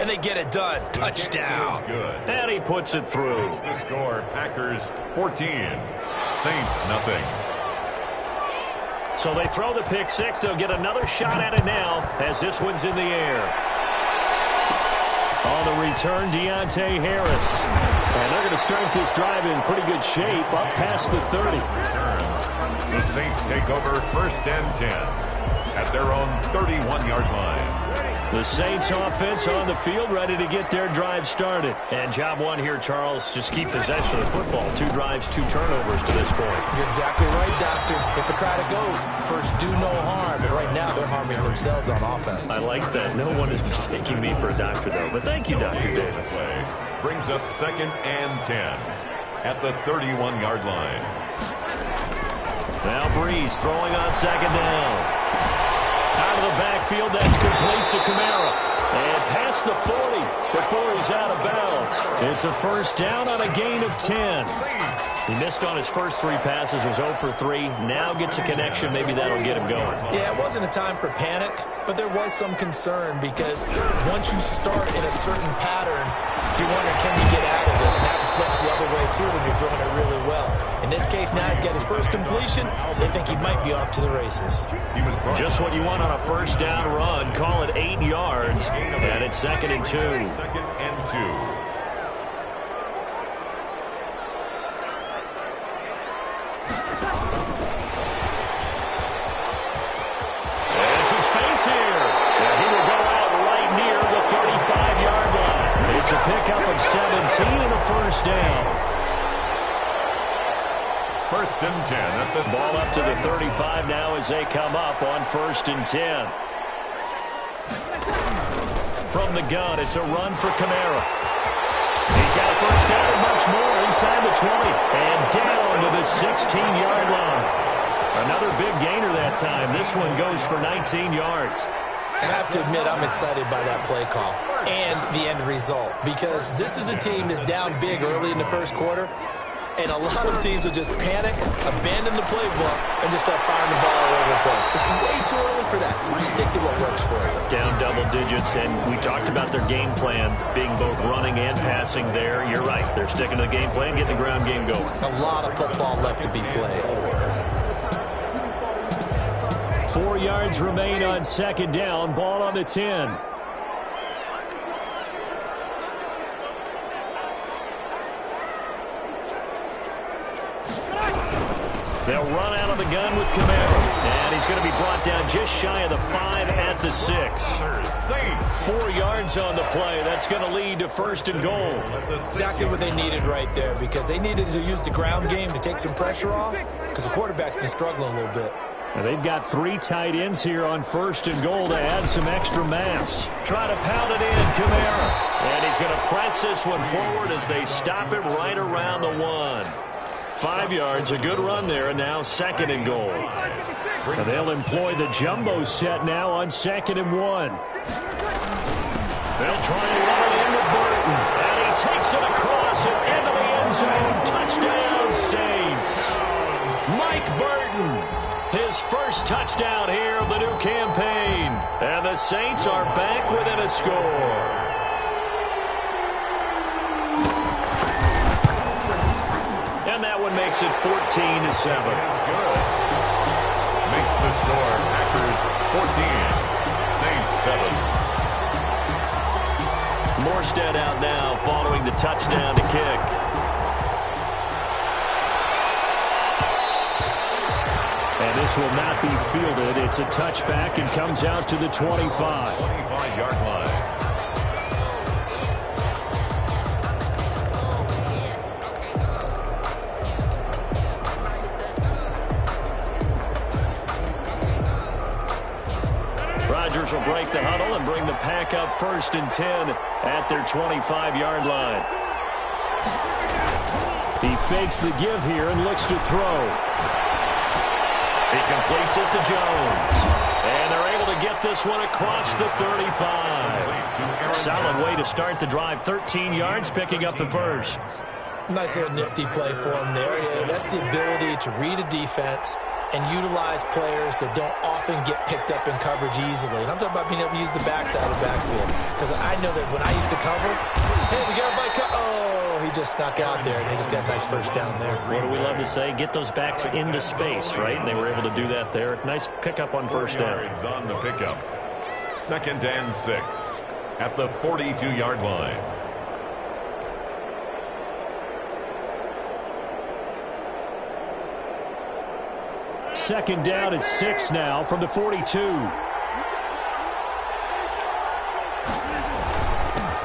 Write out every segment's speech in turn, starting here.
and they get it done. Touchdown. And he puts it through. The score, Packers 14, Saints nothing. So they throw the pick six. They'll get another shot at it now as this one's in the air. On the return, Deontay Harris. And they're going to start this drive in pretty good shape up past the 30. The Saints take over 1st and 10 at their own 31-yard line. The Saints offense on the field ready to get their drive started. And job one here, Charles, just keep possession of the football. 2 drives, 2 turnovers to this point. You're exactly right, Doctor. Hippocratic oath. First, do no harm. And right now, they're harming themselves on offense. I like that. No one is mistaking me for a doctor, though. But thank you, Dr. Davis. Brings up 2nd and 10 at the 31-yard line. Now Breeze throwing on 2nd down. Out of the backfield, that's complete to Kamara. And past the 40 before he's out of bounds. It's a 1st down on a gain of 10. He missed on his first 3 passes, was 0 for 3. Now gets a connection. Maybe that'll get him going. Yeah, it wasn't a time for panic, but there was some concern because once you start in a certain pattern, you wonder, can you get out of it? And that flips the other way, too, when you're throwing it really well. In this case, now he's got his first completion. They think he might be off to the races. Just what you want on a 1st down run. Call it 8 yards. And it's 2nd and 2. 2nd and 2. It's a pickup of 17 and a 1st down. 1st and 10 at the ball up to the 35 now as they come up on 1st and 10. From the gun, it's a run for Kamara. He's got a 1st down and much more inside the 20 and down to the 16-yard line. Another big gainer that time. This one goes for 19 yards. I have to admit, I'm excited by that play call and the end result because this is a team that's down big early in the 1st quarter, and a lot of teams will just panic, abandon the playbook, and just start firing the ball all over the place. It's way too early for that. Stick to what works for you. Down double digits, and we talked about their game plan being both running and passing there. You're right. They're sticking to the game plan, getting the ground game going. A lot of football left to be played. 4 yards remain on 2nd down. Ball on the 10. They'll run out of the gun with Kamara. And he's going to be brought down just shy of the 5 at the 6. 4 yards on the play. That's going to lead to 1st and goal. Exactly what they needed right there because they needed to use the ground game to take some pressure off because the quarterback's been struggling a little bit. And they've got 3 tight ends here on 1st and goal to add some extra mass. Try to pound it in, Kamara. And he's going to press this one forward as they stop it right around the 1. 5 yards, a good run there, and now 2nd and goal. And they'll employ the jumbo set now on 2nd and 1. They'll try and run it in with Burton. And he takes it across and into the end zone. Touchdown, Saints. Mike Burton. His first touchdown here of the new campaign. And the Saints are back within a score. And that one makes it 14-7. Makes the score Packers 14, Saints 7. Morstead out now following the touchdown to kick. And this will not be fielded. It's a touchback and comes out to the 25. 25-yard line. Rodgers will break the huddle and bring the pack up 1st and 10 at their 25-yard line. He fakes the give here and looks to throw. He completes it to Jones. And they're able to get this one across the 35. Solid way to start the drive. 13 yards, picking up the 1st. Nice little nifty play for him there. Yeah, that's the ability to read a defense and utilize players that don't often get picked up in coverage easily. And I'm talking about being able to use the backside of the backfield. Because I know that when I used to cover, hey, we got everybody oh, he just snuck out there, and they just got a nice first down there. What do we love to say? Get those backs into space, right? And they were able to do that there. Nice pickup on first down. On the pickup. 2nd and 6 at the 42-yard line. Second down at 6 now from the 42.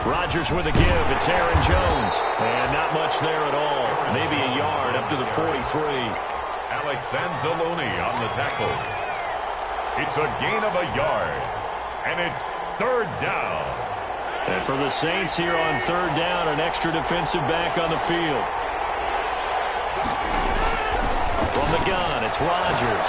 Rodgers with a give. It's Aaron Jones. And not much there at all. Maybe a yard up to the 43. Alex Anzalone on the tackle. It's a gain of a yard. And it's 3rd down. And for the Saints here on 3rd down, an extra defensive back on the field. From the gun, it's Rodgers.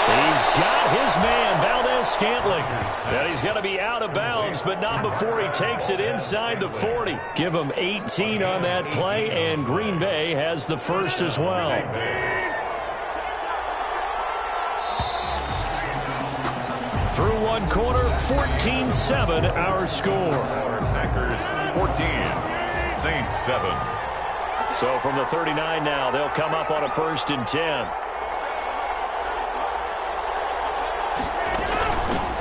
He's got his man, Valdez-Scantling. And he's going to be out of bounds, but not before he takes it inside the 40. Give him 18 on that play, and Green Bay has the first as well. Through one quarter, 14-7 our score. Packers 14, Saints 7. So from the 39 now, they'll come up on a 1st and 10.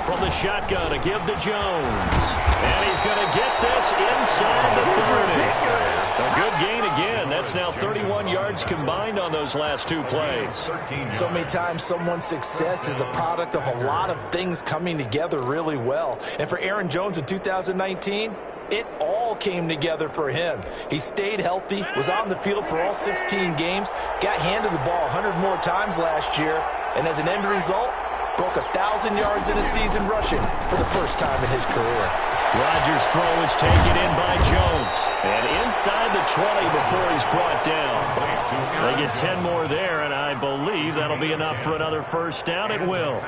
From the shotgun, a give to Jones. And he's going to get this inside the 30. A good gain again. That's now 31 yards combined on those last 2 plays. So many times someone's success is the product of a lot of things coming together really well. And for Aaron Jones in 2019, it all came together for him. He stayed healthy, was on the field for all 16 games, got handed the ball 100 more times last year, and as an end result, broke 1,000 yards in a season rushing for the first time in his career. Rodgers' throw is taken in by Jones. And inside the 20 before he's brought down. They get 10 more there, and I believe that'll be enough for another first down. It will.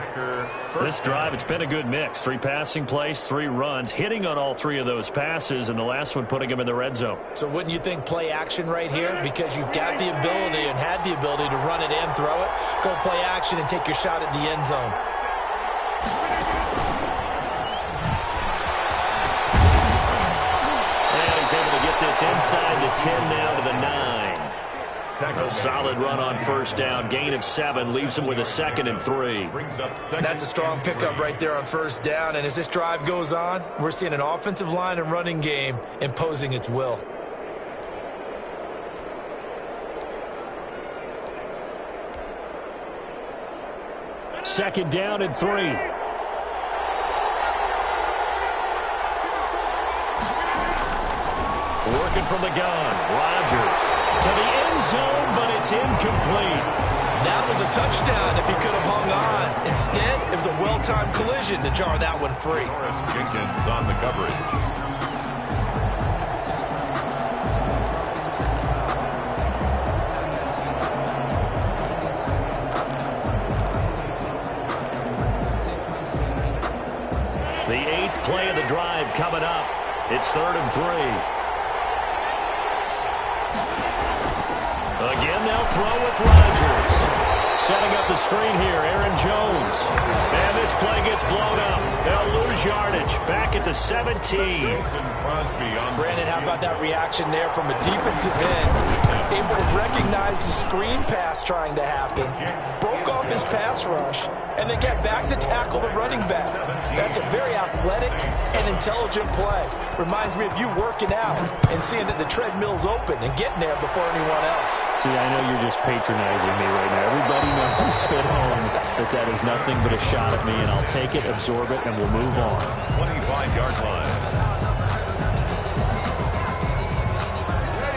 This drive, it's been a good mix. 3 passing plays, 3 runs, hitting on all 3 of those passes, and the last one putting him in the red zone. So wouldn't you think play action right here? Because you've got the ability and had the ability to run it and throw it. Go play action and take your shot at the end zone. He's able to get this inside the 10 now to the 9. A solid run on first down. Gain of 7 leaves him with a 2nd and 3. That's a strong pickup right there on first down. And as this drive goes on, we're seeing an offensive line and running game imposing its will. Second down and 3. Working from the gun. Rodgers to the end zone, but it's incomplete. That was a touchdown if he could have hung on. Instead, it was a well-timed collision to jar that one free. Morris Jenkins on the coverage. The 8th play of the drive coming up. It's 3rd and 3. Again, they'll throw with Rodgers. Setting up the screen here, Aaron Jones. And this play gets blown up. They'll lose yardage. Back at the 17. Brandon, how about that reaction there from a defensive end? Able to recognize the screen pass trying to happen. Broke off his pass rush. And then get back to tackle the running back. That's a very athletic and intelligent play. Reminds me of you working out and seeing that the treadmill's open and getting there before anyone else. See, I know you're just patronizing me right now. Everybody knows at home that is nothing but a shot at me, and I'll take it, absorb it, and we'll move on. 25-yard line.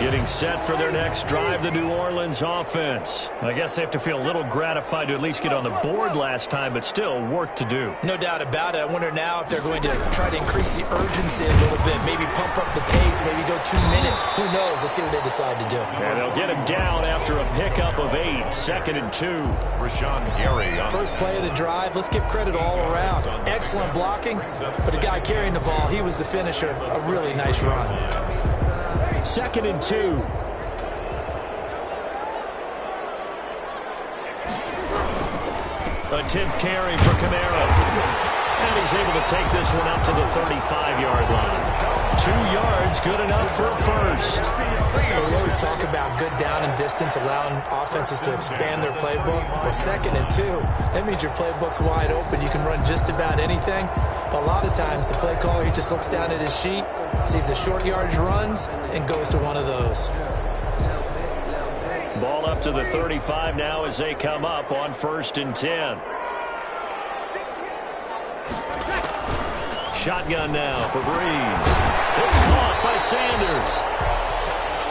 Getting set for their next drive, the New Orleans offense. I guess they have to feel a little gratified to at least get on the board last time, but still work to do. No doubt about it. I wonder now if they're going to try to increase the urgency a little bit, maybe pump up the pace, maybe go 2 minute. Who knows? Let's see what they decide to do. And they'll get him down after a pickup of 8, 2nd and 2. Rashawn Gary. First play of the drive. Let's give credit all around. Excellent blocking, but the guy carrying the ball, he was the finisher. A really nice run. 2nd and 2. A 10th carry for Kamara. And he's able to take this one up to the 35-yard line. 2 yards, good enough for a first. We always talk about good down and distance, allowing offenses to expand their playbook. Well, 2nd and 2, that means your playbook's wide open. You can run just about anything. But a lot of times, the play caller, he just looks down at his sheet, sees the short yardage runs, and goes to one of those. Ball up to the 35 now as they come up on 1st and 10. Shotgun now for Breeze. It's caught by Sanders.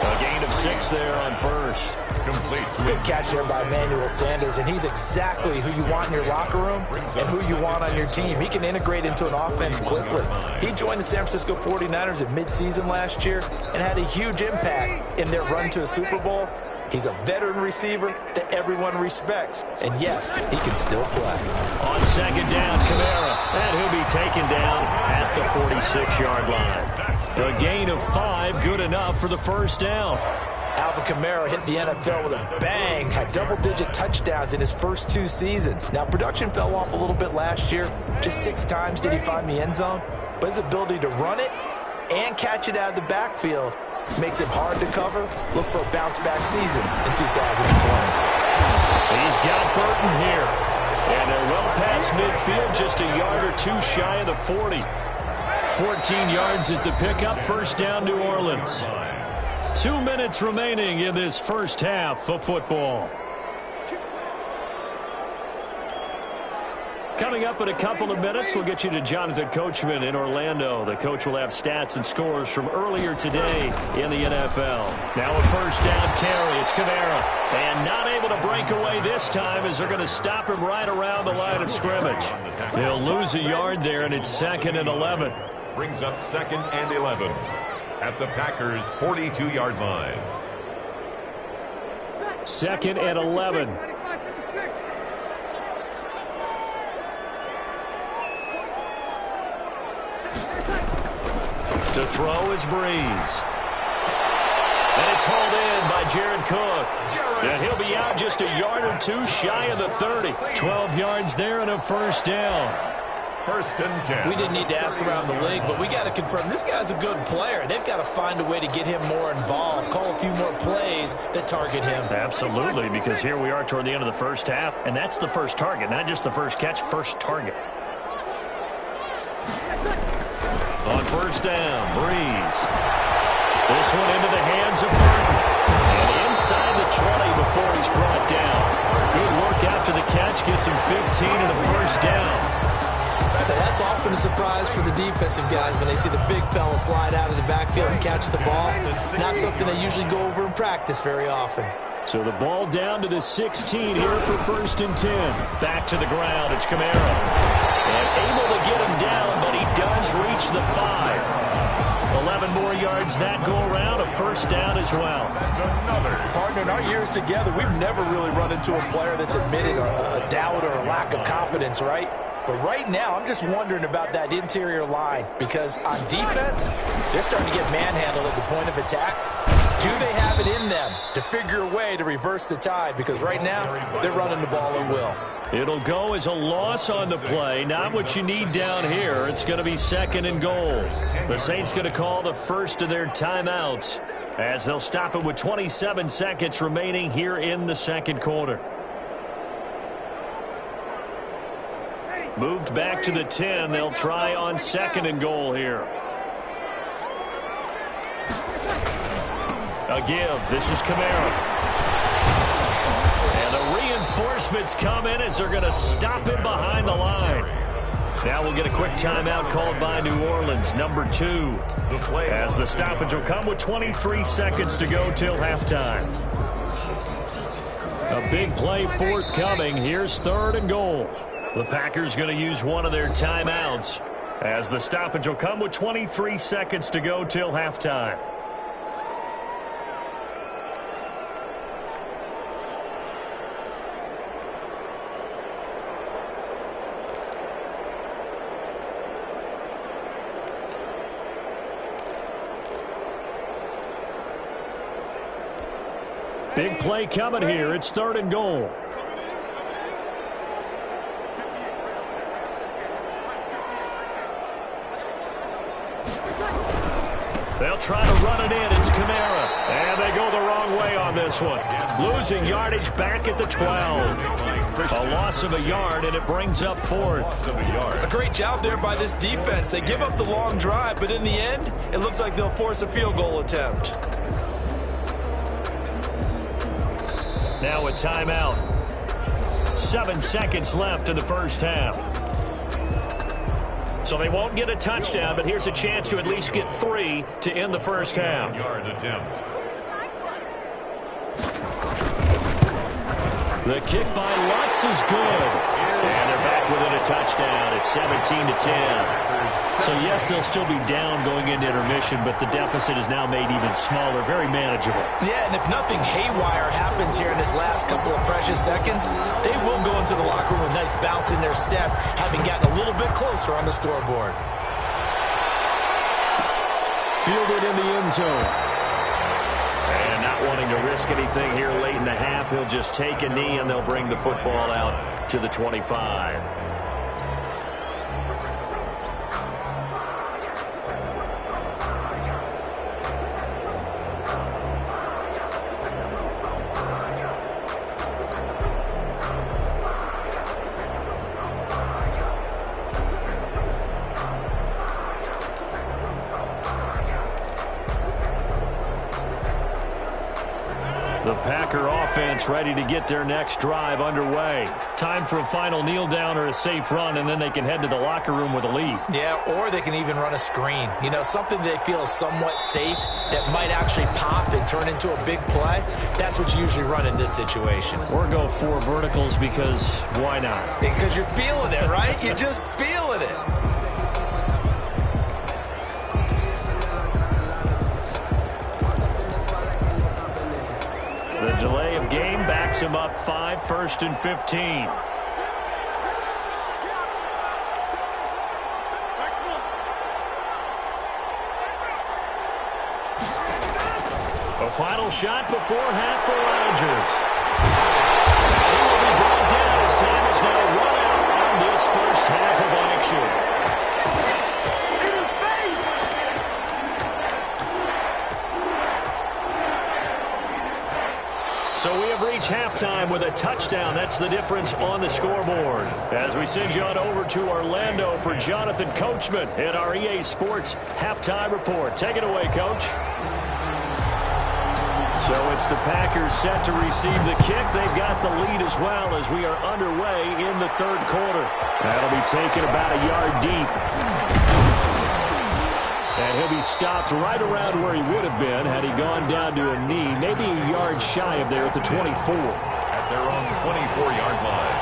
A gain of 6 there on 1st. Complete. Good catch there by Emmanuel Sanders, and he's exactly who you want in your locker room and who you want on your team. He can integrate into an offense quickly. He joined the San Francisco 49ers at midseason last year and had a huge impact in their run to the Super Bowl. He's a veteran receiver that everyone respects. And yes, he can still play. On 2nd down, Kamara. And he'll be taken down at the 46-yard line. A gain of 5, good enough for the 1st down. Alvin Kamara hit the NFL with a bang, had double-digit touchdowns in his first 2 seasons. Now, production fell off a little bit last year. Just 6 times did he find the end zone. But his ability to run it and catch it out of the backfield makes it hard to cover. Look for a bounce-back season in 2020. He's got Burton here. And they're well past midfield, just a yard or 2 shy of the 40. 14 yards is the pickup. 1st down, New Orleans. 2 minutes remaining in this first half of football. Coming up in a couple of minutes, we'll get you to Jonathan Coachman in Orlando. The coach will have stats and scores from earlier today in the NFL. Now a 1st down carry. It's Kamara. And not able to break away this time as they're going to stop him right around the line of scrimmage. They'll lose a yard there, and it's 2nd and 11. Brings up 2nd and 11 at the Packers' 42-yard line. 2nd and 11. To throw is Breeze. And it's hauled in by Jared Cook. And he'll be out just a yard or 2 shy of the 30. 12 yards there and a 1st down. 1st and 10. We didn't need to ask around the league, but we got to confirm this guy's a good player. They've got to find a way to get him more involved, call a few more plays that target him. Absolutely, because here we are toward the end of the first half, and that's the first target, not just the first catch, first target. On 1st down, Breeze. This one into the hands of Burton. And inside the 20 before he's brought down. Good work after the catch, gets him 15 and a 1st down. That's often a surprise for the defensive guys when they see the big fella slide out of the backfield and catch the ball. Not something they usually go over in practice very often. So the ball down to the 16 here for 1st and 10. Back to the ground, it's Kamara. And able to get him down, but he does reach the 5. 11 more yards that go around, a 1st down as well. Partner, in our years together, we've never really run into a player that's admitted a doubt or a lack of confidence, right? But right now, I'm just wondering about that interior line because on defense, they're starting to get manhandled at the point of attack. Do they have it in them to figure a way to reverse the tide? Because right now, they're running the ball at will. It'll go as a loss on the play. Not what you need down here. It's going to be 2nd and goal. The Saints going to call the first of their timeouts as they'll stop it with 27 seconds remaining here in the 2nd quarter. Moved back to the 10. They'll try on 2nd and goal here. A give. This is Kamara. And the reinforcements come in as they're going to stop him behind the line. Now we'll get a quick timeout called by New Orleans, number 2. As the stoppage will come with 23 seconds to go till halftime. A big play forthcoming. Here's 3rd and goal. The Packers going to use one of their timeouts as the stoppage will come with 23 seconds to go till halftime. Big play coming here. It's 3rd and goal. They'll try to run it in. It's Kamara. And they go the wrong way on this one. Losing yardage back at the 12. A loss of a yard, and it brings up fourth. A great job there by this defense. They give up the long drive, but in the end, it looks like they'll force a field goal attempt. Now a timeout. 7 seconds left in the first half. So they won't get a touchdown, but here's a chance to at least get 3 to end the first half. Yard attempt. The kick by Lutz is good. And they're back within a touchdown. It's 17-10. So, yes, they'll still be down going into intermission, but the deficit is now made even smaller. Very manageable. Yeah, and if nothing haywire happens here in this last couple of precious seconds, they will go into the locker room with a nice bounce in their step, having gotten a little bit closer on the scoreboard. Fielded in the end zone. And not wanting to risk anything here late in the half, he'll just take a knee, and they'll bring the football out to the 25. The Packer offense ready to get their next drive underway. Time for a final kneel down or a safe run, and then they can head to the locker room with a lead. Yeah, or they can even run a screen. You know, something they feel is somewhat safe that might actually pop and turn into a big play. That's what you usually run in this situation. Or go 4 verticals because why not? Because you're feeling it, right? You're just feeling it. The delay of game backs him up 5, 1st and 15. A final shot before half for Rodgers. He will be brought down as time is now run out on this first half of action. So we have reached halftime with a touchdown. That's the difference on the scoreboard. As we send you on over to Orlando for Jonathan Coachman in our EA Sports Halftime Report. Take it away, Coach. So it's the Packers set to receive the kick. They've got the lead as well as we are underway in the third quarter. That'll be taken about a yard deep. And he'll be stopped right around where he would have been had he gone down to a knee, maybe a yard shy of there at the 24. At their own 24-yard line.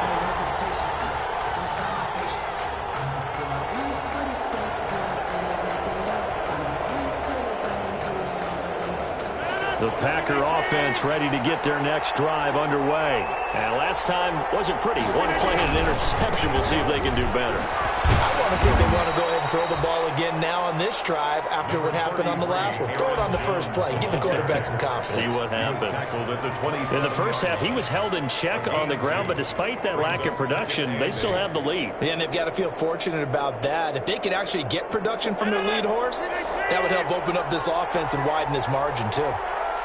The Packer offense ready to get their next drive underway. And last time wasn't pretty. One play and an interception. We'll see if they can do better. I want to see if they want to go ahead and throw the ball again now on this drive after what happened on the last one. Throw it on the first play. Give the quarterback some confidence. See what happens. In the first half, he was held in check on the ground, but despite that lack of production, they still have the lead. Yeah, and they've got to feel fortunate about that. If they could actually get production from their lead horse, that would help open up this offense and widen this margin too.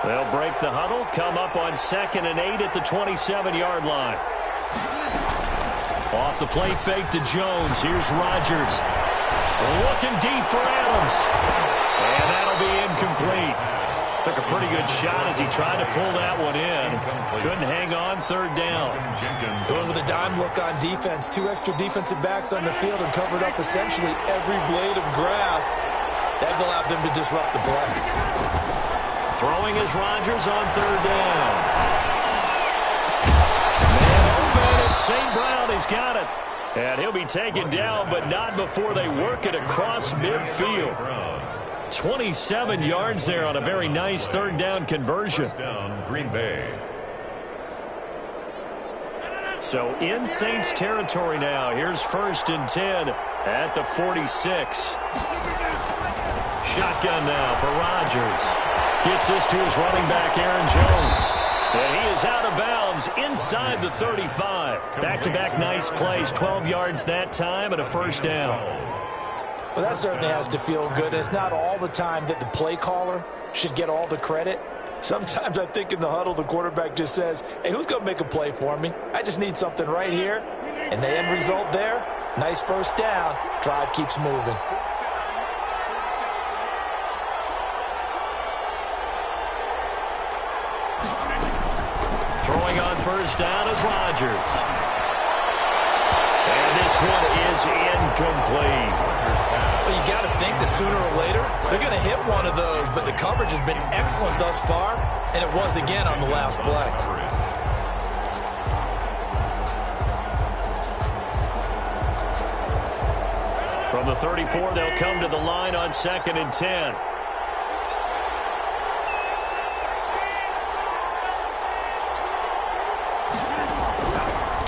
They'll break the huddle, come up on 2nd and 8 at the 27-yard line. Off the play fake to Jones. Here's Rodgers. Looking deep for Adams. And that'll be incomplete. Took a pretty good shot as he tried to pull that one in. Couldn't hang on, 3rd down. Going with a dime look on defense. 2 extra defensive backs on the field and covered up essentially every blade of grass. That allowed them to disrupt the play. Throwing is Rodgers on 3rd down. Man open, and St. Brown has got it. And he'll be taken down, but not before they work it across midfield. 27 yards there on a very nice 3rd down conversion. Green Bay. So in Saints territory now. Here's 1st and 10 at the 46. Shotgun now for Rodgers. Gets this to his running back, Aaron Jones. And he is out of bounds inside the 35. Back-to-back nice plays, 12 yards that time and a 1st down. Well, that certainly has to feel good. It's not all the time that the play caller should get all the credit. Sometimes I think in the huddle, the quarterback just says, hey, who's going to make a play for me? I just need something right here. And the end result there, nice first down. Drive keeps moving. Throwing on first down is Rodgers. And this one is incomplete. Well, you got to think that sooner or later, they're going to hit one of those, but the coverage has been excellent thus far, and it was again on the last play. From the 34, they'll come to the line on 2nd and 10.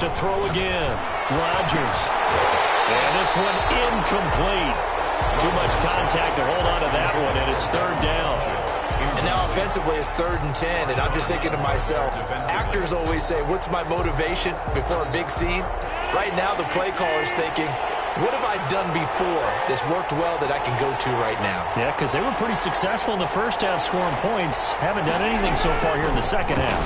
To throw again, Rodgers. And this one incomplete. Too much contact to hold on to that one, and it's 3rd down. And now offensively it's 3rd and 10, and I'm just thinking to myself, actors always say, what's my motivation before a big scene? Right now the play caller's thinking, what have I done before that's worked well that I can go to right now? Yeah, because they were pretty successful in the first half scoring points. Haven't done anything so far here in the second half.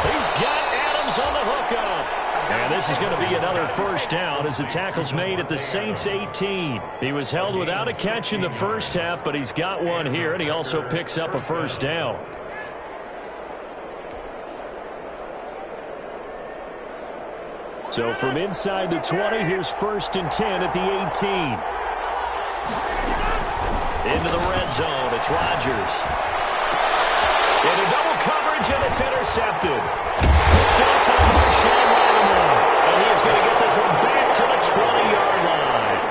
He's got Adams on the hookup. And this is going to be another first down as the tackle's made at the Saints 18. He was held without a catch in the first half, but he's got one here, and he also picks up a first down. So from inside the 20, here's 1st and 10 at the 18. Into the red zone, it's Rodgers. Into double coverage, and it's intercepted. Picked up by Marshawn Lattimore. And he's going to get this one back to the 20-yard line.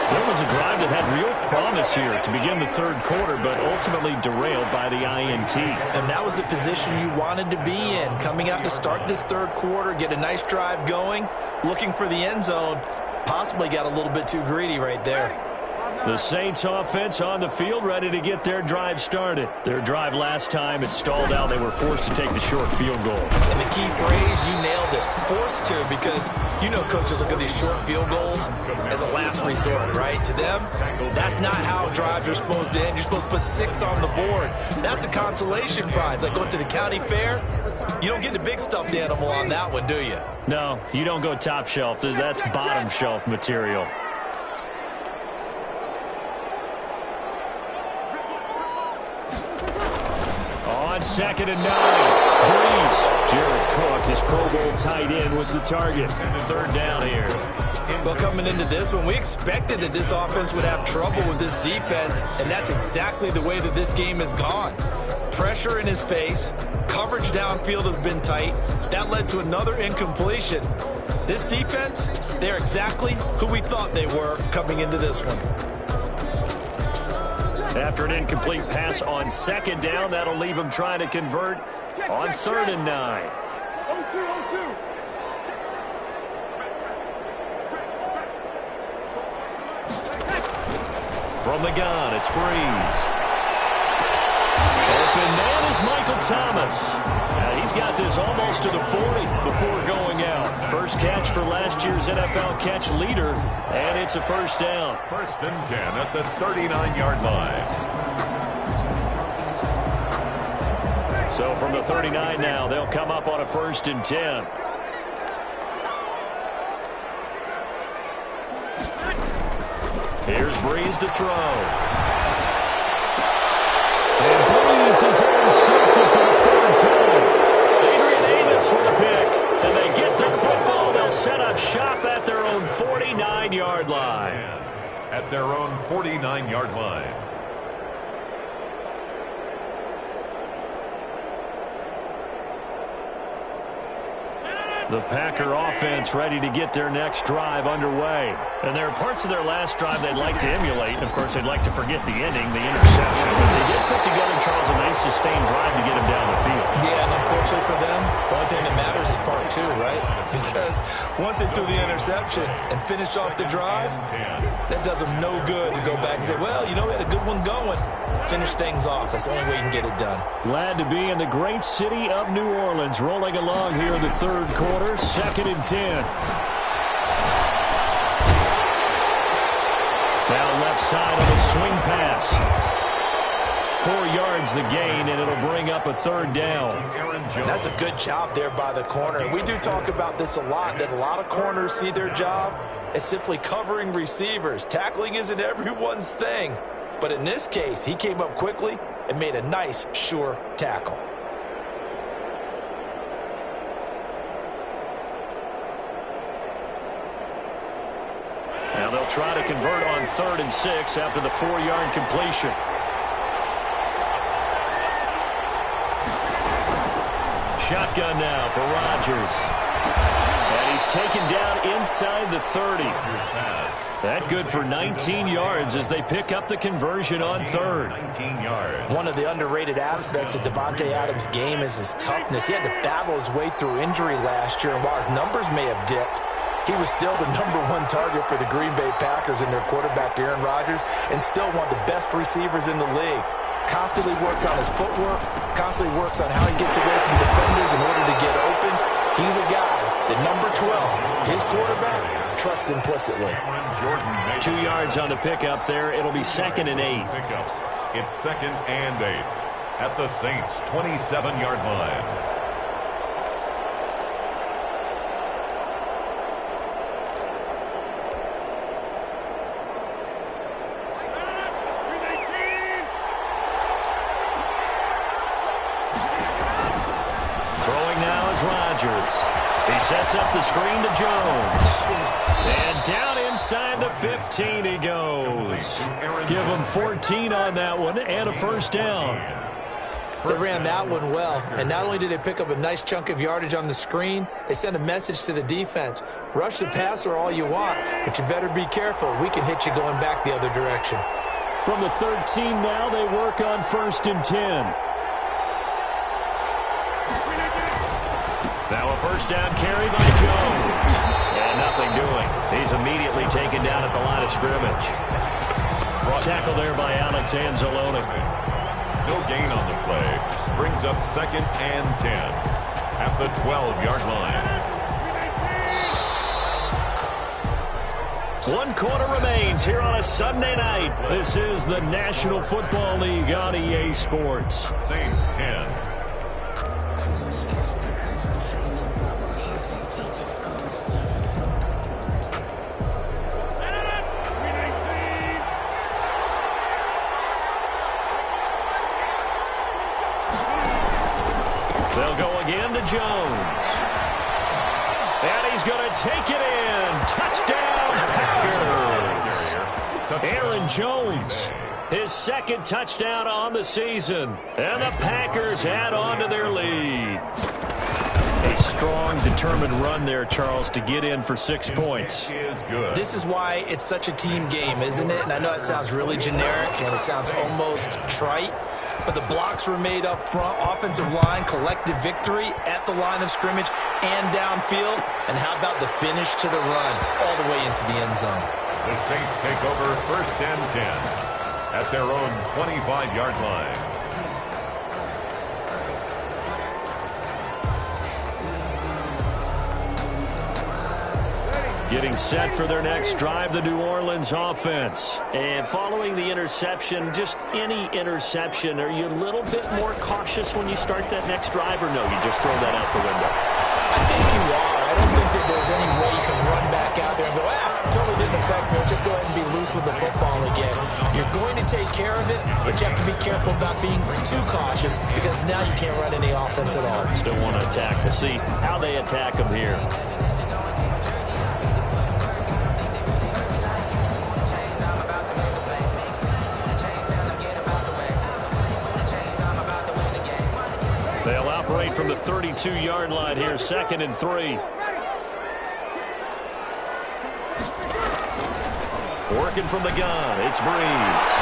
So it was a drive that had real promise here to begin the 3rd quarter, but ultimately derailed by the INT. And that was the position you wanted to be in, coming out to start this 3rd quarter, get a nice drive going, looking for the end zone. Possibly got a little bit too greedy right there. The Saints offense on the field, ready to get their drive started. Their drive last time, it stalled out. They were forced to take the short field goal. And the key phrase, you nailed it. Forced to, because you know coaches look at these short field goals as a last resort, right? To them, that's not how drives are supposed to end. You're supposed to put 6 on the board. That's a consolation prize. Like going to the county fair, you don't get the big stuffed animal on that one, do you? No, you don't go top shelf. That's bottom shelf material. On 2nd and 9, Breeze. Jared Cook, his Pro Bowl tight end, was the target. 3rd down here. Well, coming into this one, we expected that this offense would have trouble with this defense, and that's exactly the way that this game has gone. Pressure in his face, coverage downfield has been tight. That led to another incompletion. This defense, they're exactly who we thought they were coming into this one. After an incomplete pass on 2nd down, that'll leave him trying to convert on 3rd and 9. From the gun, it's Breeze. Open man is Michael Thomas. He's got this almost to the 40 before going out. First catch for last year's NFL catch leader, and it's a first down. 1st and 10 at the 39-yard line. So from the 39 now, they'll come up on a 1st and 10. Here's Breeze to throw. And Breeze is intercepted for the 3rd time. Adrian Amos with a pick. And they get the football. They'll set up shop at their own 49-yard line. At their own 49-yard line. The Packer offense ready to get their next drive underway. And there are parts of their last drive they'd like to emulate. And, of course, they'd like to forget the ending, the interception. But they did put together, Charles, a nice sustained drive to get him down the field. Yeah, and unfortunately for them, the only thing that matters is part 2, right? Because once they threw the interception and finished off the drive, that does them no good to go back and say, well, you know, we had a good one going. Finish things off. That's the only way you can get it done. Glad to be in the great city of New Orleans, rolling along here in the 3rd quarter, 2nd and 10. left side on the swing pass. 4 yards the gain, and it'll bring up a third down. That's a good job there by the corner. We do talk about this a lot, that a lot of corners see their job as simply covering receivers. Tackling isn't everyone's thing. But in this case, he came up quickly and made a nice, sure tackle. Now they'll try to convert on 3rd and 6 after the 4-yard completion. Shotgun now for Rodgers. And he's taken down inside the 30. That good for 19 yards as they pick up the conversion on 3rd. 19 yards. One of the underrated aspects of Davante Adams' game is his toughness. He had to battle his way through injury last year, and while his numbers may have dipped, he was still the #1 target for the Green Bay Packers and their quarterback, Aaron Rodgers, and still one of the best receivers in the league. Constantly works on his footwork, constantly works on how he gets away from defenders in order to get open. He's a guy that number 12, his quarterback, trusts implicitly. 2 yards on the pickup there. It'll be 2nd and 8. Pickup. It's 2nd and 8 at the Saints' 27-yard line. He sets up the screen to Jones. And down inside the 15 he goes. Give him 14 on that one and a first down. They ran that one well, and not only did they pick up a nice chunk of yardage on the screen, they sent a message to the defense. Rush the passer all you want, but you better be careful. We can hit you going back the other direction. From the 13 now, they work on 1st and 10. Now a first down carry by Jones. And nothing doing. He's immediately taken down at the line of scrimmage. Tackle there by Alex Anzalone. No gain on the play. Brings up 2nd and 10 at the 12-yard line. 1 quarter remains here on a Sunday night. This is the National Football League on EA Sports. Saints 10. They'll go again to Jones. And he's going to take it in. Touchdown, Packers. Aaron Jones, his 2nd touchdown on the season. And the Packers add on to their lead. A strong, determined run there, Charles, to get in for 6 points. This is why it's such a team game, isn't it? And I know it sounds really generic and it sounds almost trite, but the blocks were made up front, offensive line, collective victory at the line of scrimmage and downfield. And how about the finish to the run all the way into the end zone? The Saints take over 1st and 10 at their own 25-yard line. Getting set for their next drive, the New Orleans offense. And following the interception, just any interception, are you a little bit more cautious when you start that next drive, or no, you just throw that out the window? I think you are. I don't think that there's any way you can run back out there and go, totally didn't affect me. Let's just go ahead and be loose with the football again. You're going to take care of it, but you have to be careful about being too cautious because now you can't run any offense at all. Still want to attack. We'll see how they attack them here. They'll operate from the 32-yard line here, 2nd and 3. Working from the gun, it's Breeze.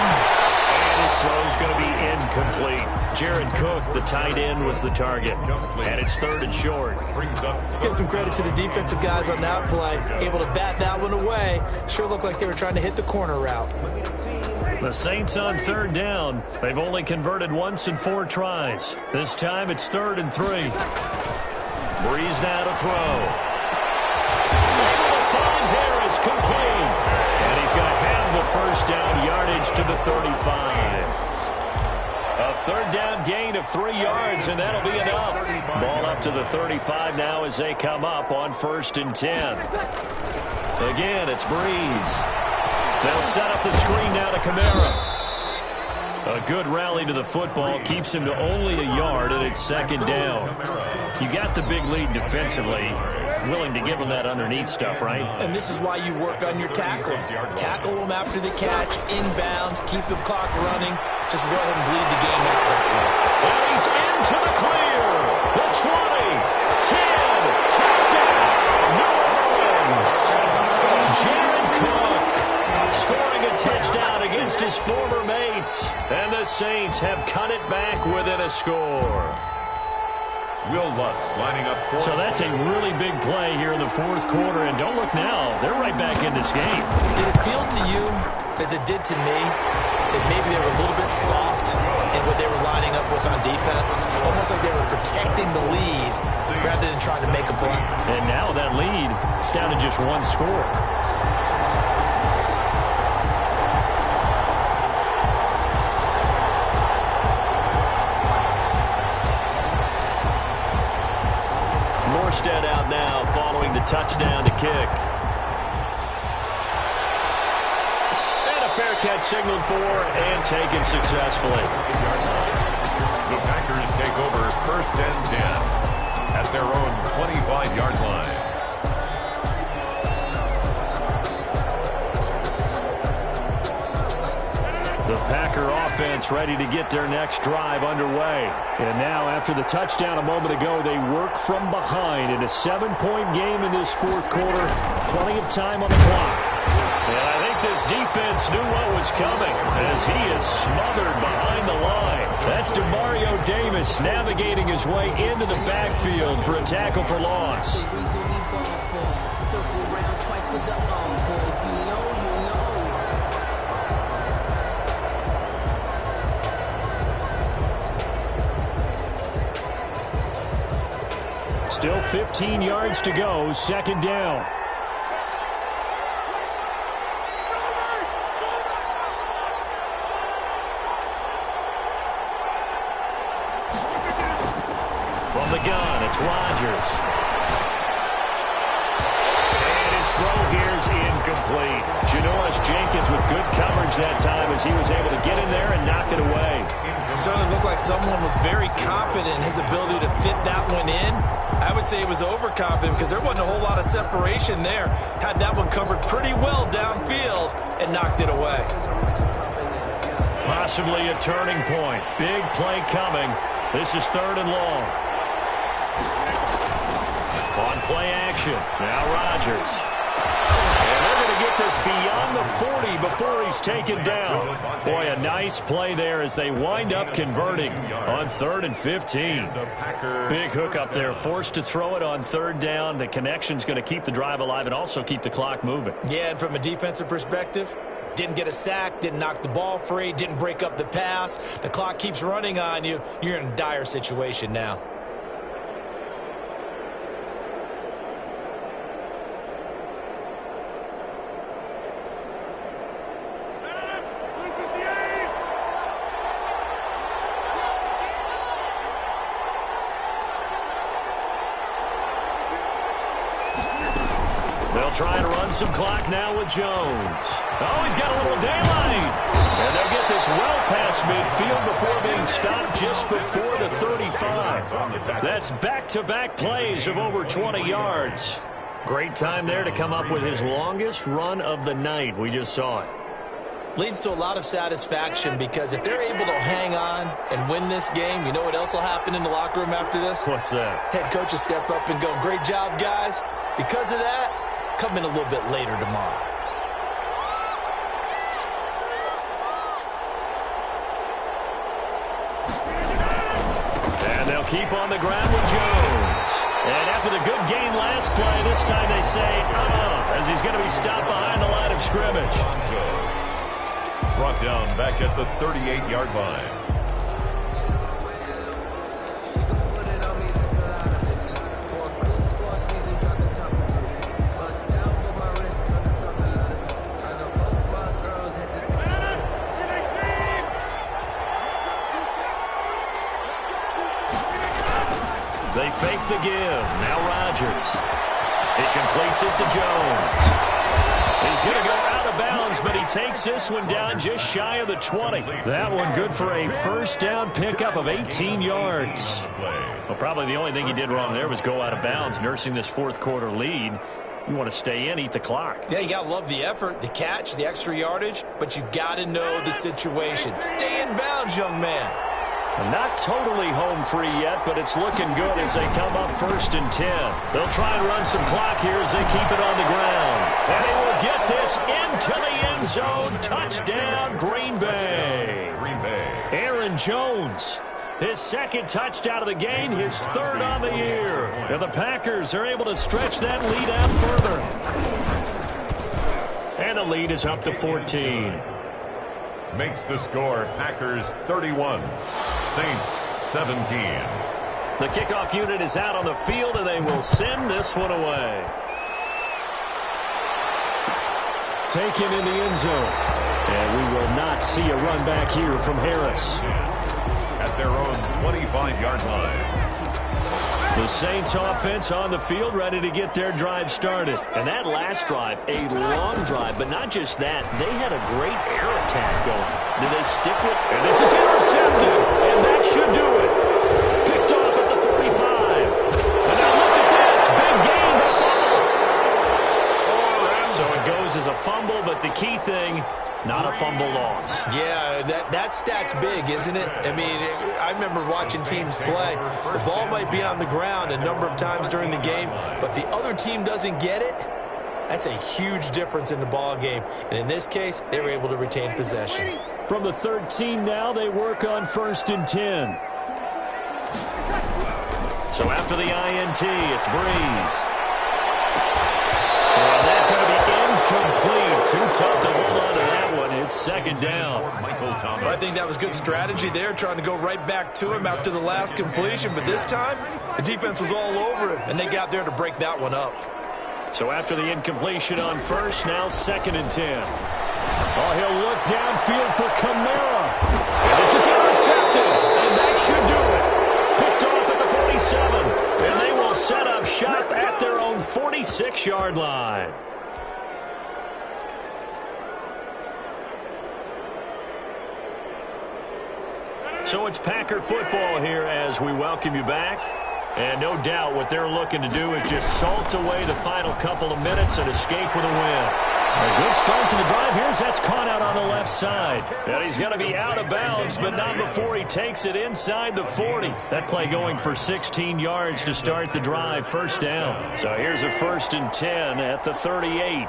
And his throw's going to be incomplete. Jared Cook, the tight end, was the target. And it's 3rd and short. Let's give some credit to the defensive guys on that play. Able to bat that one away. Sure looked like they were trying to hit the corner route. The Saints on 3rd down. They've only converted once in 4 tries. This time it's 3rd and 3. Breeze now to throw. Able to find Harris complete. And he's going to have the first down to the 35. A third down gain of 3 yards, and that'll be enough. Ball up to the 35 now as they come up on 1st and 10. Again, it's Breeze. They'll set up the screen now to Kamara. A good rally to the football keeps him to only a yard, and it's 2nd down. You got the big lead defensively. Willing to give him that underneath stuff, right? And this is why you work on your tackling. Tackle them after the catch, inbounds, keep the clock running. Just go ahead and bleed the game out that way. And he's into the clear. The 20, 10, touchdown, New Orleans. Jared Cook scoring a touchdown against his former mates. And the Saints have cut it back within a score. Will Lutz lining up for... So that's a really big play here in the 4th quarter. And don't look now. They're right back in this game. Did it feel to you, as it did to me, that maybe they were a little bit soft in what they were lining up with on defense? Almost like they were protecting the lead rather than trying to make a play. And now that lead is down to just 1 score. Morstead out now following the touchdown to kick. And a fair catch signaled for and taken successfully. The Packers take over 1st and 10 at their own 25-yard line. The Packer offense ready to get their next drive underway. And now, after the touchdown a moment ago, they work from behind in a 7-point game in this 4th quarter. Plenty of time on the clock. And I think this defense knew what was coming as he is smothered behind the line. That's DeMario Davis navigating his way into the backfield for a tackle for loss. Still 15 yards to go, 2nd down. From the gun, it's Rodgers. And his throw here is incomplete. Janoris Jenkins with good coverage that time as he was able to get in there and knock it away. It certainly looked like someone was very confident in his ability to fit that one in. I would say he was overconfident because there wasn't a whole lot of separation there. Had that one covered pretty well downfield and knocked it away. Possibly a turning point. Big play coming. This is 3rd and long. On play action. Now Rodgers. And they're going to get this beyond the 40 before he's taken down. Boy, a nice play there as they wind up converting on 3rd and 15. Big hook up there. Forced to throw it on 3rd down. The connection's going to keep the drive alive and also keep the clock moving. Yeah, and from a defensive perspective, didn't get a sack, didn't knock the ball free, didn't break up the pass. The clock keeps running on you. You're in a dire situation now. They'll try to run some clock now with Jones. Oh, he's got a little daylight. And they'll get this well past midfield before being stopped just before the 35. That's back-to-back plays of over 20 yards. Great time there to come up with his longest run of the night. We just saw it. Leads to a lot of satisfaction because if they're able to hang on and win this game, you know what else will happen in the locker room after this? What's that? Head coach will step up and go, great job, guys. Because of that, come in a little bit later tomorrow. And they'll keep on the ground with Jones. And after the good gain last play, this time they say, as he's going to be stopped behind the line of scrimmage. Brought down back at the 38-yard line. fake the give. Now Rodgers. He completes it to Jones. He's going to go out of bounds, but he takes this one down just shy of the 20. That one good for a first down pickup of 18 yards. Well, probably the only thing he did wrong there was go out of bounds, nursing this fourth quarter lead. You want to stay in, eat the clock. Yeah, you got to love the effort, the catch, the extra yardage, but you got to know the situation. Stay in bounds, young man. Not totally home free yet, but it's looking good as they come up 1st and 10. They'll try and run some clock here as they keep it on the ground. And they will get this into the end zone. Touchdown, Green Bay. Aaron Jones, his second touchdown of the game, his third on the year. And the Packers are able to stretch that lead out further. And the lead is up to 14. Makes the score Packers 31, Saints 17. The kickoff unit is out on the field, and they will send this one away. Taken in the end zone. And we will not see a run back here from Harris. At their own 25-yard line. The Saints offense on the field, ready to get their drive started. And that last drive, a long drive, but not just that. They had a great air attack going. Did they stick with? And this is intercepted, and that should do it. Picked off at the 45. And now look at this, big gain, but fumble. So it goes as a fumble, but the key thing, not a fumble loss. Yeah, that stat's big, isn't it? I mean, I remember watching teams play. The ball might be on the ground a number of times during the game, but the other team doesn't get it. That's a huge difference in the ball game. And in this case, they were able to retain possession. From the 13 now, they work on 1st and 10. So after the INT, it's Breeze. And that's going to be incomplete. Too tough to hold on to that one. It's 2nd down. I think that was good strategy there, trying to go right back to him after the last completion. But this time, the defense was all over him, and they got there to break that one up. So after the incompletion on 1st, now 2nd and 10. Oh, he'll look downfield for Kamara. And this is intercepted, and that should do it. Picked off at the 47, and they will set up shop at their own 46-yard line. So it's Packer football here as we welcome you back. And no doubt what they're looking to do is just salt away the final couple of minutes and escape with a win. A good start to the drive. Here's that's caught out on the left side. And he's going to be out of bounds, but not before he takes it inside the 40. That play going for 16 yards to start the drive. 1st down. So here's a 1st and 10 at the 38.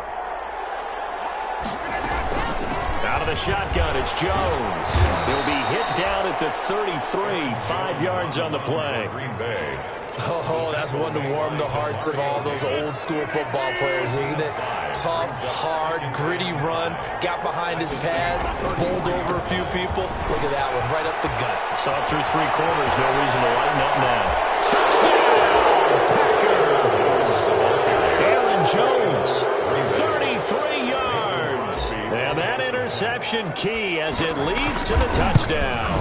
Out of the shotgun, it's Jones. He'll be hit down at the 33, 5 yards on the play. Green Bay. Oh, that's one to warm the hearts of all those old school football players, isn't it? Tough, hard, gritty run, got behind his pads, bowled over a few people. Look at that one, right up the gut. Saw it through 3 quarters, no reason to lighten up now. Touchdown, Packers! Aaron Jones, 33 yards. And that interception key as it leads to the touchdown.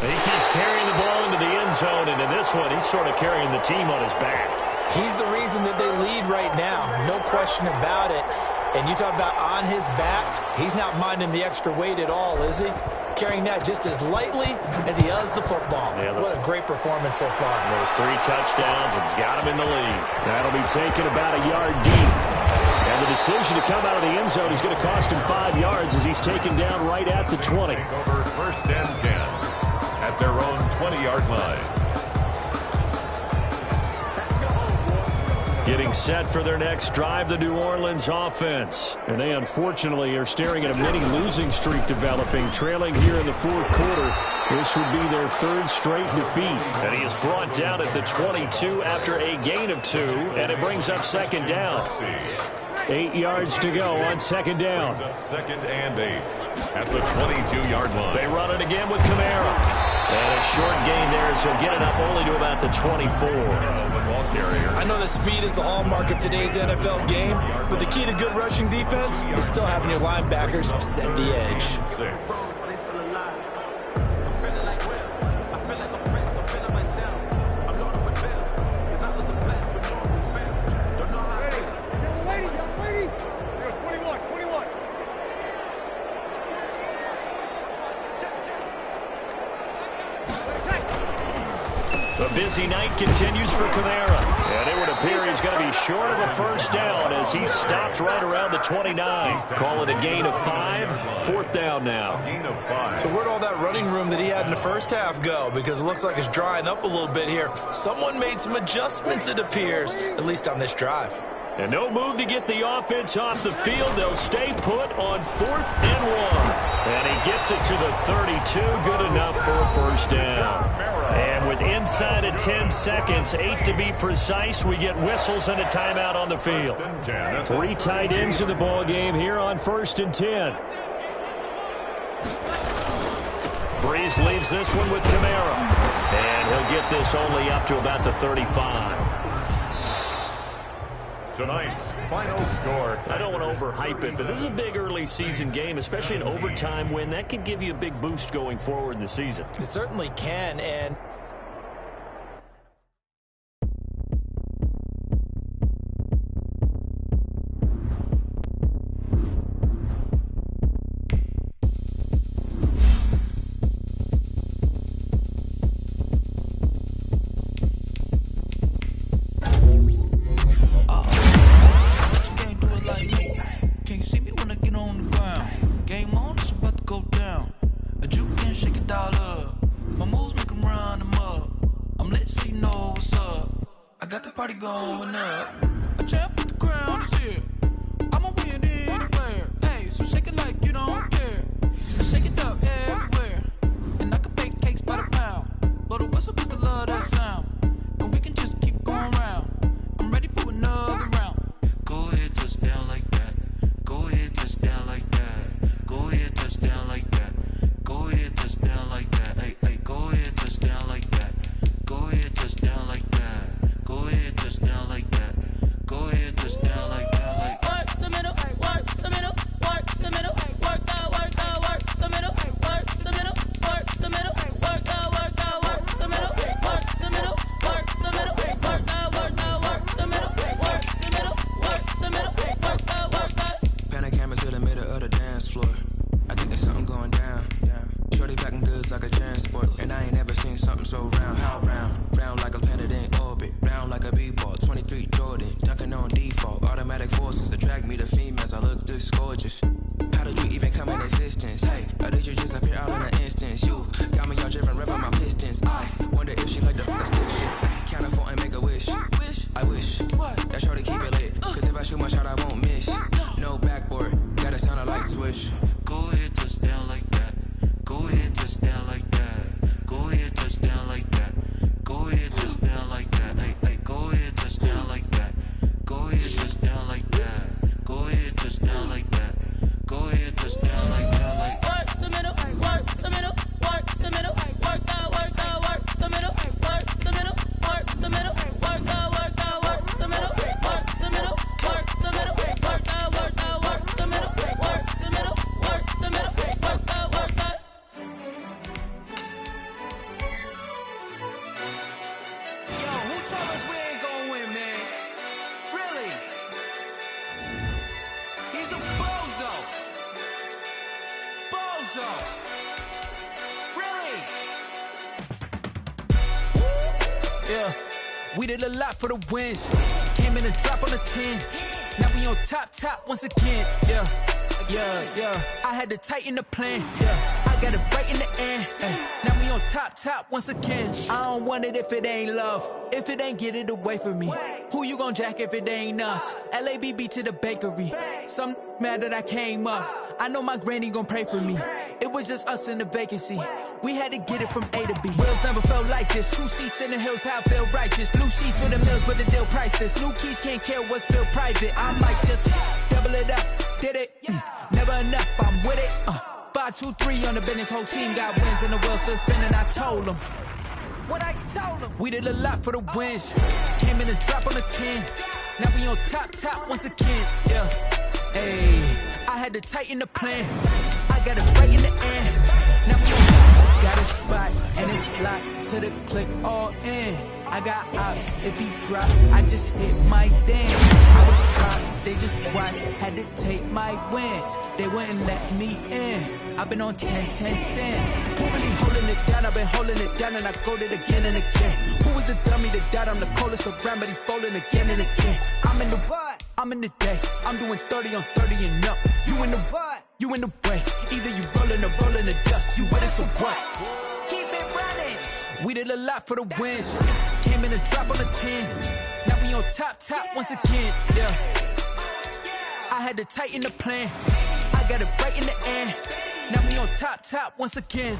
He keeps carrying the ball into the end zone, and in this one, he's sort of carrying the team on his back. He's the reason that they lead right now, no question about it. And you talk about on his back, he's not minding the extra weight at all, is he? Carrying that just as lightly as he does the football. Yeah, what a great performance so far. Those 3 touchdowns, and he's got him in the lead. That'll be taken about a yard deep. And the decision to come out of the end zone is going to cost him 5 yards as he's taken down right at the 20. Over 1st and 10. At their own 20-yard line. Getting set for their next drive, the New Orleans offense. And they unfortunately are staring at a mini losing streak developing, trailing here in the 4th quarter. This would be their 3rd straight defeat. And he is brought down at the 22 after a gain of 2, and it brings up 2nd down. 8 yards to go on 2nd down. 2nd and 8 at the 22-yard line. They run it again with Kamara. And a short gain there as he'll get it up only to about the 24. I know that speed is the hallmark of today's NFL game, but the key to good rushing defense is still having your linebackers set the edge. The busy night continues for Kamara. And it would appear he's going to be short of a first down as he stopped right around the 29. Call it a gain of 5. 4th down now. Gain of 5. So where'd all that running room that he had in the first half go? Because it looks like it's drying up a little bit here. Someone made some adjustments, it appears, at least on this drive. And no move to get the offense off the field. They'll stay put on 4th and 1. And he gets it to the 32. Good enough for a first down. And with inside of 10 seconds, 8 to be precise, we get whistles and a timeout on the field. 3 tight ends in the ball game here on 1st and 10. Breeze leaves this one with Kamara. And he'll get this only up to about the 35. Tonight's final score. I don't want to overhype it, but this is a big early season game, especially an overtime win. That could give you a big boost going forward in the season. It certainly can, and going up. A champ with the crown is here. I'ma win anywhere. Hey, so shake it like you don't care. Shake it up everywhere. And I can bake cakes by the pound. Blow the whistle cause I love that sound. And we can just keep going round. I'm ready for another round. Go ahead, touch down like that. Go ahead, touch down like that. Go ahead, touch down like that. Go ahead, touch down like that. Hey, hey, go ahead, touch down like that. Go ahead, touch down like that. Go ahead, touch down like that. Go ahead, touch down like that. Like work the middle, work the middle, work the middle, work the middle, work the middle, work the middle, work the middle, work the middle, work the middle, work the middle, work the middle, work the. Pan a camera to the middle of the dance floor. I think there's something going down. Shorty packing goods like a transport, and I ain't ever seen something so round. How round? Round like a planet in orbit, round like a b-ball. 23 Jordan, dunking on default. Automatic forces attract me to females. I look this gorgeous. How did you even come in existence? Hey, or did you just appear out in an instance? You got me all driven, revving my pistons. I wonder if she like the stick shit. Can't afford and make a wish. I wish that shorty keep it lit. Cause if I shoot my shot, I won't miss. No backboard, gotta sound a light switch. Go ahead, touch down like that. Go ahead, touch down like that. Go ahead, touch down like that. Go ahead, touch down like that. Hey, hey, go ahead, touch down like that. Go ahead, touch down like that. Go ahead, touch down like that. Go ahead, touch down like that. Like work the middle, work the middle, work the middle, work the middle, work the middle, work the middle, work the middle, work the middle, work the middle, work the middle, work the middle, work the middle, work the middle, work the middle, work the. Yo, who told us we ain't gonna win, man? Really? He's a bozo. Bozo. Really? Yeah. We did a lot for the wins. Came in a drop on a 10. Now we on top once again. Yeah. I had to tighten the plan. Yeah. I got it right in the end. Now we on top once again. I don't want it if it ain't love. If it ain't, get it away from me. Who you gon' jack if it ain't us? LABB to the bakery. Some mad that I came up. I know my granny gon' pray for me. It was just us in the vacancy. We had to get it from A to B. Wheels never felt like this. 2 seats in the hills, how I feel righteous. Blue sheets for the mills, but the deal priceless. New keys can't care what's built private. I might just double it up. Did it? Never enough, I'm with it. 5, 2, 3 on the business. Whole team got wins and the wheels still spinning. I told them what I told them. We did a lot for the wins. Came in a drop on a 10. Now we on top once again. Yeah. Hey, I had to tighten the plan. I got it right in the end. Now we on top. Got a spot and it's locked to the click all in. I got ops, if he drop, I just hit my dance. I was hot, they just watched, had to take my wins. They wouldn't let me in. I've been on 10 cents. Who really holding it down? I've been holding it down and I go it again and again. Who is the dummy that doubt I'm the coldest around, but he folding again and again. I'm in the what? I'm in the day. I'm doing 30 on 30 and up. You in the what? You in the way. Either you rolling or rolling the dust. You with us or what? Keep it running. We did a lot for the wins. Came in and drop on the 10. Now we on top once again. Yeah. I had to tighten the plan. I got it right in the end. Now we on top once again.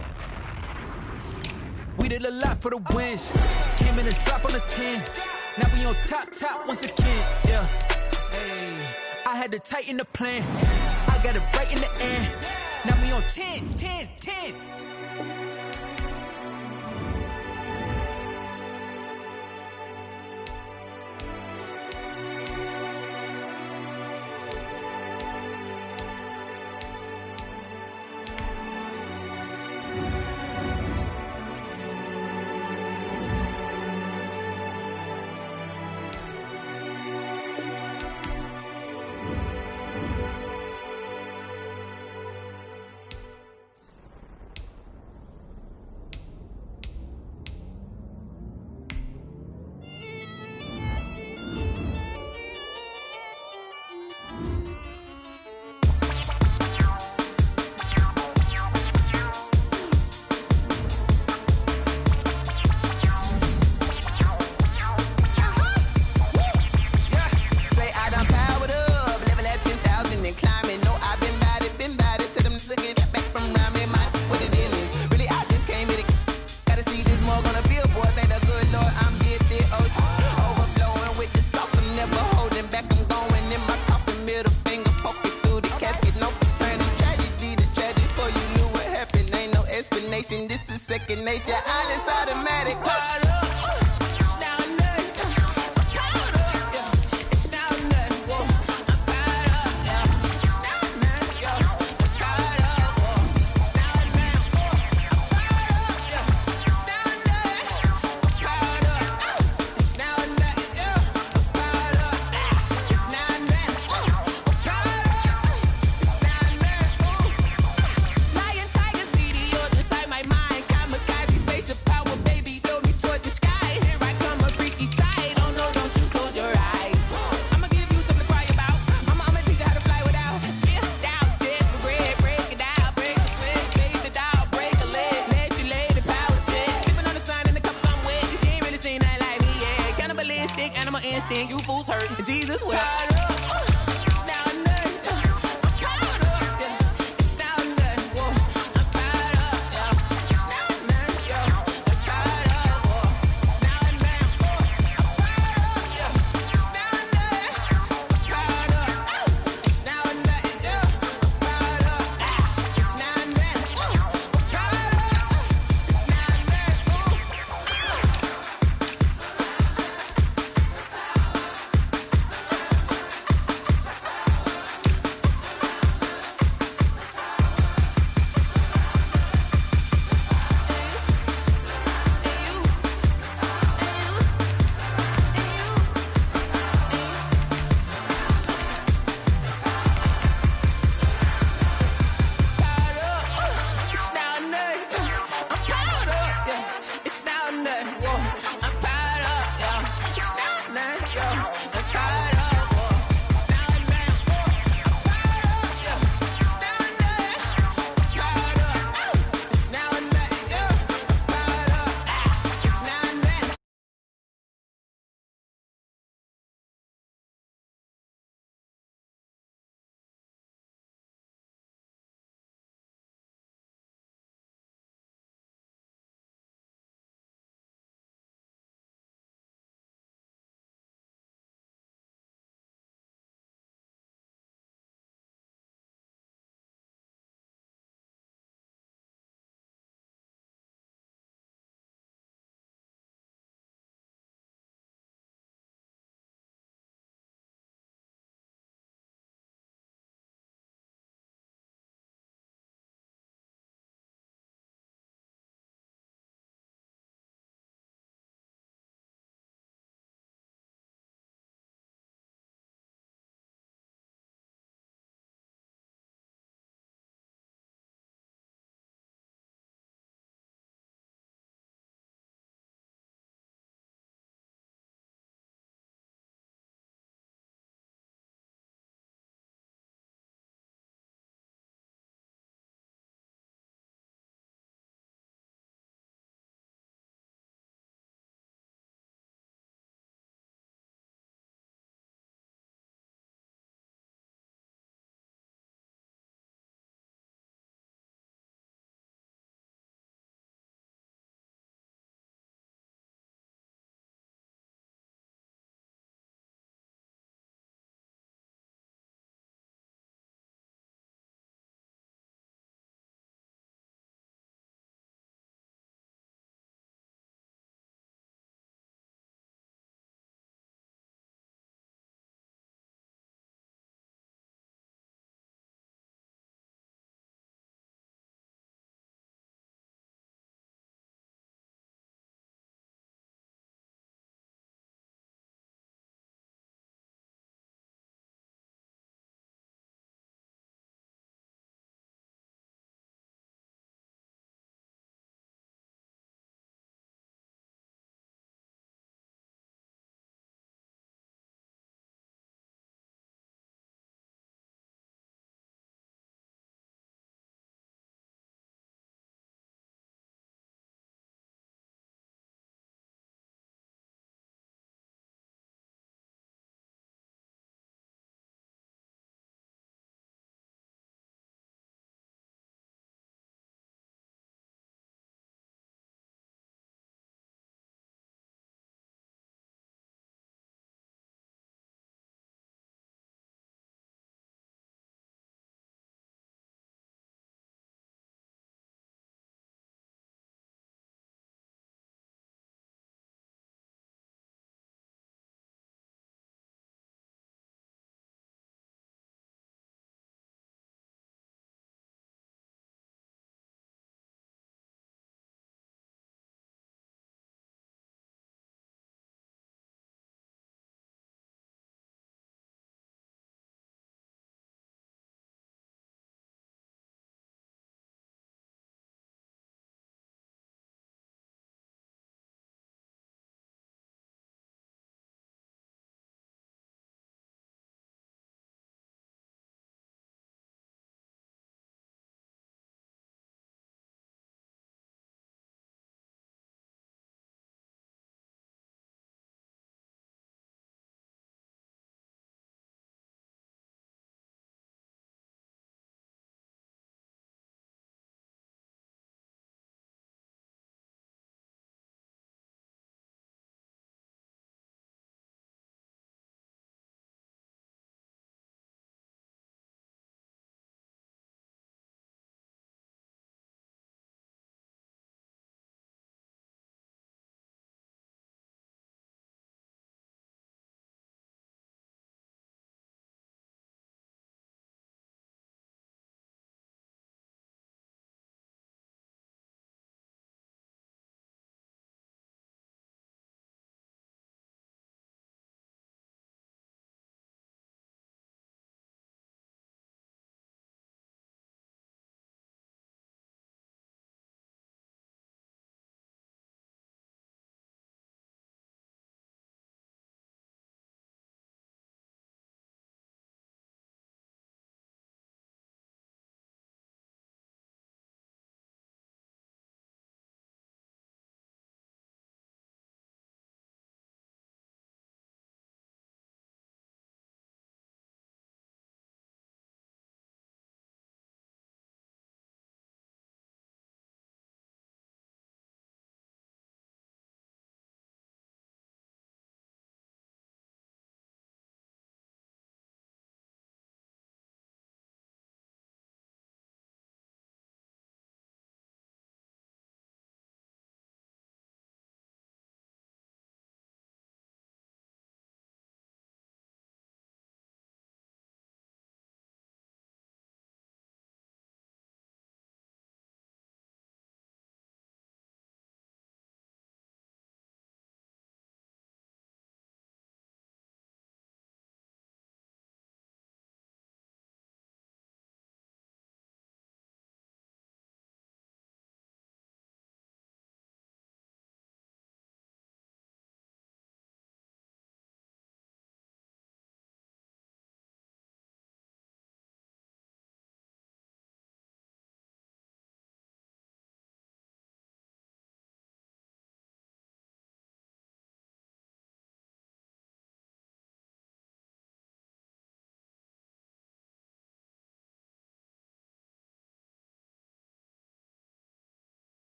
We did a lot for the wins. Came in and drop on the 10. Now we on top once again. Yeah. Hey. I had to tighten the plan. I got it right in the end. Now we on 10. This is second nature. All is automatic. You fools hurt. Jesus will.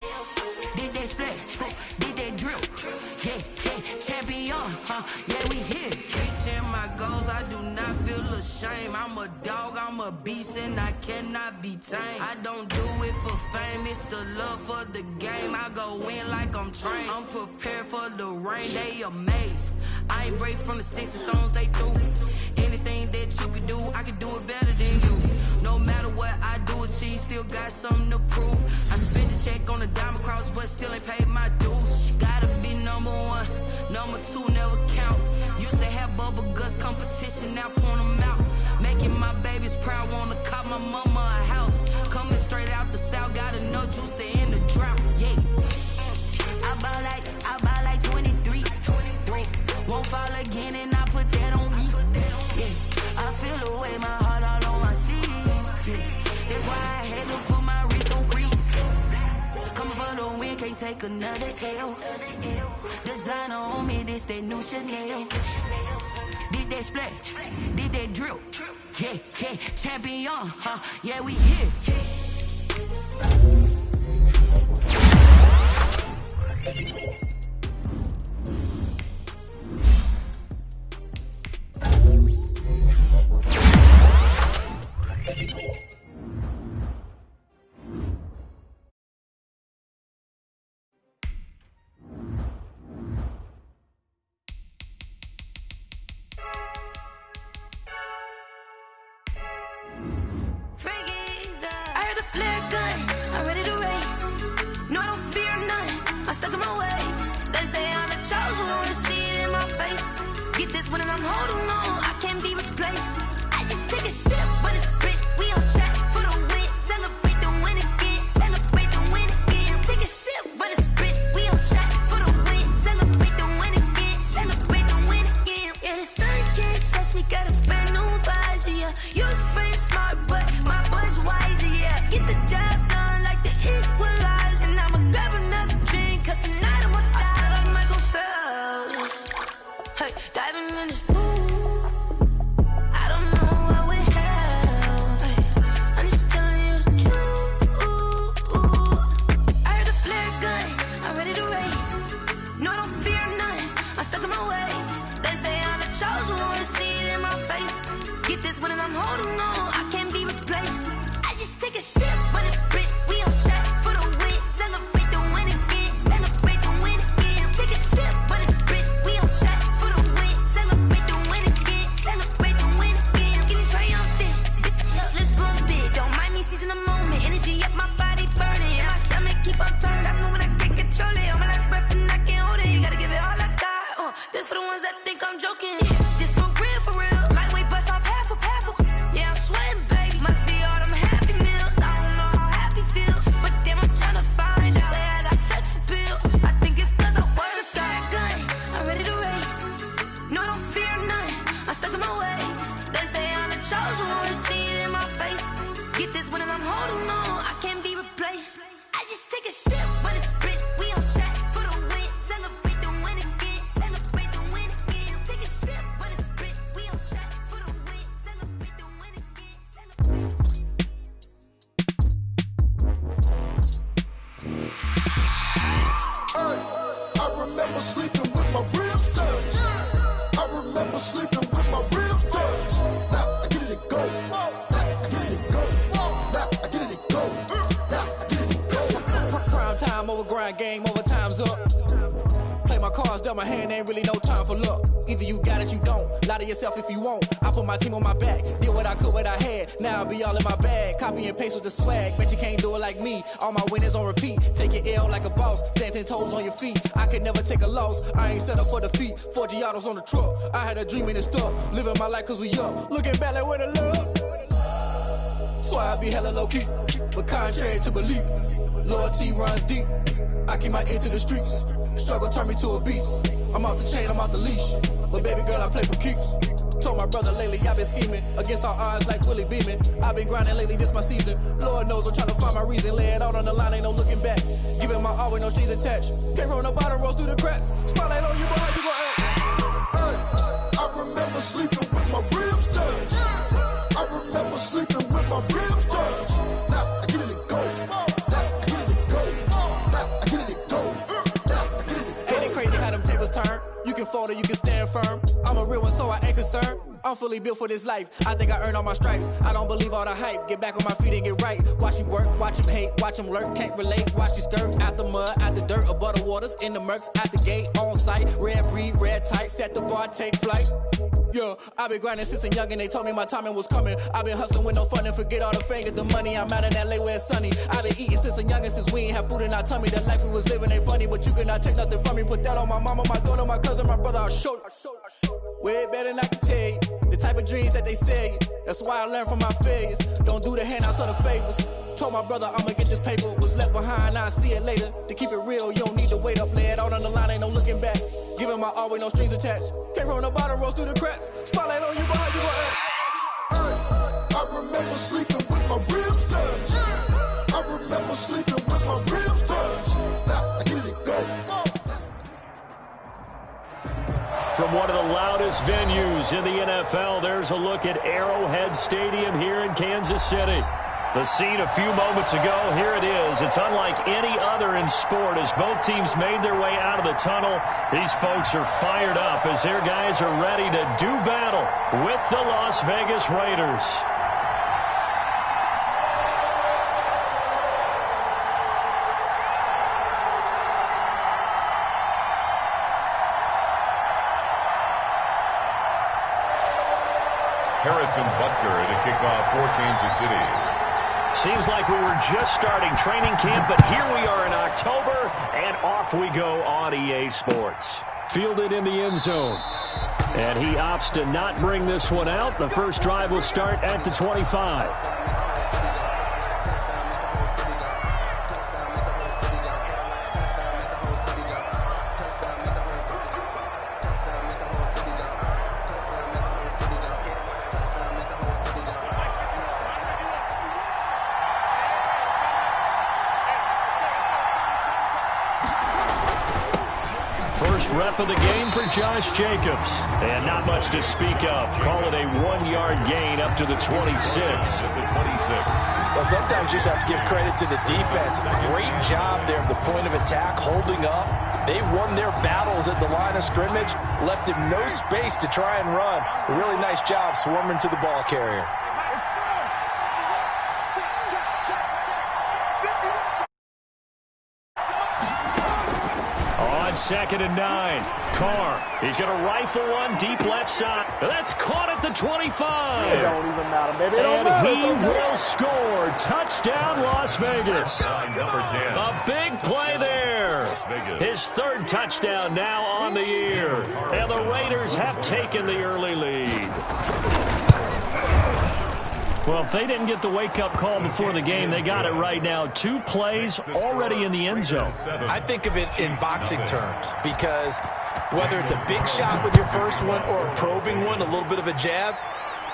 Did that split, did that drill. Yeah, champion, yeah, we here. Reaching my goals, I do not feel ashamed. I'm a dog, I'm a beast, and I cannot be tamed. I don't do it for fame, it's the love for the game. I go in like I'm trained. I'm prepared for the rain, they amazed. I ain't break from the sticks and stones they threw. Anything that you can do, I can do it better than you. No matter what I do achieve, still got something to prove. I spent the check on the diamond cross, but still ain't paid my dues. Gotta be number one, number two never count. Used to have bubble guts competition, now point them out. Making my babies proud, wanna cop my mama a house. Coming straight out the south, got enough juice to end the drought. Yeah, I buy like 23. Won't fall again, and I put that on me. Yeah, I feel the way, my heart all on my sleeve. Yeah, that's why I had to put my wrist on freeze. Coming for the win, can't take another L. Designer on me, this that new Chanel. Did that splash, did that drill. Yeah, champion, yeah, we here. I heard the flare gun, I'm ready to race. No, I don't fear none, I'm stuck in my ways. They say I'm the chosen one, see it in my face. Get this one and I'm holding on, I can't be replaced. I just take a sip, but it's split, we on track for the win. Celebrate the win again, celebrate the win again. Take a sip, but it's split, we on track for the win. Celebrate the win again, celebrate the win again. Yeah, the sun can't touch me, got a brand new visor, yeah. You're friend smart, but my boy's wiser, yeah. Get the job done like the equalizer. And I'ma grab another drink, cause tonight I'ma die like Michael Phelps. Hey, diving in this pool, I don't know what would help. Hey, I'm just telling you the truth. I heard the flare gun, I'm ready to race. No, I don't fear none, I'm stuck in my ways. They say I'm the chosen one, see it in my face. Get this one and I'm holding on, I can't be replaced. I just take a sip, but it's split, we on track for the win. Celebrate the win again, celebrate the win again. Take a sip, but it's split, we on track for the win. Celebrate the win again, celebrate the win again. Get it triumphant, look, let's bump it. Don't mind me seizing the moment, energy up my body burning. And my stomach keep on turning, stop moving, I can't control it. All my last breath and I can't hold it, you gotta give it all I got. This for the ones that think I'm joking. This for real, lightweight bust off half a paddle. Yeah, I'm sweating, baby, must be all them happy meals. I don't know how happy feels, but damn, I'm tryna find you. Say I got sex appeal, I think it's cause I work a gun. I'm ready to race, no, I don't fear none, I'm stuck in my ways. They say I'm the chosen one, see it in my face. Get this one and I'm holding on, I can't be replaced. I just take a sip, but it's split, we on track for the win. Celebrate the win again, celebrate the win again. Take a sip, but it's split, we on track for the win. Celebrate the win again, celebrate. I remember sleeping with my ribs touched. I remember sleeping with my ribs touched. Now I get it and go. Now I get it and go. Now I get it and go. Now I get it and go. Prime time over grind game, over time's up. Play my cards, dealt my hand, ain't really no time for luck. Either you got it, you don't. Lie to yourself if you won't. I put my team on my back, did what I could, what I had. Now I be all in my bag, copy and paste with the swag. Bet you can't do it like me. All my winners on repeat. Take your L like a boss, stand 10 toes on your feet. I can never take a loss. I ain't set up for defeat. 4 Giottos on the truck. I had a dream and it's stuff. Living my life cause we up. Looking back like where the love. So I be hella low key, but contrary to belief, loyalty runs deep. I keep my ear to the streets. Struggle turned me to a beast. I'm out the chain, I'm out the leash. But baby girl, I play for keeps. Told my brother lately, I've been scheming against all odds like Willie Beeman. I've been grinding lately, this my season. Lord knows I'm trying to find my reason. Lay it out on the line, ain't no looking back. Giving my all with no strings attached. Can't roll no bottom, rolls through the cracks. Spotlight on you, but how you gon' act? Hey, I remember sleeping with my ribs touched. I remember sleeping with my ribs touched. Now I get it and go. Now I get it and go. Now can fold or you can stand firm. I'm a real one, so I ain't concerned. I'm fully built for this life. I think I earned all my stripes. I don't believe all the hype. Get back on my feet and get right. Watch you work, watch him hate, watch him lurk. Can't relate, watch you skirt. Out the mud, out the dirt, above the waters, in the murks, out the gate, on site. Red breed, red tight, set the bar, take flight. Yeah, I've been grinding since a young and they told me my timing was coming. I've been hustling with no fun and forget all the fingers, the money. I'm out in LA where it's sunny. I've been eating since a young and since we ain't have food in our tummy. The life we was living ain't funny, but you cannot take nothing from me. Put that on my mama, my daughter, my cousin, my brother, I'll show you. Way better than I can tell you. The type of dreams that they sell you. That's why I learned from my failures. Don't do the handouts or the favors. Told my brother I'ma get this paper. Was left behind, I'll see it later. To keep it real, you don't need to wait up. Lay it out on the line, ain't no looking back. Giving my all with no strings attached. Came from the bottom, rose through the cracks. Spotlight on you, but how you gon' act? I remember sleeping with my ribs touched. I remember sleeping with my ribs touched. Now I get it go. From one of the loudest venues in the NFL, there's a look at Arrowhead Stadium here in Kansas City. The scene a few moments ago, here it is. It's unlike any other in sport as both teams made their way out of the tunnel. These folks are fired up as their guys are ready to do battle with the Las Vegas Raiders. Harrison Butker at a kickoff for Kansas City. Seems like we were just starting training camp, but here we are in October, and off we go on EA Sports. Fielded in the end zone. And he opts to not bring this one out. The first drive will start at the 25. Rep of the game for Josh Jacobs. And not much to speak of. Call it a 1-yard gain up to the 26. Well, sometimes you just have to give credit to the defense. Great job there at the point of attack, holding up. They won their battles at the line of scrimmage, left him no space to try and run. A really nice job swarming to the ball carrier. Second and 9. Carr. He's going to rifle one deep left side. That's caught at the 25. It don't even matter, baby. And he will score. Touchdown, Las Vegas. Number 10. A big play there. His third touchdown now on the year. And the Raiders have taken the early lead. Well, if they didn't get the wake-up call before the game, they got it right now. 2 plays already in the end zone. I think of it in boxing terms because whether it's a big shot with your first one or a probing one, a little bit of a jab,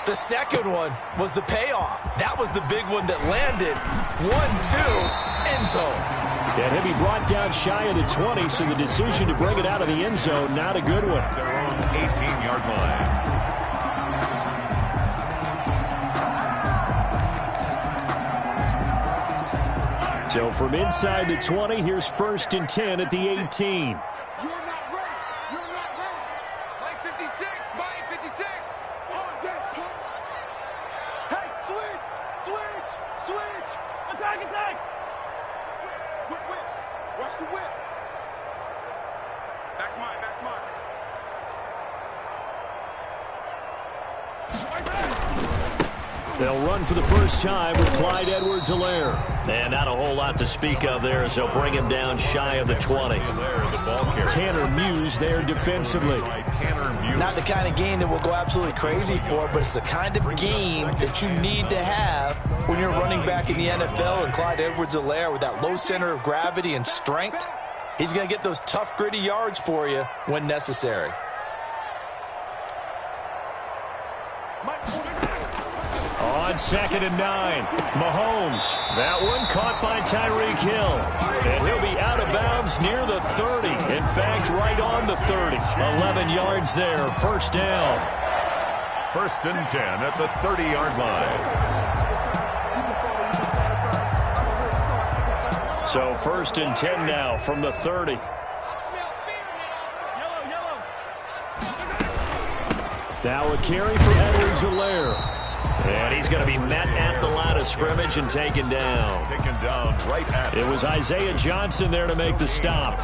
the second one was the payoff. That was the big one that landed. 1-2, end zone. And he'll be brought down shy of the 20, so the decision to bring it out of the end zone, not a good one. Their own 18-yard line. So from inside the 20, here's 1st and 10 at the 18. You're not ready. You're not ready. Mike 56. Mike 56. On deck, pump. Hey, switch. Attack. Whip. Watch the whip. Back's mine. They'll run for the first time with Clyde Edwards-Helaire. And not a whole lot to speak of there as they'll bring him down shy of the 20. Tanner Muse there defensively. Not the kind of game that we'll go absolutely crazy for, but it's the kind of game that you need to have when you're running back in the NFL. And Clyde Edwards-Helaire with that low center of gravity and strength, he's going to get those tough, gritty yards for you when necessary. On 2nd and 9, Mahomes. That one caught by Tyreek Hill. And he'll be out of bounds near the 30. In fact, right on the 30. 11 yards there, first down. 1st and 10 at the 30-yard line. So 1st and 10 now from the 30. Now a carry for Edwards-Helaire. And he's going to be met at the line of scrimmage and taken down. Taken down right at it was Isaiah Johnson there to make the stop.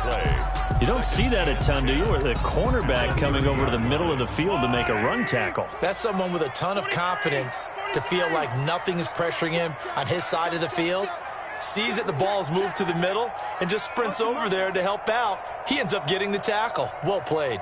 You don't see that a ton, do you? Or the cornerback coming over to the middle of the field to make a run tackle. That's someone with a ton of confidence to feel like nothing is pressuring him on his side of the field. Sees that the ball's moved to the middle and just sprints over there to help out. He ends up getting the tackle. Well played.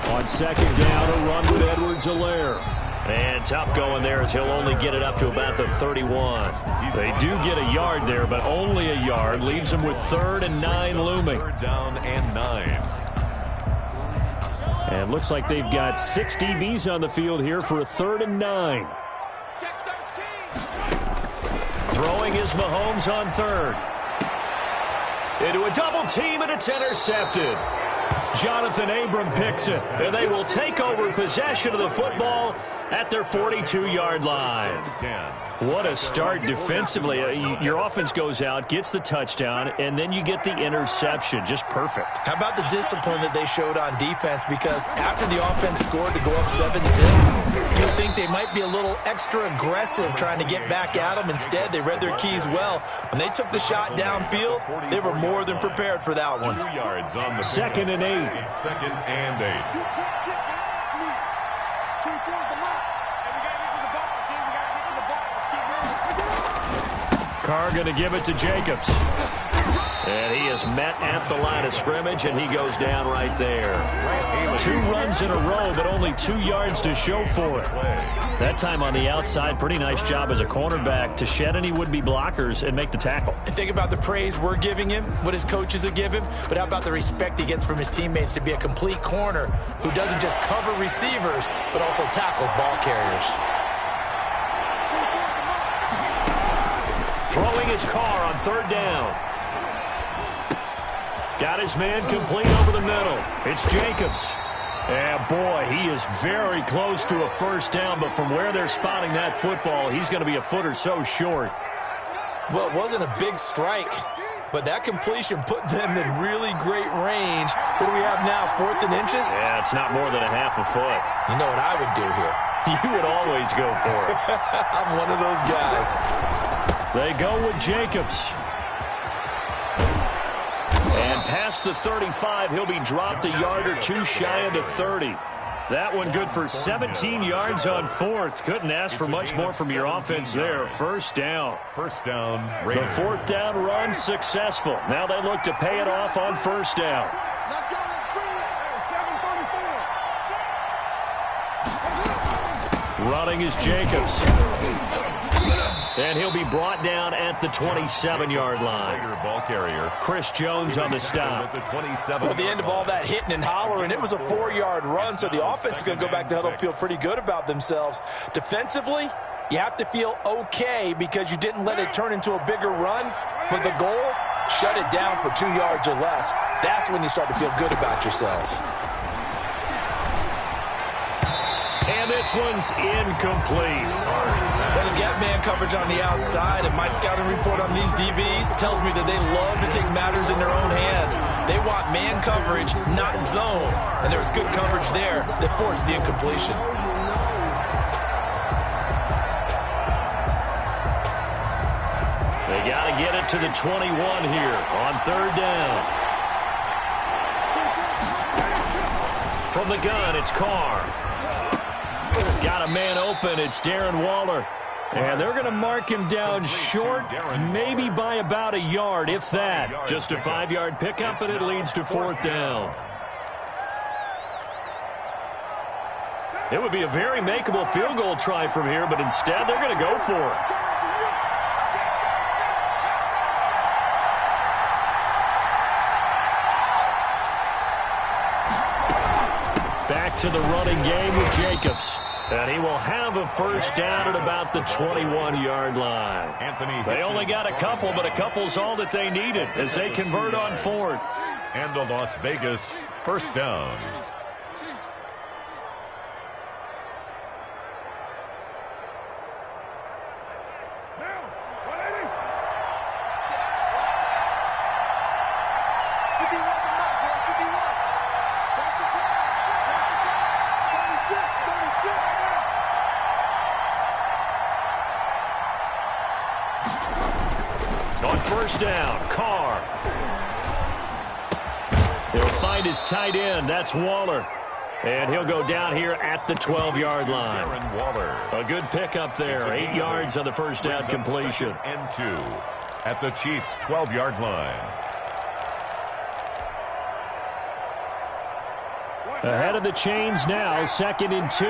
On second down, a run with Edwards-Helaire. And tough going there as he'll only get it up to about the 31. They do get a yard there, but only a yard. Leaves them with 3rd and 9 looming. 3rd down and 9. And looks like they've got 6 DBs on the field here for a 3rd and 9. Throwing is Mahomes on 3rd. Into a double team, and it's intercepted. Jonathan Abram picks it, and they will take over possession of the football at their 42-yard line. What a start defensively. Your offense goes out, gets the touchdown, and then you get the interception. Just perfect. How about the discipline that they showed on defense? Because after the offense scored to go up 7-0, you would think they might be a little extra aggressive trying to get back at them. Instead, they read their keys well. When they took the shot downfield, they were more than prepared for that one. 2 yards on the 2nd and 8. It's 2nd and 8. Carr going to give it to Jacobs. And he is met at the line of scrimmage, and he goes down right there. 2 runs in a row, but only 2 yards to show for it. That time on the outside, pretty nice job as a cornerback to shed any would-be blockers and make the tackle. And think about the praise we're giving him, what his coaches have given, but how about the respect he gets from his teammates to be a complete corner who doesn't just cover receivers, but also tackles ball carriers. Throwing his Carr on 3rd down. Got his man complete over the middle. It's Jacobs. And boy, he is very close to a 1st down, but from where they're spotting that football, he's going to be a foot or so short. Well, it wasn't a big strike, but that completion put them in really great range. What do we have now, 4th and inches? Yeah, it's not more than a half a foot. You know what I would do here? You would always go for it. I'm one of those guys. They go with Jacobs. And past the 35, he'll be dropped a yard or 2 shy of the 30. That one good for 17 yards on 4th. Couldn't ask for much more from your offense there. 1st down. 1st down. The 4th down run successful. Now they look to pay it off on 1st down. Running is Jacobs. And he'll be brought down at the 27-yard line. Ball carrier. Chris Jones on the stop. Well, at the end of all that hitting and hollering, it was a 4-yard run, so the offense is going to go back to huddle and feel pretty good about themselves. Defensively, you have to feel okay because you didn't let it turn into a bigger run, but the goal, shut it down for 2 yards or less. That's when you start to feel good about yourselves. And this one's incomplete. Well, you got man coverage on the outside, and my scouting report on these DBs tells me that they love to take matters in their own hands. They want man coverage, not zone. And there was good coverage there that forced the incompletion. They got to get it to the 21 here on 3rd down. From the gun, it's Carr. Got a man open. It's Darren Waller. And they're going to mark him down short, maybe by about a yard, if that. Just a 5-yard pickup, and it leads to 4th down. It would be a very makeable field goal try from here, but instead they're going to go for it. Back to the running game with Jacobs. And he will have a 1st down at about the 21-yard line. They only got a couple, but a couple's all that they needed as they convert on 4th. And a Las Vegas 1st down. On first down, Carr. He'll find his tight end. That's Waller. And he'll go down here at the 12-yard line. A good pickup there. 8 yards on the first down completion. And 2 at the Chiefs' 12-yard line. Ahead of the chains now, 2nd and 2.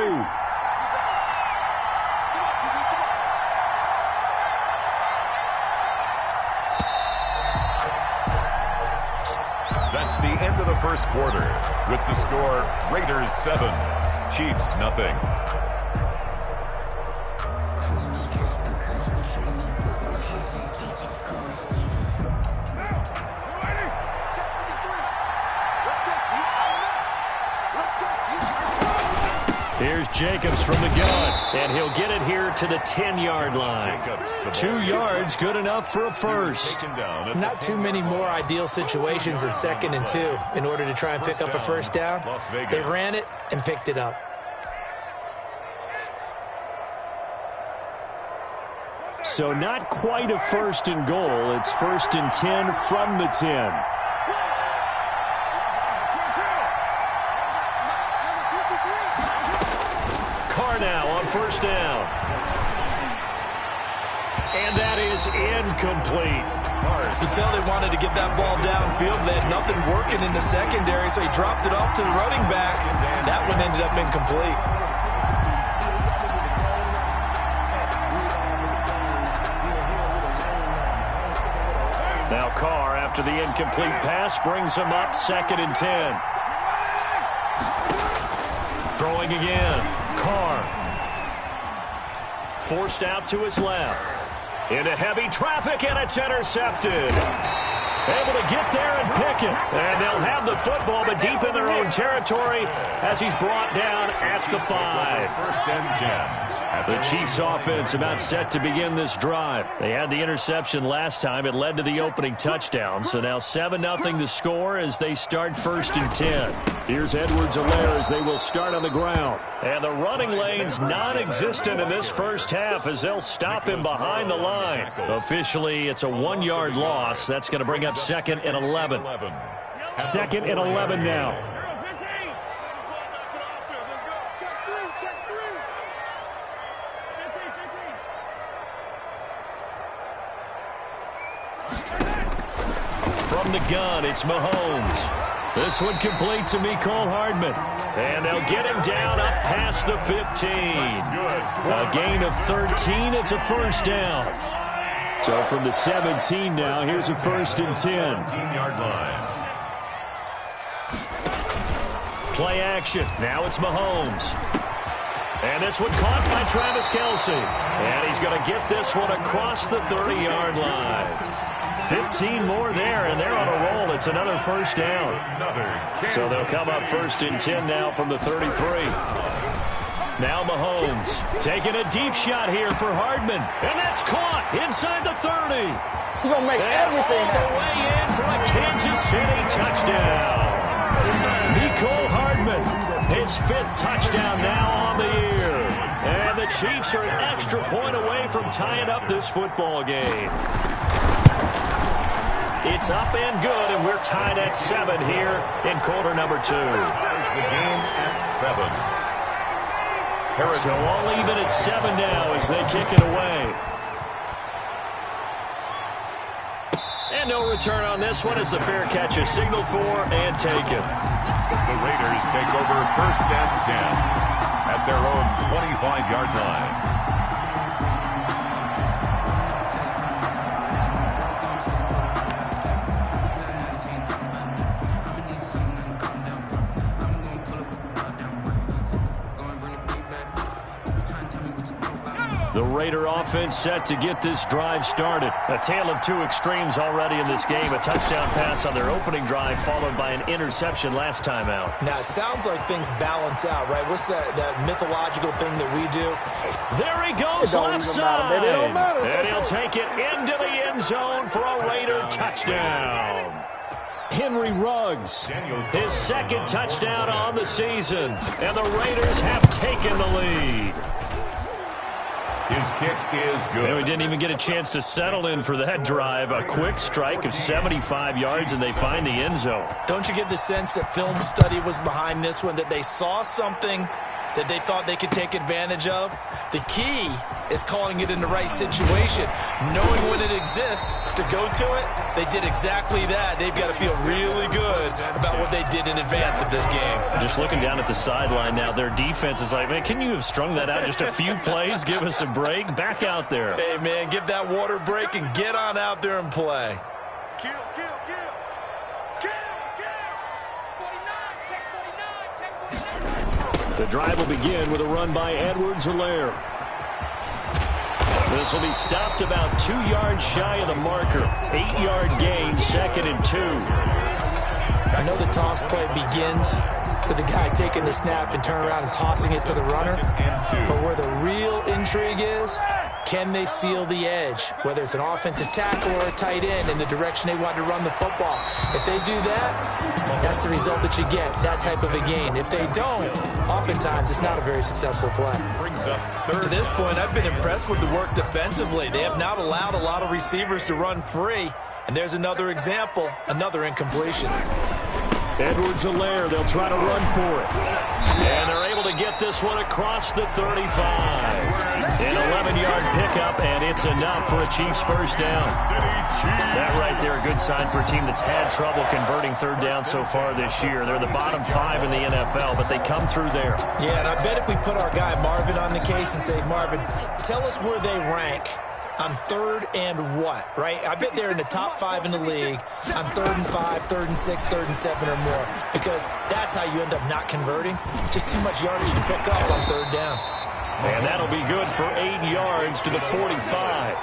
That's the end of the first quarter. With the score, Raiders 7, Chiefs nothing. Here's Jacobs from the gun, and he'll get it here to the 10-yard line. 2 yards, good enough for a first. Not too many more ideal situations in 2nd and 2 in order to try and pick up a first down. They ran it and picked it up. So not quite a 1st and goal. It's 1st and 10 from the 10. Now on first down. And that is incomplete. You tell they wanted to get that ball downfield. They had nothing working in the secondary, so he dropped it off to the running back. That one ended up incomplete. Now Carr, after the incomplete pass, brings him up 2nd and 10. Throwing again. Carr. Forced out to his left. Into heavy traffic, and it's intercepted. Able to get there and pick it. And they'll have the football, but deep in their own territory as he's brought down at the 5. 1st and 10. The Chiefs offense about set to begin this drive. They had the interception last time. It led to the opening touchdown. So now 7-0 the score as they start 1st and 10. Here's Edwards-Helaire as they will start on the ground. And the running lane's non-existent in this first half as they'll stop him behind the line. Officially, it's a 1-yard loss. That's going to bring up 2nd and 11. 2nd and 11 now. From the gun, it's Mahomes. This one complete to Mecole Hardman. And they'll get him down up past the 15. A gain of 13. It's a first down. So from the 17 now, here's a 1st and 10. 10-yard line. Play action. Now it's Mahomes. And this one caught by Travis Kelce. And he's going to get this one across the 30-yard line. 15 more there, and they're on a roll. It's another first down. So they'll come up 1st and 10 now from the 33. Now Mahomes taking a deep shot here for Hardman. And that's caught inside the 30. He's going to make everything all the way in for a Kansas City touchdown. Mecole Hardman, his 5th touchdown now on the year. And the Chiefs are an extra point away from tying up this football game. It's up and good, and we're tied at 7 here in quarter number 2. Ties the game at 7. So all even at 7 now as they kick it away. And no return on this one as the fair catch is signaled for and taken. The Raiders take over 1st and 10 at their own 25-yard line. The Raider offense set to get this drive started. A tale of 2 extremes already in this game. A touchdown pass on their opening drive followed by an interception last time out. Now, it sounds like things balance out, right? What's that mythological thing that we do? There he goes left side. And he'll take it into the end zone for a Raider touchdown. Henry Ruggs, his 2nd touchdown on the season. And the Raiders have taken the lead. His kick is good. And we didn't even get a chance to settle in for that drive. A quick strike of 75 yards, and they find the end zone. Don't you get the sense that film study was behind this one, that they saw something that they thought they could take advantage of? The key is calling it in the right situation, knowing when it exists to go to it. They did exactly that. They've got to feel really good about what they did in advance of this game. Just looking down at the sideline now, their defense is like, man, can you have strung that out just a few plays? Give us a break. Back out there. Hey, man, give that water break and get on out there and play. Kill. 49, check 49. The drive will begin with a run by Edwards-Helaire. This will be stopped about 2 yards shy of the marker. 8-yard gain, 2nd and 2. I know the toss play begins with the guy taking the snap and turning around and tossing it to the runner. But where the real intrigue is, can they seal the edge, whether it's an offensive tackle or a tight end, in the direction they want to run the football? If they do that, that's the result that you get, that type of a gain. If they don't, oftentimes it's not a very successful play. To this point, I've been impressed with the work defensively. They have not allowed a lot of receivers to run free. And there's another example, another incompletion. Edwards-Helaire, they'll try to run for it. And they're able to get this one across the 35. An 11-yard pickup, and it's enough for a Chiefs first down. That right there, a good sign for a team that's had trouble converting third down so far this year. They're the bottom 5 in the NFL, but they come through there. Yeah, and I bet if we put our guy Marvin on the case and say, Marvin, tell us where they rank on 3rd and what, right? I bet they're in the top 5 in the league on 3rd and 5, 3rd and 6, 3rd and 7 or more, because that's how you end up not converting. Just too much yardage to pick up on 3rd down. And that'll be good for 8 yards to the 45.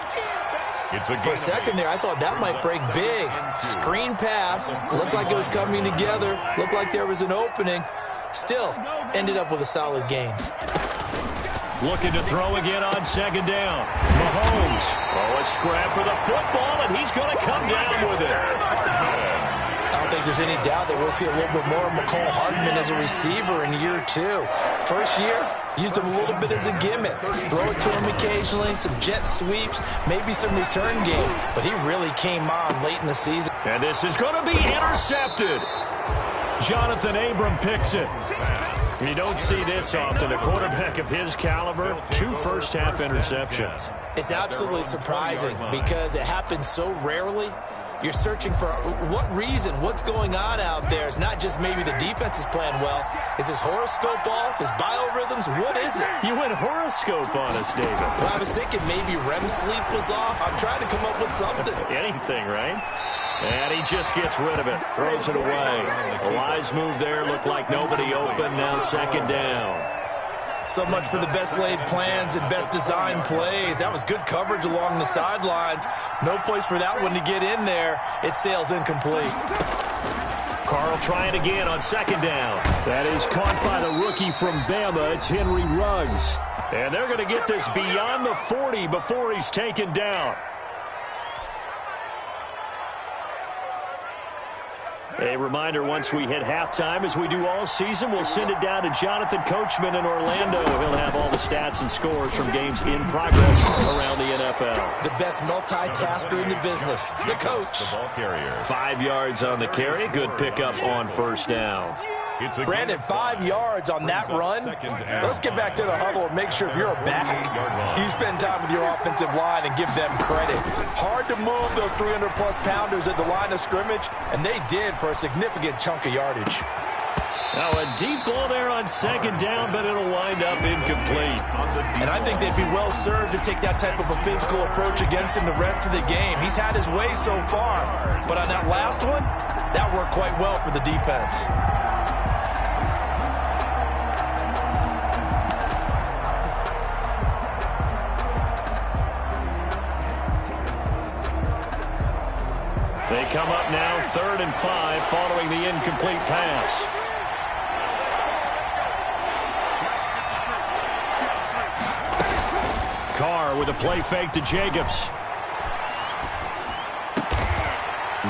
For a second there, I thought that might break big. Screen pass, looked like it was coming together, looked like there was an opening. Still, ended up with a solid gain. Looking to throw again on 2nd down. Mahomes. Oh, a scrap for the football, and he's going to come down with it. I don't think there's any doubt that we'll see a little bit more of McCole Hardman as a receiver in year 2. First year, used him a little bit as a gimmick. Throw it to him occasionally, some jet sweeps, maybe some return game. But he really came on late in the season. And this is going to be intercepted. Jonathan Abram picks it. You don't see this often. A quarterback of his caliber, 2 first-half interceptions. It's absolutely surprising because it happens so rarely. You're searching for what reason, what's going on out there. It's not just maybe the defense is playing well. Is his horoscope off? His biorhythms? What is it? You went horoscope on us, David. Well, I was thinking maybe REM sleep was off. I'm trying to come up with something. Anything, right? And he just gets rid of it, throws it away. A wise move there, looked like nobody open, now 2nd down. So much for the best laid plans and best designed plays. That was good coverage along the sidelines. No place for that one to get in there. It sails incomplete. Carl trying again on 2nd down. That is caught by the rookie from Bama. It's Henry Ruggs. And they're going to get this beyond the 40 before he's taken down. A reminder, once we hit halftime, as we do all season, we'll send it down to Jonathan Coachman in Orlando. He'll have all the stats and scores from games in progress around the NFL. The best multitasker in the business, the coach. The ball carrier. 5 yards on the carry. Good pickup on 1st down. Brandon, 5 yards on that run. Let's get back to the huddle and make sure if you're a back, you spend time with your offensive line and give them credit. Hard to move those 300-plus pounders at the line of scrimmage, and they did for a significant chunk of yardage. Now a deep ball there on 2nd down, but it'll wind up incomplete. And I think they'd be well served to take that type of a physical approach against him the rest of the game. He's had his way so far, but on that last one, that worked quite well for the defense. They come up now 3rd and 5 following the incomplete pass. Carr with a play fake to Jacobs.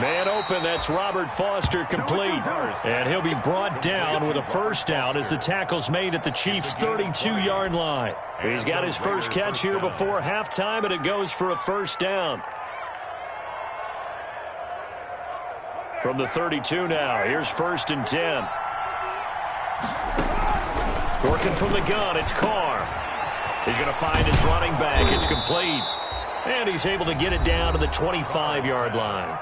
Man open, that's Robert Foster complete. And he'll be brought down with a first down as the tackle's made at the Chiefs' 32-yard line. He's got his first catch here before halftime, and it goes for a first down. From the 32 now, here's 1st and 10. Working from the gun, it's Carr. He's going to find his running back. It's complete. And he's able to get it down to the 25-yard line.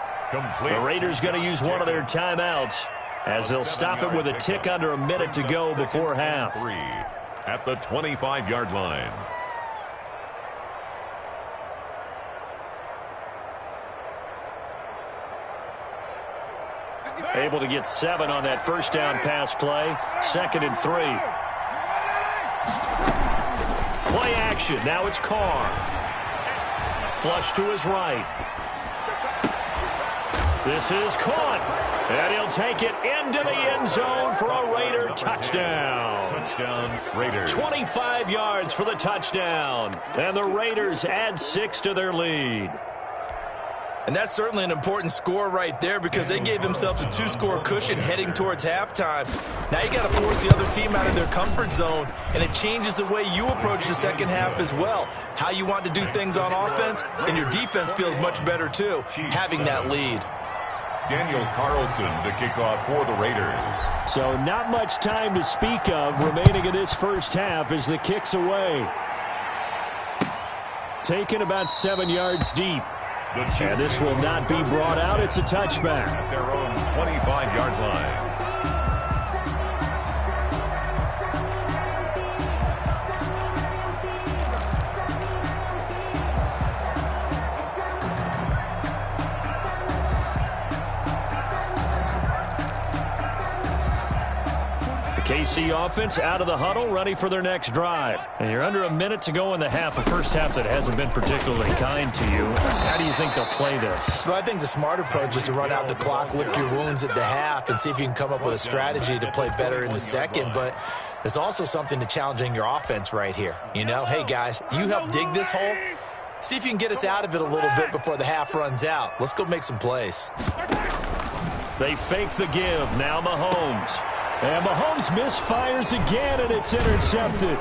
The Raiders going to use one of their timeouts as they'll stop it with a tick under a minute to go before half. At the 25-yard line. Able to get 7 on that first down pass play. 2nd and 3. Play action. Now it's Carr. Flush to his right. This is caught. And he'll take it into the end zone for a Raider touchdown. Touchdown, Raiders. 25 yards for the touchdown. And the Raiders add 6 to their lead. And that's certainly an important score right there because they gave themselves a 2-score cushion heading towards halftime. Now you got to force the other team out of their comfort zone, and it changes the way you approach the second half as well. How you want to do things on offense, and your defense feels much better too, having that lead. Daniel Carlson to kick off for the Raiders. So not much time to speak of remaining in this first half as the kick's away. Taken about 7 yards deep. And this will not be brought out. It's a touchback. At their own 25-yard line. KC offense out of the huddle, ready for their next drive. And you're under a minute to go in the half, a first half that hasn't been particularly kind to you. How do you think they'll play this? Well, I think the smart approach is to run out the clock, lick your wounds at the half, and see if you can come up with a strategy to play better in the second. But there's also something to challenging your offense right here. You know, hey, guys, you help dig this hole. See if you can get us out of it a little bit before the half runs out. Let's go make some plays. They fake the give. Now Mahomes. And Mahomes misfires again, and it's intercepted.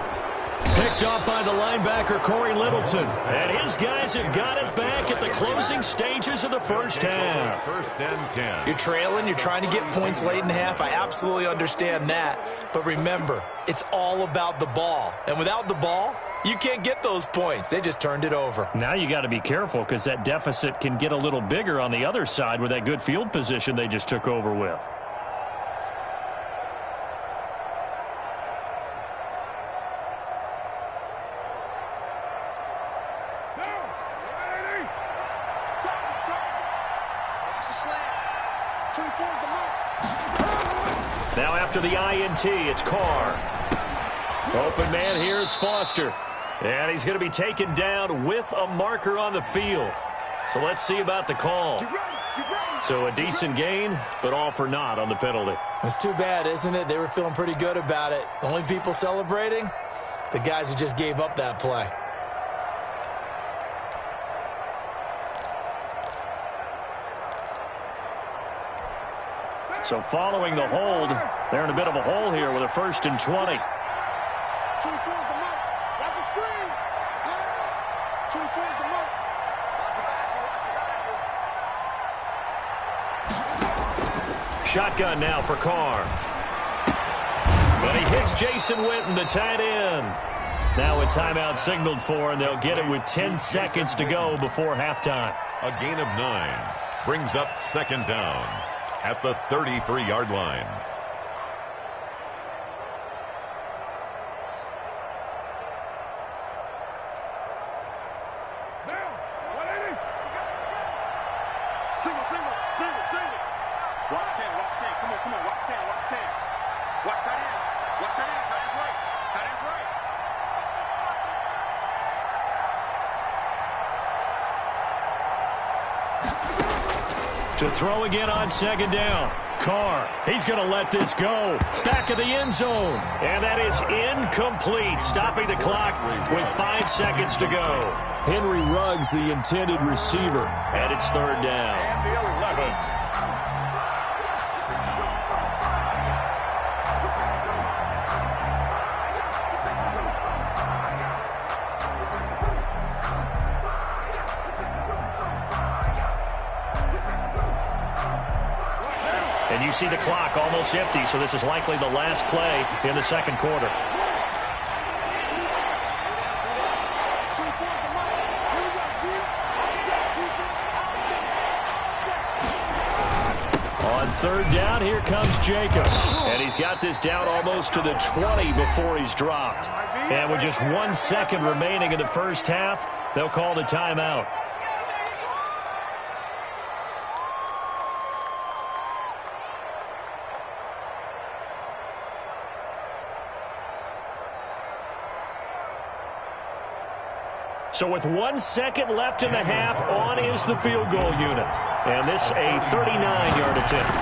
Picked off by the linebacker, Corey Littleton. And his guys have got it back at the closing stages of the first half. 1st and 10. You're trailing. You're trying to get points late in the half. I absolutely understand that. But remember, it's all about the ball. And without the ball, you can't get those points. They just turned it over. Now you got to be careful because that deficit can get a little bigger on the other side with that good field position they just took over with. Now after the INT, it's Carr. Open man, here's Foster. And he's going to be taken down with a marker on the field. So let's see about the call. So a decent gain, but all for naught on the penalty. It's too bad, isn't it? They were feeling pretty good about it. The only people celebrating, the guys who just gave up that play. So following the hold, they're in a bit of a hole here with a 1st and 20. 24 is the mark. Watch the screen. Pass. 24 is the mark. Shotgun now for Carr. But he hits Jason Witten, the tight end. Now a timeout signaled for, and they'll get it with 10 seconds to go before halftime. A gain of 9 brings up 2nd down at the 33-yard line. Single. Watch 10. Come on. Watch 10. Watch tight end. Tight end's right. To throw again on second down. Carr, he's going to let this go. Back of the end zone. And that is incomplete, stopping the clock with 5 seconds to go. Henry Ruggs, the intended receiver, and it's third down. And the 11. And you see the clock almost empty, so this is likely the last play in the second quarter. On third down, here comes Jacobs. And he's got this down almost to the 20 before he's dropped. And with just 1 second remaining in the first half, they'll call the timeout. So with 1 second left in the half, on is the field goal unit. And this a 39-yard attempt.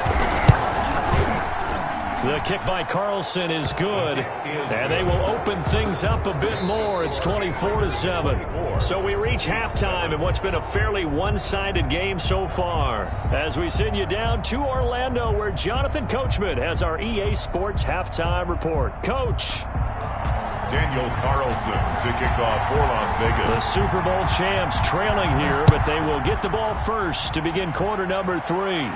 The kick by Carlson is good, and they will open things up a bit more. It's 24-7. So we reach halftime in what's been a fairly one-sided game so far. As we send you down to Orlando, where Jonathan Coachman has our EA Sports halftime report. Coach. Daniel Carlson to kick off for Las Vegas. The Super Bowl champs trailing here, but they will get the ball first to begin quarter number 3.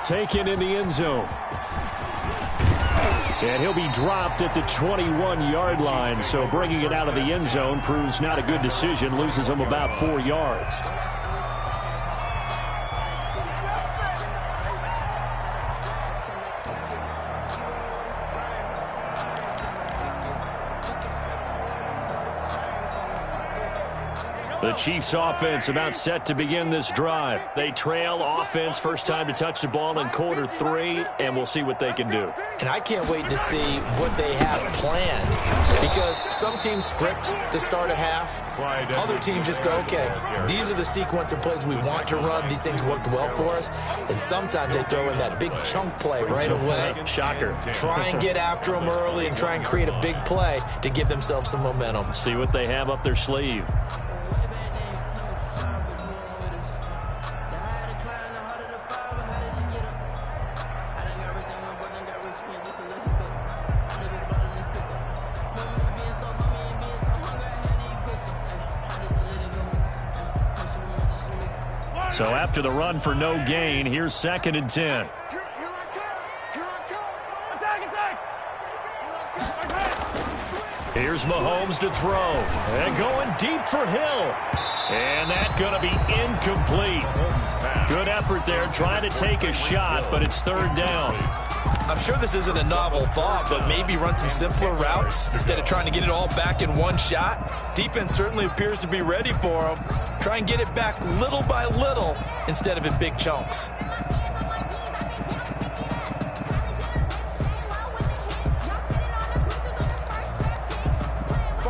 Taken in the end zone. And he'll be dropped at the 21-yard line, so bringing it out of the end zone proves not a good decision, loses him about 4 yards. The Chiefs offense about set to begin this drive. They trail offense, first time to touch the ball in quarter 3, and we'll see what they can do. And I can't wait to see what they have planned, because some teams script to start a half. Other teams just go, okay, these are the sequence of plays we want to run. These things worked well for us. And sometimes they throw in that big chunk play right away. Shocker. Try and get after them early and try and create a big play to give themselves some momentum. See what they have up their sleeve. So after the run for no gain, here's 2nd and 10. Here's Mahomes to throw. And going deep for Hill. And that's going to be incomplete. Good effort there, trying to take a shot, but it's third down. I'm sure this isn't a novel thought, but maybe run some simpler routes instead of trying to get it all back in one shot. Defense certainly appears to be ready for them. Try and get it back little by little instead of in big chunks.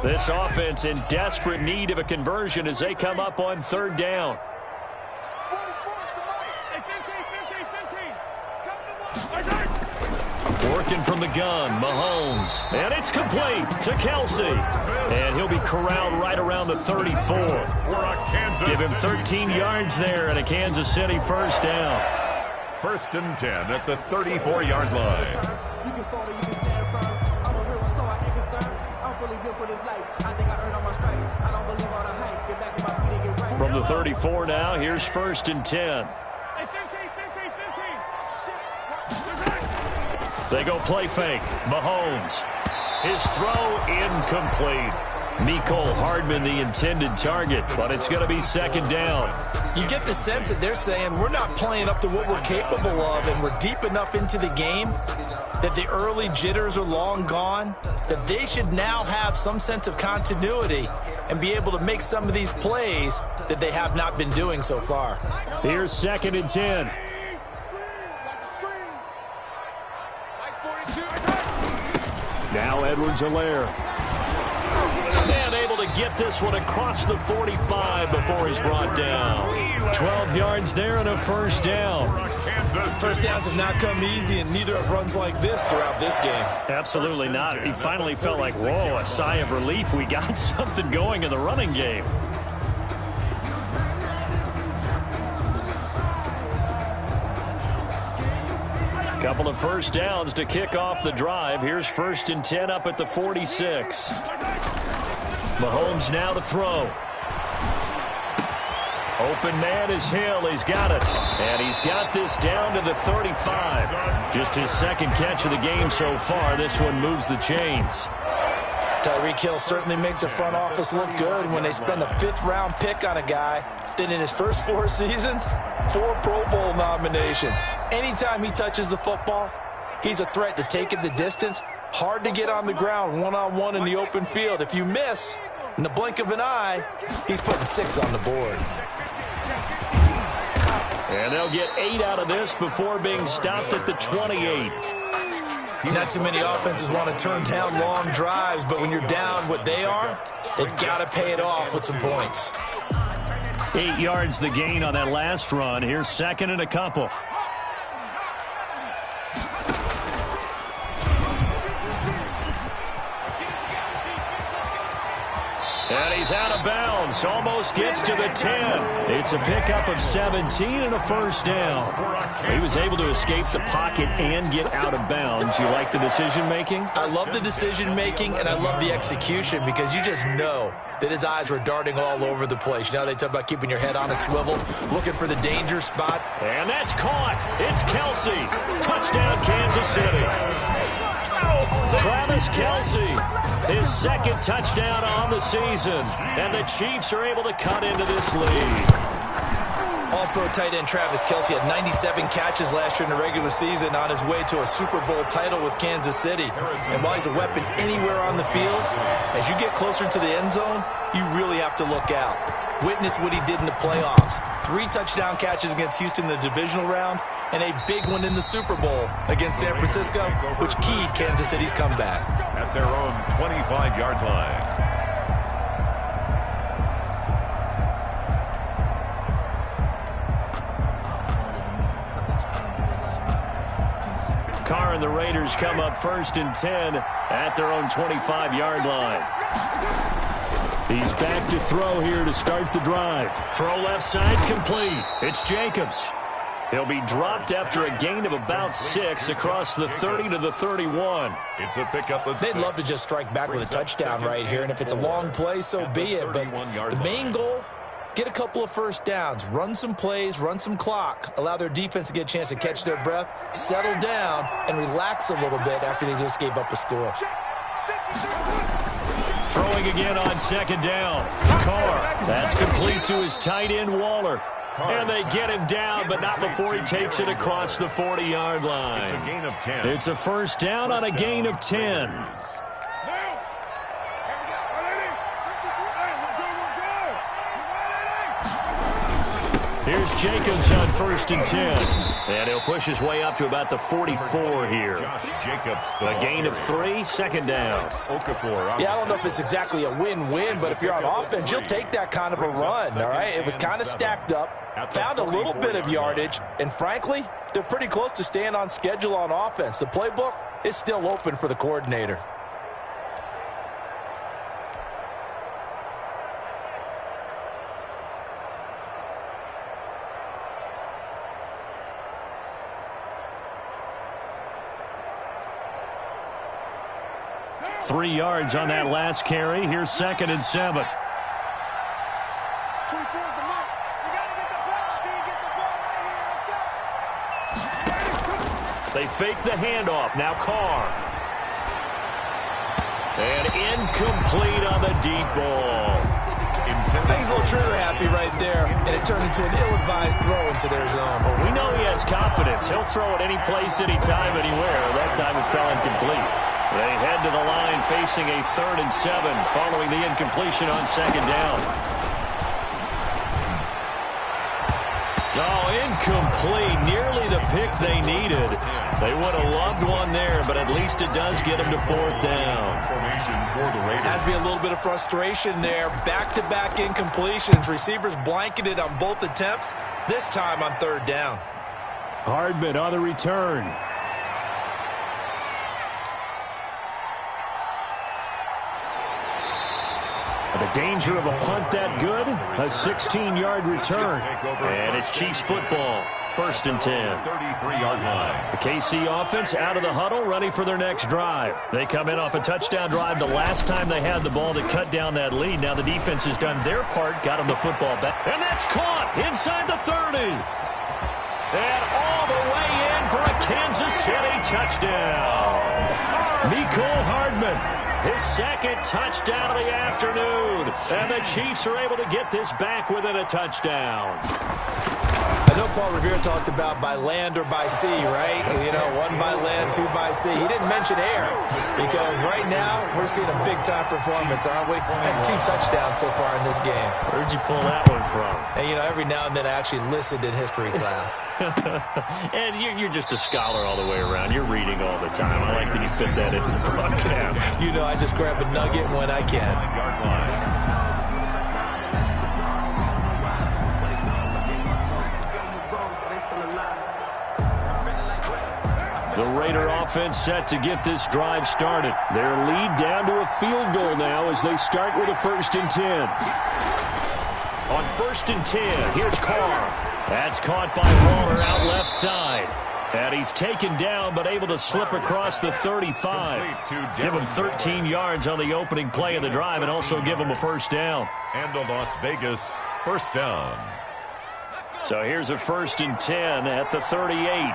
This offense in desperate need of a conversion as they come up on third down. Working from the gun, Mahomes. And it's complete to Kelsey. And he'll be corralled right around the 34. Give him 13 yards there and a Kansas City first down. 1st and 10 at the 34-yard line. From the 34 now, here's 1st and 10. They go play fake. Mahomes. His throw incomplete. Mecole Hardman the intended target, but it's going to be 2nd down. You get the sense that they're saying we're not playing up to what we're capable of, and we're deep enough into the game that the early jitters are long gone, that they should now have some sense of continuity and be able to make some of these plays that they have not been doing so far. Here's 2nd and 10. Now Edwards-Helaire. And able to get get this one across the 45 before he's brought down. 12 yards there and a first down. First downs have not come easy, and neither have runs like this throughout this game. Absolutely not. He finally felt like, whoa, a sigh of relief. We got something going in the running game. Couple of first downs to kick off the drive. Here's 1st and 10 up at the 46. Mahomes now to throw. Open man is Hill. He's got it. And he's got this down to the 35. Just his second catch of the game so far. This one moves the chains. Tyreek Hill certainly makes the front office look good when they spend a 5th-round pick on a guy. Then in his first 4 seasons, 4 Pro Bowl nominations. Anytime he touches the football, he's a threat to take it the distance. Hard to get on the ground one-on-one in the open field. If you miss, in the blink of an eye, he's putting 6 on the board. And they'll get 8 out of this before being stopped at the 28. Not too many offenses want to turn down long drives, but when you're down what they are, they've got to pay it off with some points. 8 yards the gain on that last run. Here's 2nd and a couple. And he's out of bounds. Almost gets to the 10. It's a pickup of 17 and a first down. He was able to escape the pocket and get out of bounds. You like the decision-making? I love the decision-making, and I love the execution because you just know that his eyes were darting all over the place. You know, they talk about keeping your head on a swivel, looking for the danger spot. And that's caught. It's Kelsey. Touchdown, Kansas City. Travis Kelsey, his 2nd touchdown on the season. And the Chiefs are able to cut into this lead. All-pro tight end Travis Kelsey had 97 catches last year in the regular season on his way to a Super Bowl title with Kansas City. And while he's a weapon anywhere on the field, as you get closer to the end zone, you really have to look out. Witness what he did in the playoffs. 3 touchdown catches against Houston in the divisional round, and a big one in the Super Bowl against San Francisco, which keyed Kansas City's comeback. At their own 25-yard line. Carr and the Raiders come up 1st and 10 at their own 25-yard line. He's back to throw here to start the drive. Throw left side complete. It's Jacobs. He'll be dropped after a gain of about 6 across the 30 to the 31. It's a pickup of 6. They'd love to just strike back with a touchdown right here, and if it's a long play, so be it. But the main goal, get a couple of first downs, run some plays, run some clock, allow their defense to get a chance to catch their breath, settle down, and relax a little bit after they just gave up a score. Throwing again on 2nd down. Carr. That's complete to his tight end, Waller. And they get him down, but not before he takes it across the 40-yard line. It's a gain of 10. It's a first down on a gain of 10. Here's Jacobs on 1st and 10. And he'll push his way up to about the 44 here. A gain of 3, 2nd down. Yeah, I don't know if it's exactly a win-win, but if you're on offense, you'll take that kind of a run, all right? It was kind of stacked up, found a little bit of yardage, and frankly, they're pretty close to staying on schedule on offense. The playbook is still open for the coordinator. Three yards on that last carry. Here's 2nd and 7. They fake the handoff. Now Carr. And incomplete on the deep ball. He's a little trigger happy right there, and it turned into an ill-advised throw into their zone. Well, we know he has confidence. He'll throw it any place, anytime, anywhere. That time it fell incomplete. They head to the line facing a 3rd and 7 following the incompletion on 2nd down. Oh, Incomplete. Nearly the pick they needed. They would have loved one there, but at least it does get them to 4th down. Has to be a little bit of frustration there. Back-to-back incompletions. Receivers blanketed on both attempts, this time on 3rd down. Hardman on the return. The danger of a punt that good, a 16-yard return. And it's Chiefs football, 1st and 10. 33-yard line. The KC offense out of the huddle, ready for their next drive. They come in off a touchdown drive the last time they had the ball to cut down that lead. Now the defense has done their part, got them the football back. And that's caught inside the 30. And all the way in for a Kansas City touchdown. Mecole Hardman, his 2nd touchdown of the afternoon. And the Chiefs are able to get this back within a touchdown. I know Paul Revere talked about by land or by sea, right? You know, 1 by land, 2 by sea. He didn't mention air because right now we're seeing a big-time performance, aren't we? That's 2 touchdowns so far in this game. Where'd you pull that one from? And, you know, every now and then I actually listened in history class. And you're just a scholar all the way around. You're reading all the time. I like that you fit that into the broadcast. You know, I just grab a nugget when I can. The Raider offense set to get this drive started. Their lead down to a field goal now as they start with a 1st and 10. On 1st and 10, here's Carr. That's caught by Waller out left side. And he's taken down but able to slip across the 35. Give him 13 yards on the opening play of the drive and also give him a 1st down. And the Las Vegas 1st down. So here's a 1st and 10 at the 38.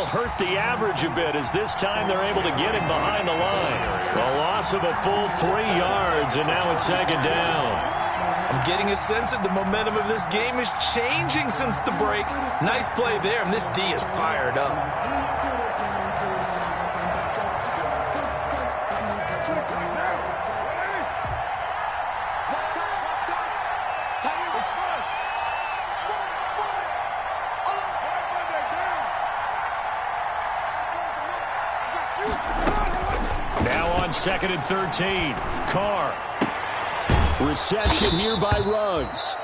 Hurt the average a bit as this time they're able to get him behind the line. A loss of a full 3 yards, and now it's 2nd down. I'm getting a sense that the momentum of this game is changing since the break. Nice play there, and this D is fired up. Now on 2nd and 13. Carr. Reception here by Ruggs.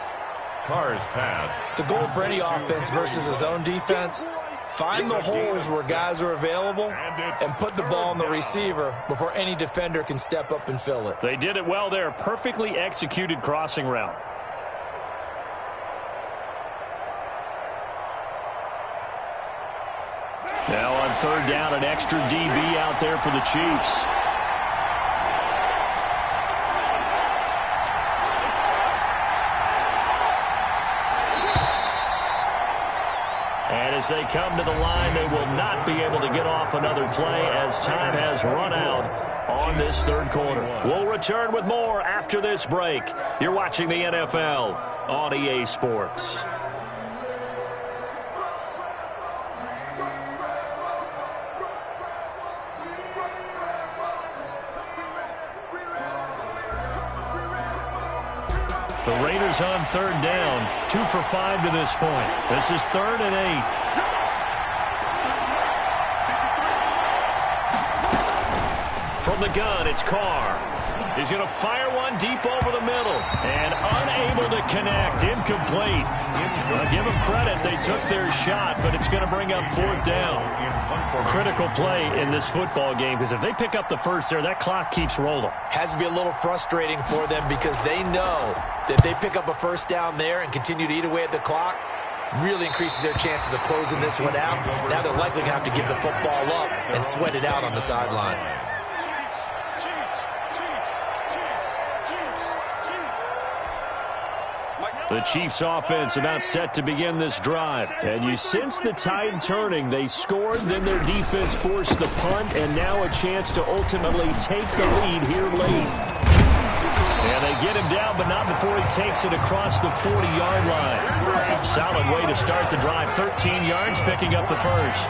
Carr's pass. The goal for any offense versus his own defense, find the holes where guys are available and put the ball on the receiver before any defender can step up and fill it. They did it well there. Perfectly executed crossing route. Now on 3rd down, an extra DB out there for the Chiefs. And as they come to the line, they will not be able to get off another play as time has run out on this 3rd quarter. We'll return with more after this break. You're watching the NFL on EA Sports. The Raiders on 3rd down, 2 for 5 to this point. This is 3rd and 8. From the gun, it's Carr. He's going to fire one deep over the middle and unable to connect. Incomplete. Give them credit. They took their shot, but it's going to bring up 4th down. Critical play in this football game because if they pick up the first there, that clock keeps rolling. Has to be a little frustrating for them because they know that if they pick up a 1st down there and continue to eat away at the clock, really increases their chances of closing this one out. Now they're likely going to have to give the football up and sweat it out on the sideline. The Chiefs offense about set to begin this drive. And you sense the tide turning. They scored, then their defense forced the punt, and now a chance to ultimately take the lead here late. And they get him down, but not before he takes it across the 40-yard line. Solid way to start the drive. 13 yards, picking up the first.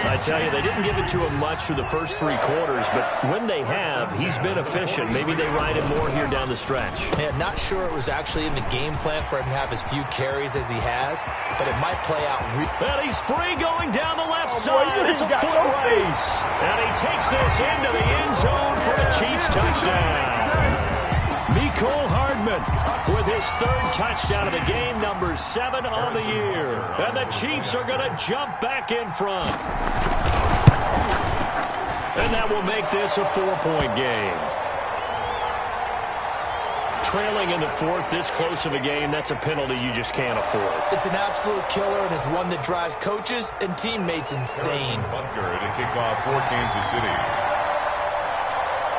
I tell you, they didn't give it to him much through the first 3 quarters, but when they have, he's been efficient. Maybe they ride him more here down the stretch. Yeah, not sure it was actually in the game plan for him to have as few carries as he has, but it might play out. Well, he's free going down the left side. It's a foot race. And he takes this into the end zone for a Chiefs touchdown. Mecole Hardman with his 3rd touchdown of the game, number 7 on the year. And the Chiefs are going to jump back in front. And that will make this a 4-point game. Trailing in the 4th, this close of a game, that's a penalty you just can't afford. It's an absolute killer, and it's one that drives coaches and teammates insane. Bunker to kick off for Kansas City.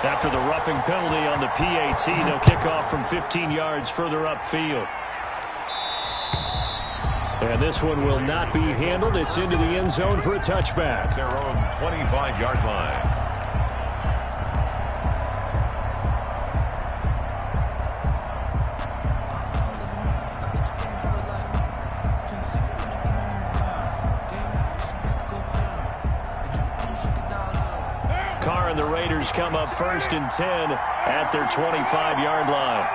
After the roughing penalty on the PAT, they'll kick off from 15 yards further upfield. And this one will not be handled. It's into the end zone for a touchback. Their own 25-yard line. Carr and the Raiders come up 1st and 10 at their 25-yard line.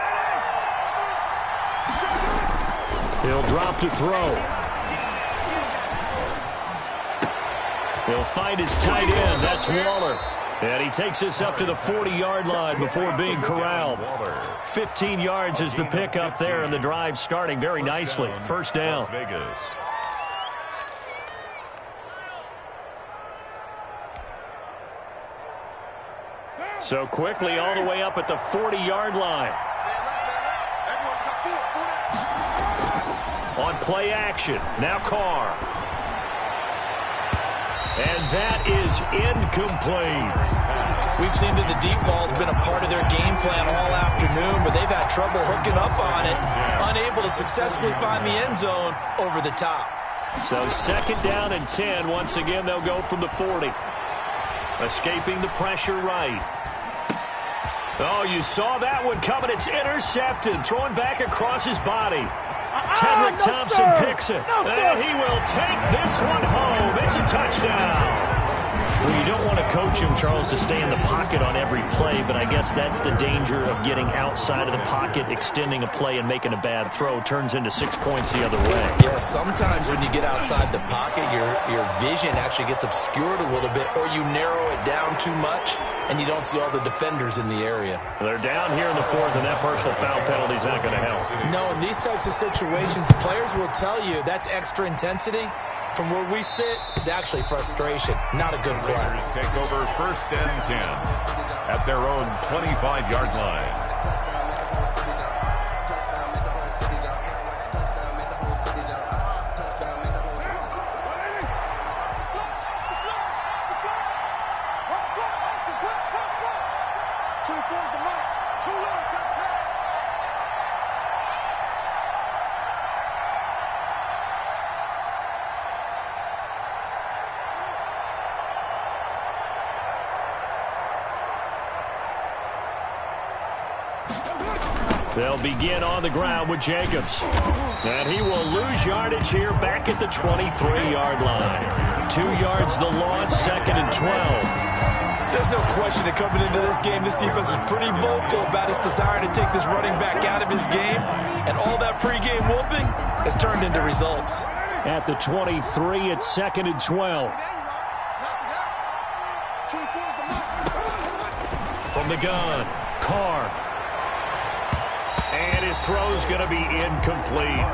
He'll drop to throw. He'll find his tight end. That's Waller. And he takes us up to the 40-yard line before being corralled. 15 yards is the pickup there, and the drive starting very nicely. 1st down. So quickly all the way up at the 40-yard line. On play action, now Carr. And that is incomplete. We've seen that the deep ball's been a part of their game plan all afternoon, but they've had trouble hooking up on it, unable to successfully find the end zone over the top. So 2nd down and 10. Once again, they'll go from the 40. Escaping the pressure right. Oh, you saw that one coming. It's intercepted. Throwing back across his body. Tedrick Thompson picks it. And he will take this one home. It's a touchdown. Well, you don't want to coach him, Charles, to stay in the pocket on every play, but I guess that's the danger of getting outside of the pocket, extending a play, and making a bad throw. Turns into 6 points the other way. Yeah, sometimes when you get outside the pocket, your vision actually gets obscured a little bit, or you narrow it down too much, and you don't see all the defenders in the area. They're down here in the 4th, and that personal foul penalty is not going to help. No, in these types of situations, players will tell you that's extra intensity. From where we sit, it's actually frustration. Not a good play. Raiders take over 1st and 10 at their own 25-yard line. They'll begin on the ground with Jacobs. And he will lose yardage here back at the 23-yard line. 2 yards the loss, 2nd and 12. There's no question that coming into this game, this defense was pretty vocal about its desire to take this running back out of his game. And all that pregame wolfing has turned into results. At the 23, it's 2nd and 12. From the gun, Carr. And his throw's going to be incomplete.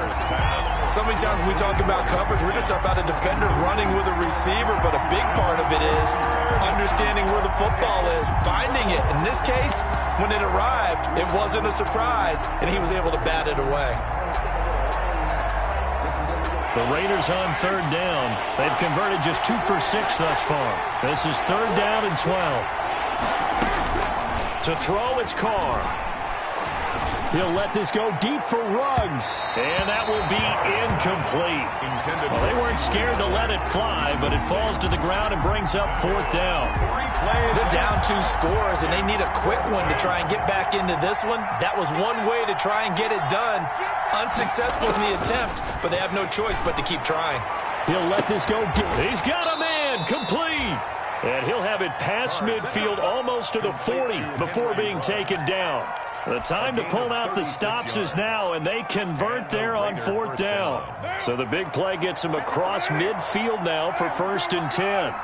So many times when we talk about coverage, we're just about a defender running with a receiver, but a big part of it is understanding where the football is, finding it. In this case, when it arrived, it wasn't a surprise, and he was able to bat it away. The Raiders on 3rd down. They've converted just 2 for 6 thus far. This is 3rd down and 12. To throw, it's Carr. He'll let this go deep for Ruggs. And that will be incomplete. Well, they weren't quite scared to let it fly, but it falls to the ground and brings up 4th down. They're down 2 scores, and they need a quick one to try and get back into this one. That was one way to try and get it done. Unsuccessful in the attempt, but they have no choice but to keep trying. He'll let this go. He's got a man complete. And he'll have it past midfield almost to the 40 before being taken down. The time to pull out the stops is now, and they convert there on 4th down. So the big play gets them across midfield now for 1st and 10.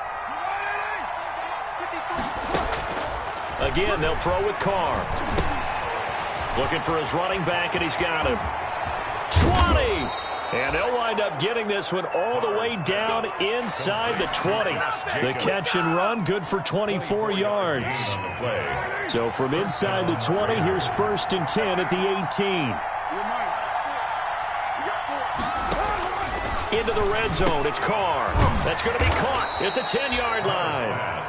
Again, they'll throw with Carr. Looking for his running back, and he's got him. 20! And they'll wind up getting this one all the way down inside the 20. The catch and run, good for 24 yards. So from inside the 20, here's 1st and 10 at the 18. Into the red zone, it's Carr. That's going to be caught at the 10-yard line.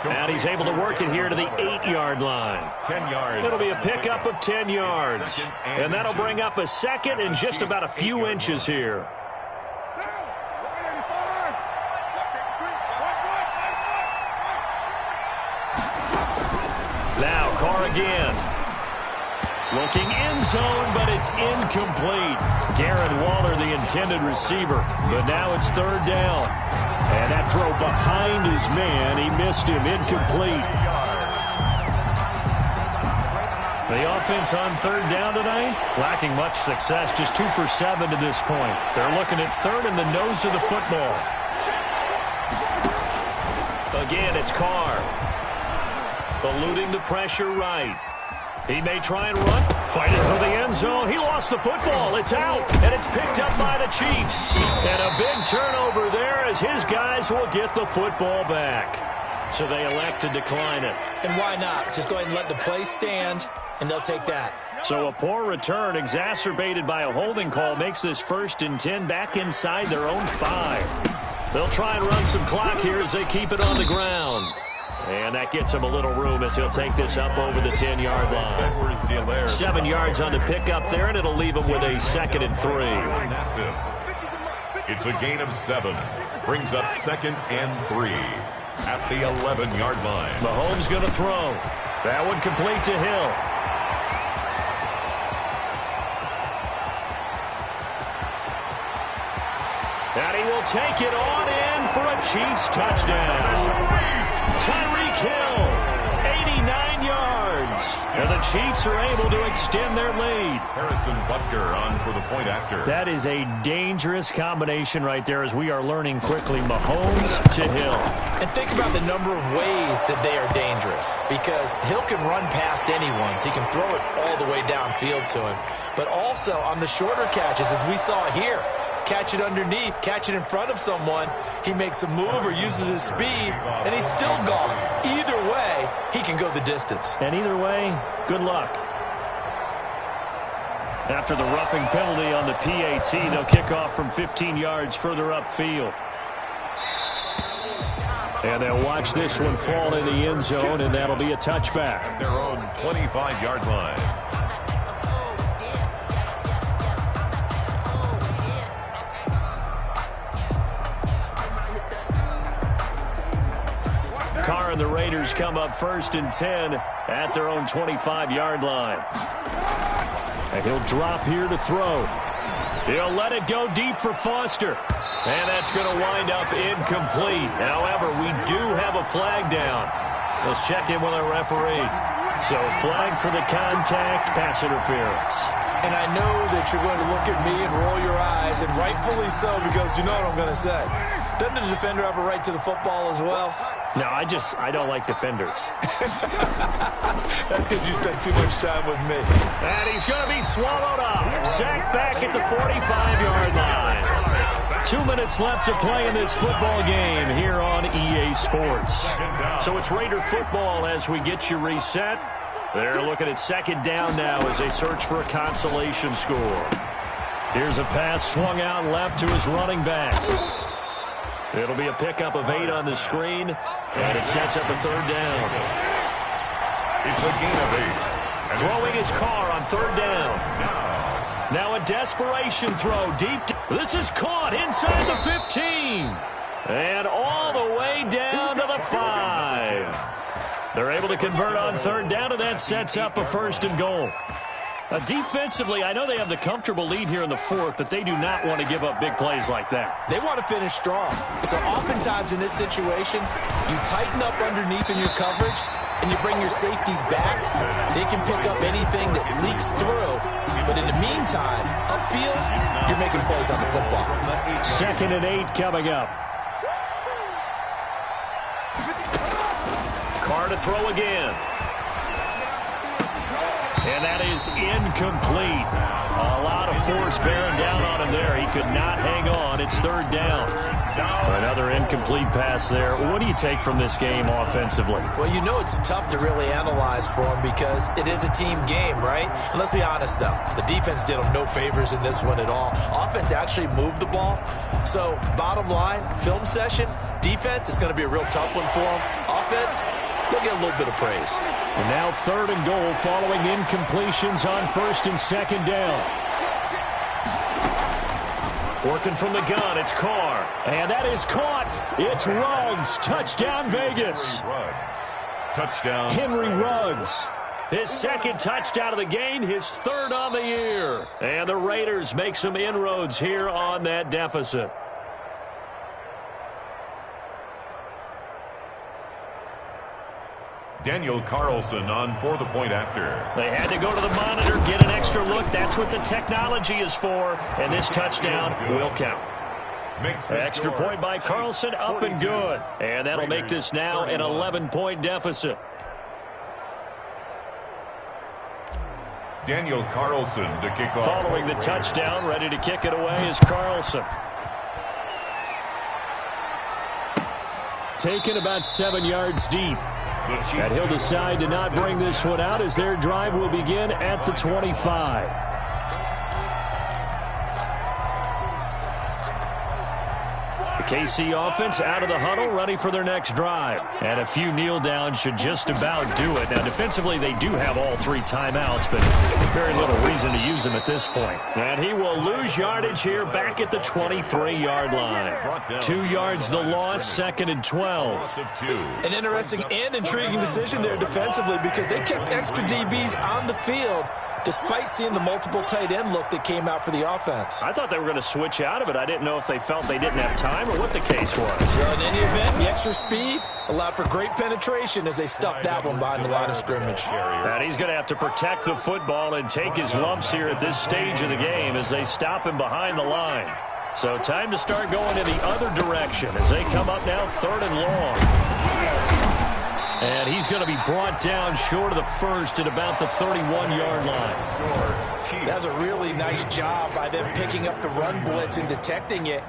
And he's able to work it here to the 8-yard line. 10 yards. It'll be a pickup of 10 yards. And that'll bring up a second and just about a few inches here. Now Carr again. Looking end zone, but it's incomplete. Darren Waller, the intended receiver. But now it's 3rd down. And that throw behind his man, he missed him, incomplete. The offense on 3rd down tonight, lacking much success, just 2 for 7 to this point. They're looking at 3rd in the nose of the football. Again, it's Carr. Eluding the pressure right. He may try and run. Fighting for the end zone. He lost the football. It's out, and it's picked up by the Chiefs. And a big turnover there as his guys will get the football back. So they elect to decline it. And why not? Just go ahead and let the play stand, and they'll take that. So a poor return exacerbated by a holding call makes this 1st and 10 back inside their own 5. They'll try and run some clock here as they keep it on the ground. And that gets him a little room as he'll take this up over the 10-yard line. 7 yards on the pickup there, and it'll leave him with a 2nd and 3. It's a gain of 7. Brings up 2nd and 3 at the 11-yard line. Mahomes going to throw. That one complete to Hill. And he will take it on in for a Chiefs touchdown. Tyreek Hill, 89 yards. And the Chiefs are able to extend their lead. Harrison Butker on for the point after. That is a dangerous combination right there as we are learning quickly. Mahomes to Hill. And think about the number of ways that they are dangerous, because Hill can run past anyone, so he can throw it all the way downfield to him. But also on the shorter catches, as we saw here, catch it underneath, catch it in front of someone, he makes a move or uses his speed, and he's still gone. Either way, he can go the distance. And either way, good luck. After the roughing penalty on the PAT, they'll kick off from 15 yards further upfield. And they'll watch this one fall in the end zone, and that'll be a touchback. Their own 25-yard line. Carr and the Raiders come up 1st and 10 at their own 25-yard line. And he'll drop here to throw. He'll let it go deep for Foster. And that's going to wind up incomplete. However, we do have a flag down. Let's check in with our referee. So flag for the contact, pass interference. And I know that you're going to look at me and roll your eyes, and rightfully so, because you know what I'm going to say. Doesn't the defender have a right to the football as well? No, I don't like defenders. That's because you spent too much time with me. And he's going to be swallowed up. Sacked back at the 45-yard line. 2 minutes left to play in this football game here on EA Sports. So it's Raider football as we get you reset. They're looking at 2nd down now as they search for a consolation score. Here's a pass swung out left to his running back. It'll be a pickup of 8 on the screen, and it sets up a 3rd down. It's a gain of 8. Throwing his car on 3rd down. Now a desperation throw deep. This is caught inside the 15. And all the way down to the 5. They're able to convert on third down, and that sets up a 1st and goal. Defensively, I know they have the comfortable lead here in the 4th, but they do not want to give up big plays like that. They want to finish strong. So oftentimes in this situation, you tighten up underneath in your coverage, and you bring your safeties back. They can pick up anything that leaks through. But in the meantime, upfield, you're making plays on the football. 2nd and 8 coming up. Carr to throw again. And that is incomplete. A lot of force bearing down on him there. He could not hang on. It's 3rd down. Another incomplete pass there. What do you take from this game offensively? Well, you know it's tough to really analyze for them because it is a team game, right? And let's be honest, though. The defense did them no favors in this one at all. Offense actually moved the ball. So, bottom line, film session, defense is going to be a real tough one for them. Offense, they'll get a little bit of praise. And now 3rd and goal following incompletions on 1st and 2nd down. Working from the gun, it's Carr. And that is caught. It's Ruggs. Touchdown, Vegas. Touchdown. Henry Ruggs. His 2nd touchdown of the game, his 3rd on the year. And the Raiders make some inroads here on that deficit. Daniel Carlson on for the point after. They had to go to the monitor, get an extra look. That's what the technology is for. And this touchdown will count. Extra point by Carlson, up and good. And that'll make this now an 11-point deficit. Daniel Carlson to kick off. Following the touchdown, ready to kick it away is Carlson. Taken about 7 yards deep. And he'll decide to not bring this one out as their drive will begin at the 25. The KC offense out of the huddle, ready for their next drive. And a few kneel downs should just about do it. Now, defensively, they do have all 3 timeouts, but very little reason to use them at this point. And he will lose yardage here back at the 23-yard line. 2 yards the loss, 2nd and 12. An interesting and intriguing decision there defensively because they kept extra DBs on the field despite seeing the multiple tight end look that came out for the offense. I thought they were going to switch out of it. I didn't know if they felt they didn't have time or what the case was. Well, in any event, the extra speed allowed for great penetration as they stuffed that one behind the line of scrimmage. And he's going to have to protect the football and take his lumps here at this stage of the game as they stop him behind the line. So time to start going in the other direction as they come up now 3rd and long. And he's going to be brought down short of the 1st at about the 31-yard line. That's a really nice job by them picking up the run blitz and detecting it.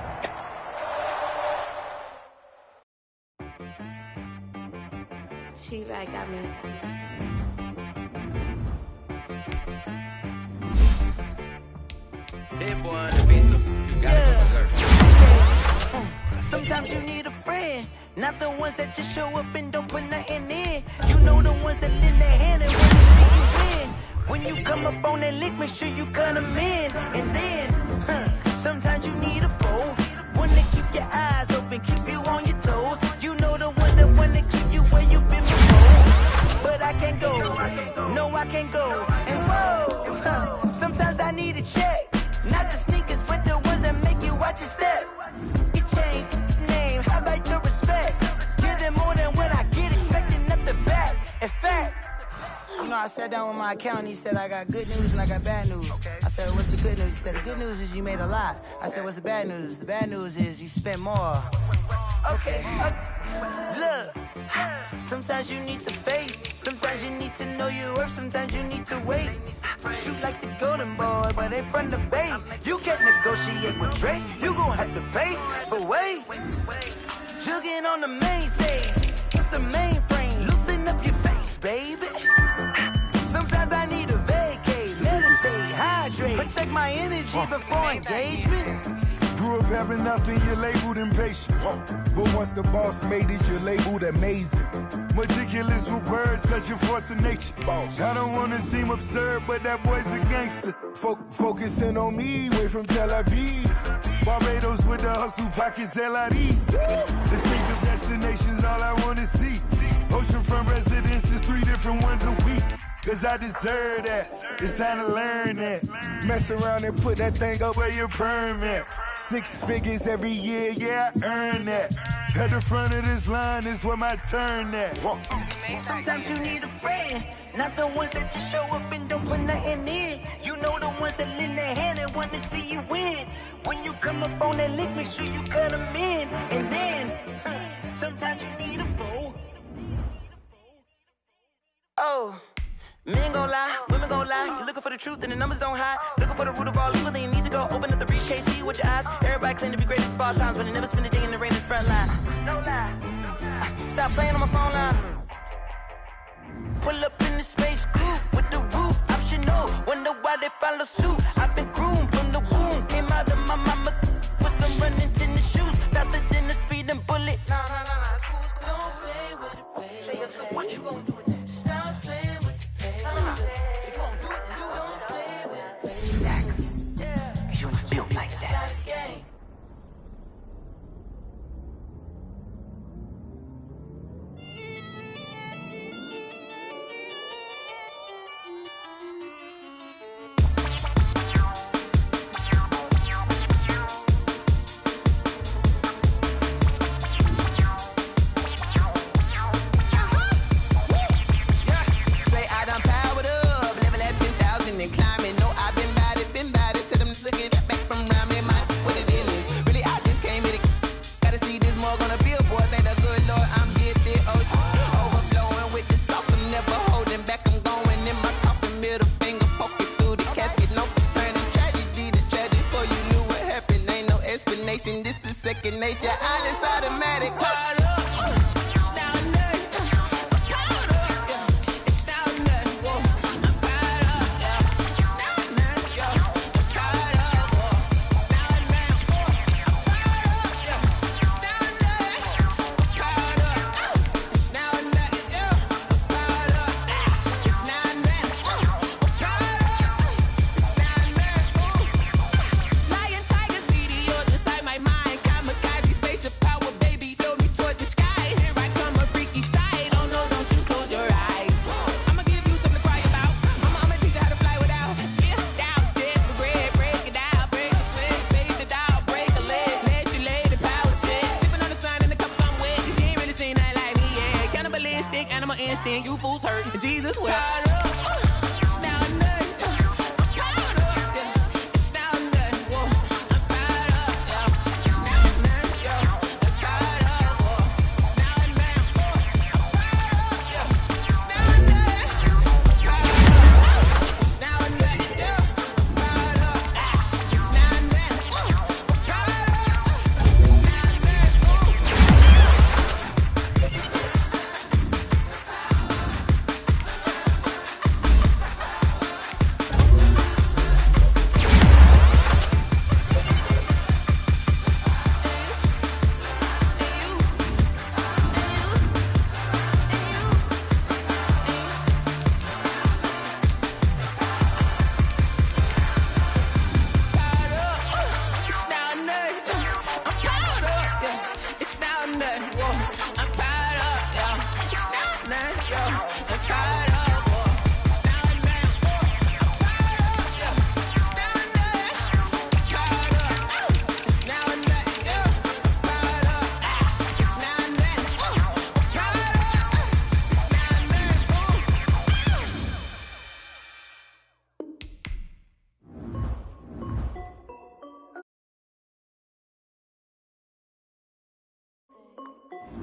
She-Bag got me. That boy on the beat, so you gotta go berserk. Sometimes you need a friend, not the ones that just show up and don't put nothing in. You know the ones that lend their hand and want to see you win. When you come up on that lick, make sure you cut them in. And then, sometimes you need a foe, one to keep your eyes open, keep you on your toes. You know the ones that want to keep you where you've been before. But I can't go, no I can't go. And whoa, sometimes I need a check. Not the sneakers, but the ones that make you watch your step. You change name, how about your respect? Give them more than what I get, expecting up the back. In fact, you know, I sat down with my accountant, he said I got good news and I got bad news. I said, what's the good news? He said, the good news is you made a lot. I said, what's the bad news? The bad news is you spent more. Okay, look, sometimes you need to fake. Sometimes you need to know your worth, sometimes you need to wait. Shoot like the golden boy, but they from the bay. You can't negotiate with Drake, you gon' have to pay. But wait, jugging on the main stage, with the mainframe, loosen up your face, baby. Sometimes I need a vacate, meditate, hydrate, protect my energy before engagement. Grew up having nothing, you're labeled impatient. But once the boss made it, you're labeled amazing. Meticulous with words, such a force of nature. I don't wanna seem absurd, but that boy's a gangster. Focusing on me, way from Tel Aviv. Barbados with the hustle pockets, LIDs. Distinctive destinations, all I wanna see. Oceanfront residences, 3 different ones a week. Cause I deserve that, it's time to learn that. Mess around and put that thing up where your permit. 6 figures every year, yeah, I earn that. At the front of this line is where my turn at. Sometimes you need a friend, not the ones that just show up and don't put nothing in. You know the ones that lend their hand and want to see you win. When you come up on that lick, make sure you cut them in. And then, sometimes you need a fool. Oh. Men gon' lie, women gon' lie. You're looking for the truth and the numbers don't hide. Looking for the root of all evil, then you need to go open up the briefcase, see with your eyes. Everybody claim to be great at all times, but they never spend a day in the rain in the front line. No lie. Stop playing on my phone line. Pull up in the space coupe with the roof optional. Wonder why they follow suit. I've been groomed from the womb. Came out of my mama with some running tennis shoes. Faster than the speeding bullet. Nah, it's cool, it's cool. Don't play with it, baby. Say so what you gon' do? Stop playing. If you don't do it, then you don't play with it. Exactly. Yeah. You ain't built like that. This is second nature, all is automatic. You fools hurt. Jesus, well.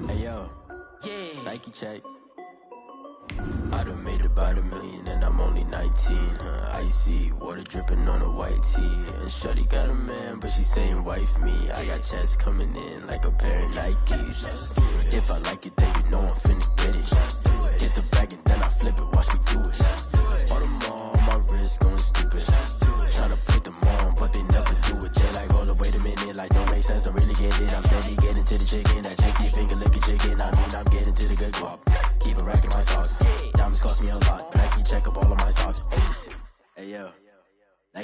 Hey yo, Nike check. I done made about $1 million and I'm only 19. Icy water dripping on a white tee. And shorty got a man, but she saying wife me. I got checks coming in like a pair of Nikes. If I like it, then you know I'm finna get it. Get the bag and then I flip it, watch me do it. Audemars on my wrist going stupid. Tryna put them on, but they never do it. Jay like, hold up, wait a minute, like don't make sense, don't really get it. I'm steady getting to the chicken, that cheeky finger licking chicken. I mean, I'm getting to the good guap.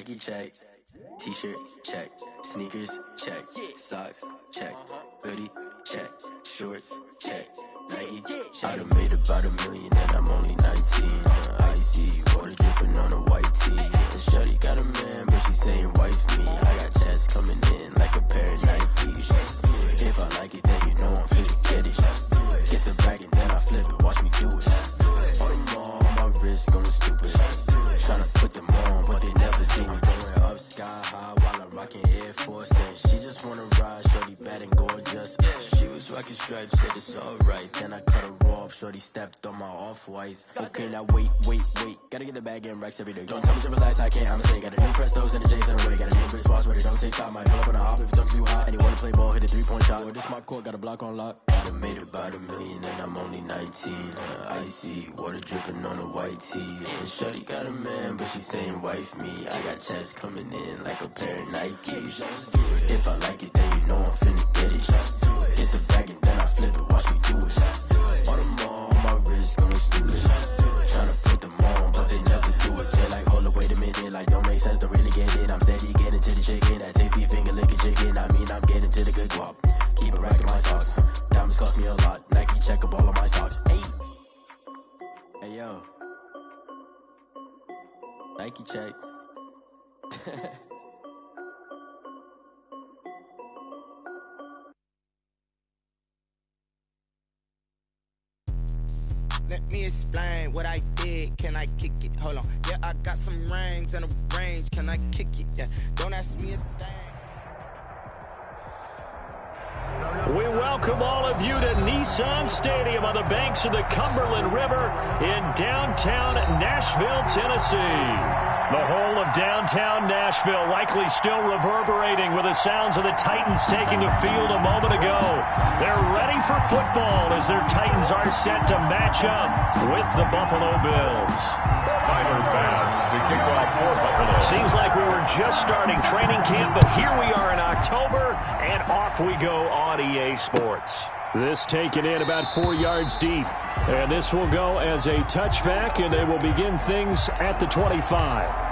Nike check, t-shirt check, sneakers check, socks check, hoodie check, shorts check, Nike. I done made about $1 million and I'm only 19. Icy water dripping on a white tee. And shorty got a man, but she saying wife me. I got chest coming in like a pair of Nikes. If I like it, then you know I'm finna get it. Get the bag and then I flip it. Watch me do it. On them all, my wrist going stupid. Tryna put them on, but they never do it. Going up sky high while I'm rocking Air Force. And she just wanna ride, shorty bad and gorgeous. She was rocking stripes, said it's alright. Then I cut her off, shorty stepped on my off-whites. Okay, now wait. Gotta get the bag and racks every day. Don't tell me to relax, I can't, I'ma say. Got a new Prestos and a J's in a way. Got a new wristwatch, but it don't take time. Might pull up on a hop if it's too hot. And you wanna play ball, hit a 3-point shot. Well, this my court, got a block on lock. I done made about $1 million and I'm only 19. Icy water dripping on a white tee. And shorty got a man, but she saying wife me. I got chest coming in like a pair of Nikes. If I like it, then you know I'm finna get it. Hit the bag and then I flip it, watch me do it. On them all, my wrist going stupid. Tryna put them on, but they never do it. They're like, hold up, wait a minute, like don't make sense, don't really get it. I'm steady getting to the chicken, that tasty finger licking chicken. I mean, I'm getting to the good guap. Keep it racking my socks. Diamonds cost me a lot. Nike check up all of my stocks. Hey yo, Nike check. Let me explain what I did. Can I kick it? Hold on. Yeah, I got some rings and a range. Can I kick it? Yeah. Don't ask me a thing. We welcome all of you to Nissan Stadium on the banks of the Cumberland River in downtown Nashville, Tennessee. The whole of downtown Nashville likely still reverberating with the sounds of the Titans taking the field a moment ago. They're ready for football as their Titans are set to match up with the Buffalo Bills. Tyler Bass to kick off for Buffalo. Seems like we were just starting training camp, but here we are in October, and off we go on EA Sports. This taken in about 4 yards deep. And this will go as a touchback, and they will begin things at the 25.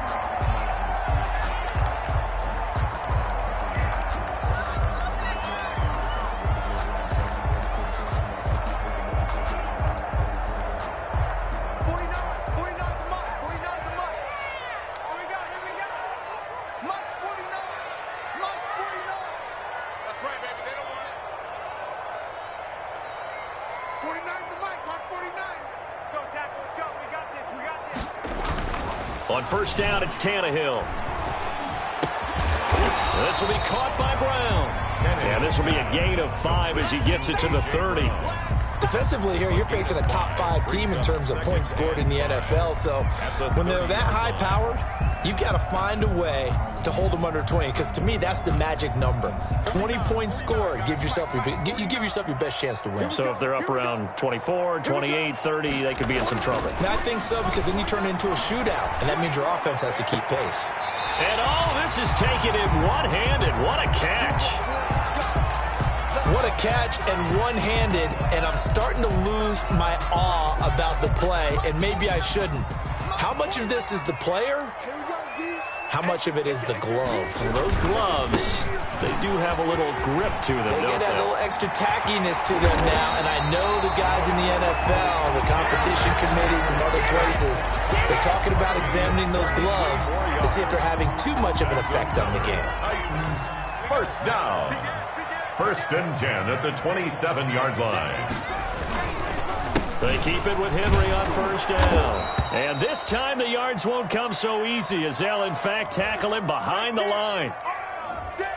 On first down, it's Tannehill. This will be caught by Brown. And this will be a gain of 5 as he gets it to the 30. Defensively here, you're facing a top 5 team in terms of points scored in the NFL. So when they're that high-powered, you've got to find a way to hold them under 20, because to me, that's the magic number. 20 points scored gives yourself you give yourself your best chance to win. So if they're up around 24, 28, 30, they could be in some trouble. I think so, because then you turn it into a shootout, and that means your offense has to keep pace. And all this is taken in one-handed. What a catch. What a catch and one-handed, and I'm starting to lose my awe about the play, and maybe I shouldn't. How much of this is the player? How much of it is the glove? And those gloves, they do have a little grip to them, they get that little extra tackiness to them now, and I know the guys in the NFL, the competition committee, some other places, they're talking about examining those gloves to see if they're having too much of an effect on the game. Titans, first down. First and 10 at the 27-yard line. They keep it with Henry on first down. And this time the yards won't come so easy as they'll, in fact, tackle him behind the line.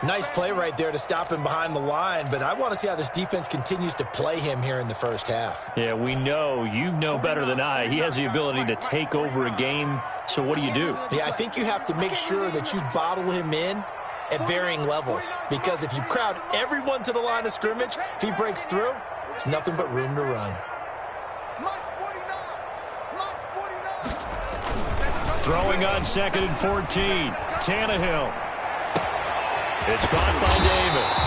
Nice play right there to stop him behind the line, but I want to see how this defense continues to play him here in the first half. Yeah, we know. You know better than I. He has the ability to take over a game, so what do you do? Yeah, I think you have to make sure that you bottle him in at varying levels, because if you crowd everyone to the line of scrimmage, if he breaks through, there's nothing but room to run. Throwing on 2nd and 14. Tannehill. It's caught by Davis.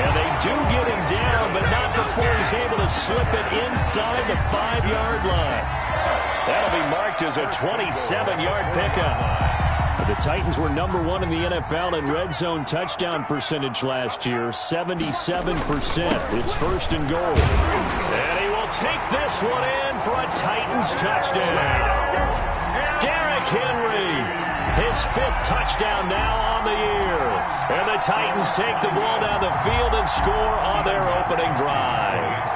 And they do get him down, but not before he's able to slip it inside the 5-yard line. That'll be marked as a 27-yard pickup. The Titans were #1 in the NFL in red zone touchdown percentage last year, 77%. It's 1st and goal. And he will take this one in for a Titans touchdown. Derrick Henry, his 5th touchdown now on the year. And the Titans take the ball down the field and score on their opening drive.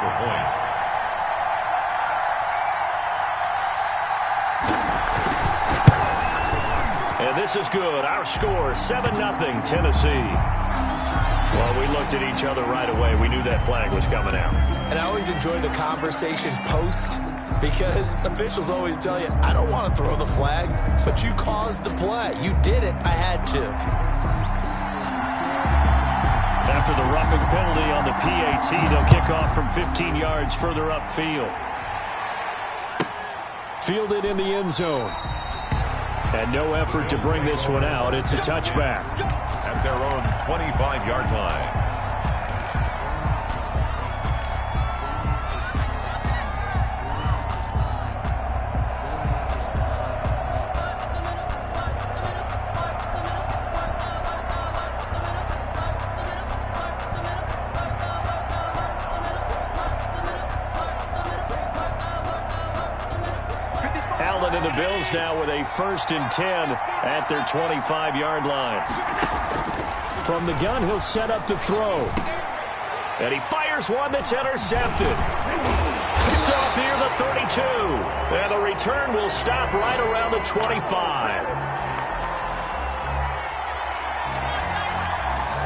And this is good. Our score, 7-0 Tennessee. Well, we looked at each other right away. We knew that flag was coming out. And I always enjoy the conversation post, because officials always tell you, I don't want to throw the flag, but you caused the play. You did it. I had to. After the roughing penalty on the PAT, they'll kick off from 15 yards further upfield. Fielded in the end zone. And no effort to bring this one out. It's a touchback. At their own 25-yard line. Allen and the Bills now with a 1st and 10 at their 25-yard line. From the gun, he'll set up to throw. And he fires one that's intercepted. Picked off near the 32. And the return will stop right around the 25.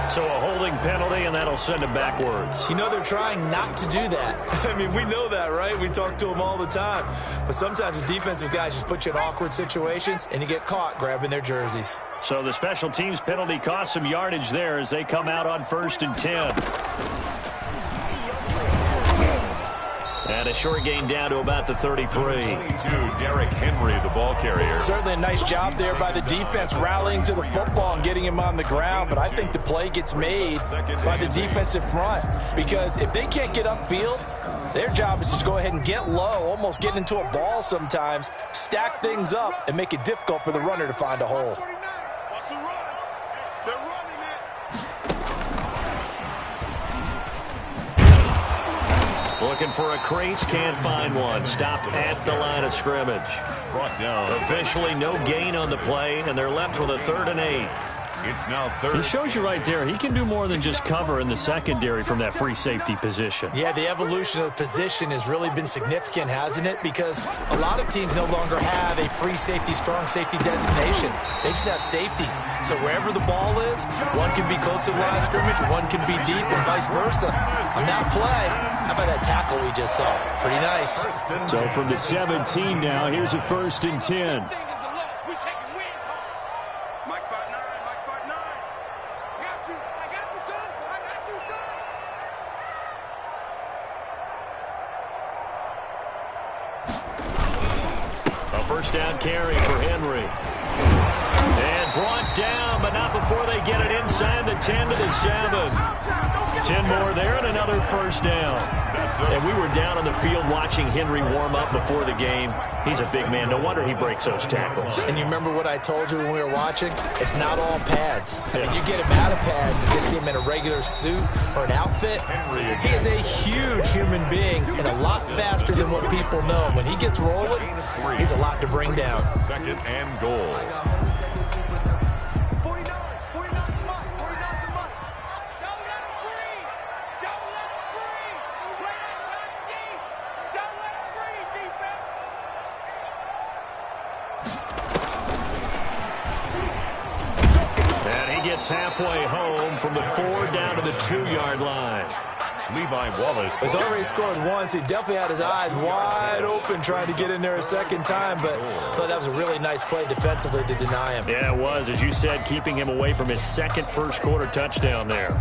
So a holding penalty, and that'll send him backwards. You know, they're trying not to do that. I mean, we know that, right? We talk to them all the time. But sometimes the defensive guys just put you in awkward situations, and you get caught grabbing their jerseys. So the special teams penalty cost some yardage there as they come out on 1st and 10. And a short gain down to about the 33. Derrick Henry, the ball carrier. Certainly a nice job there by the defense rallying to the football and getting him on the ground. But I think the play gets made by the defensive front. Because if they can't get upfield, their job is to go ahead and get low, almost get into a ball sometimes, stack things up, and make it difficult for the runner to find a hole. Looking for a crease, can't find one. Stopped at the line of scrimmage. Brought down. Officially no gain on the play, and they're left with a 3rd and 8. It's now 3rd. He shows you right there, he can do more than just cover in the secondary from that free safety position. Yeah, the evolution of the position has really been significant, hasn't it? Because a lot of teams no longer have a free safety, strong safety designation. They just have safeties. So wherever the ball is, one can be close to the line of scrimmage, one can be deep, and vice versa. On that play, how about that tackle we just saw? Pretty nice. So from the 17 now, here's a 1st and 10. First down carry for Henry. And brought down, but not before they get it inside the 10 to the 7. 10 more there and another 1st down. And we were down on the field watching Henry warm up before the game. He's a big man. No wonder he breaks those tackles. And you remember what I told you when we were watching? It's not all pads. I mean, you get him out of pads and just see him in a regular suit or an outfit. He is a huge human being and a lot faster than what people know. When he gets rolling, he's a lot to bring down. 2nd and goal. Gets halfway home from the 4 down to the 2-yard line. Levi Wallace has already scored once. He definitely had his eyes wide open trying to get in there a second time, but I thought that was a really nice play defensively to deny him. Yeah, it was, as you said, keeping him away from his 2nd first-quarter touchdown there.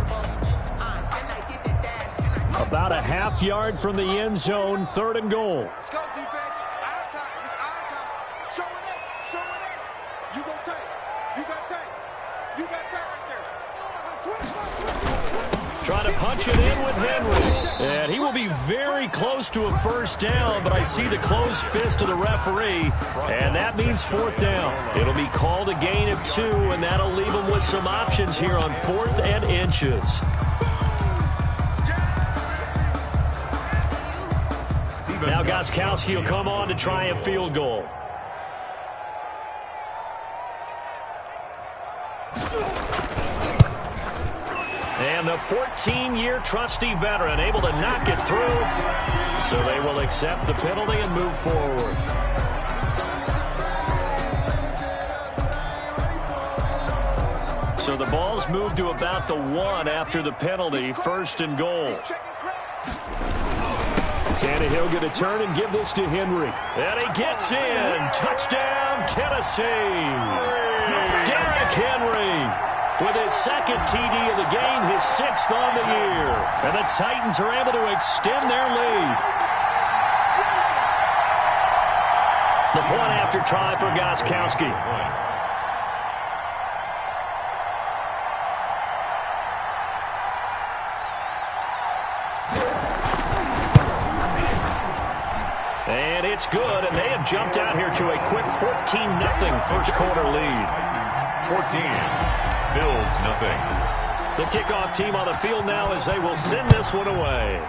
About a half yard from the end zone, 3rd and goal. Let's go, defense. Our time. It's our time. Show it up. Show it up. You go take. You got take. You got take right there. Trying to punch it in with Henry. And he will be very close to a first down, but I see the closed fist of the referee, and that means fourth down. It'll be called a gain of 2, and that'll leave him with some options here on 4th and inches. Now Gostkowski will come on to try a field goal. And the 14-year trusty veteran able to knock it through. So they will accept the penalty and move forward. So the ball's moved to about the 1 after the penalty. First and goal. Tannehill going to turn and give this to Henry. And he gets in. Touchdown, Tennessee. Derrick Henry with his second TD of the game, his 6th on the year. And the Titans are able to extend their lead. The point after try for Gostkowski. And it's good, and they have jumped out here to a quick 14-0 first quarter lead. 14, Bills nothing. The kickoff team on the field now as they will send this one away.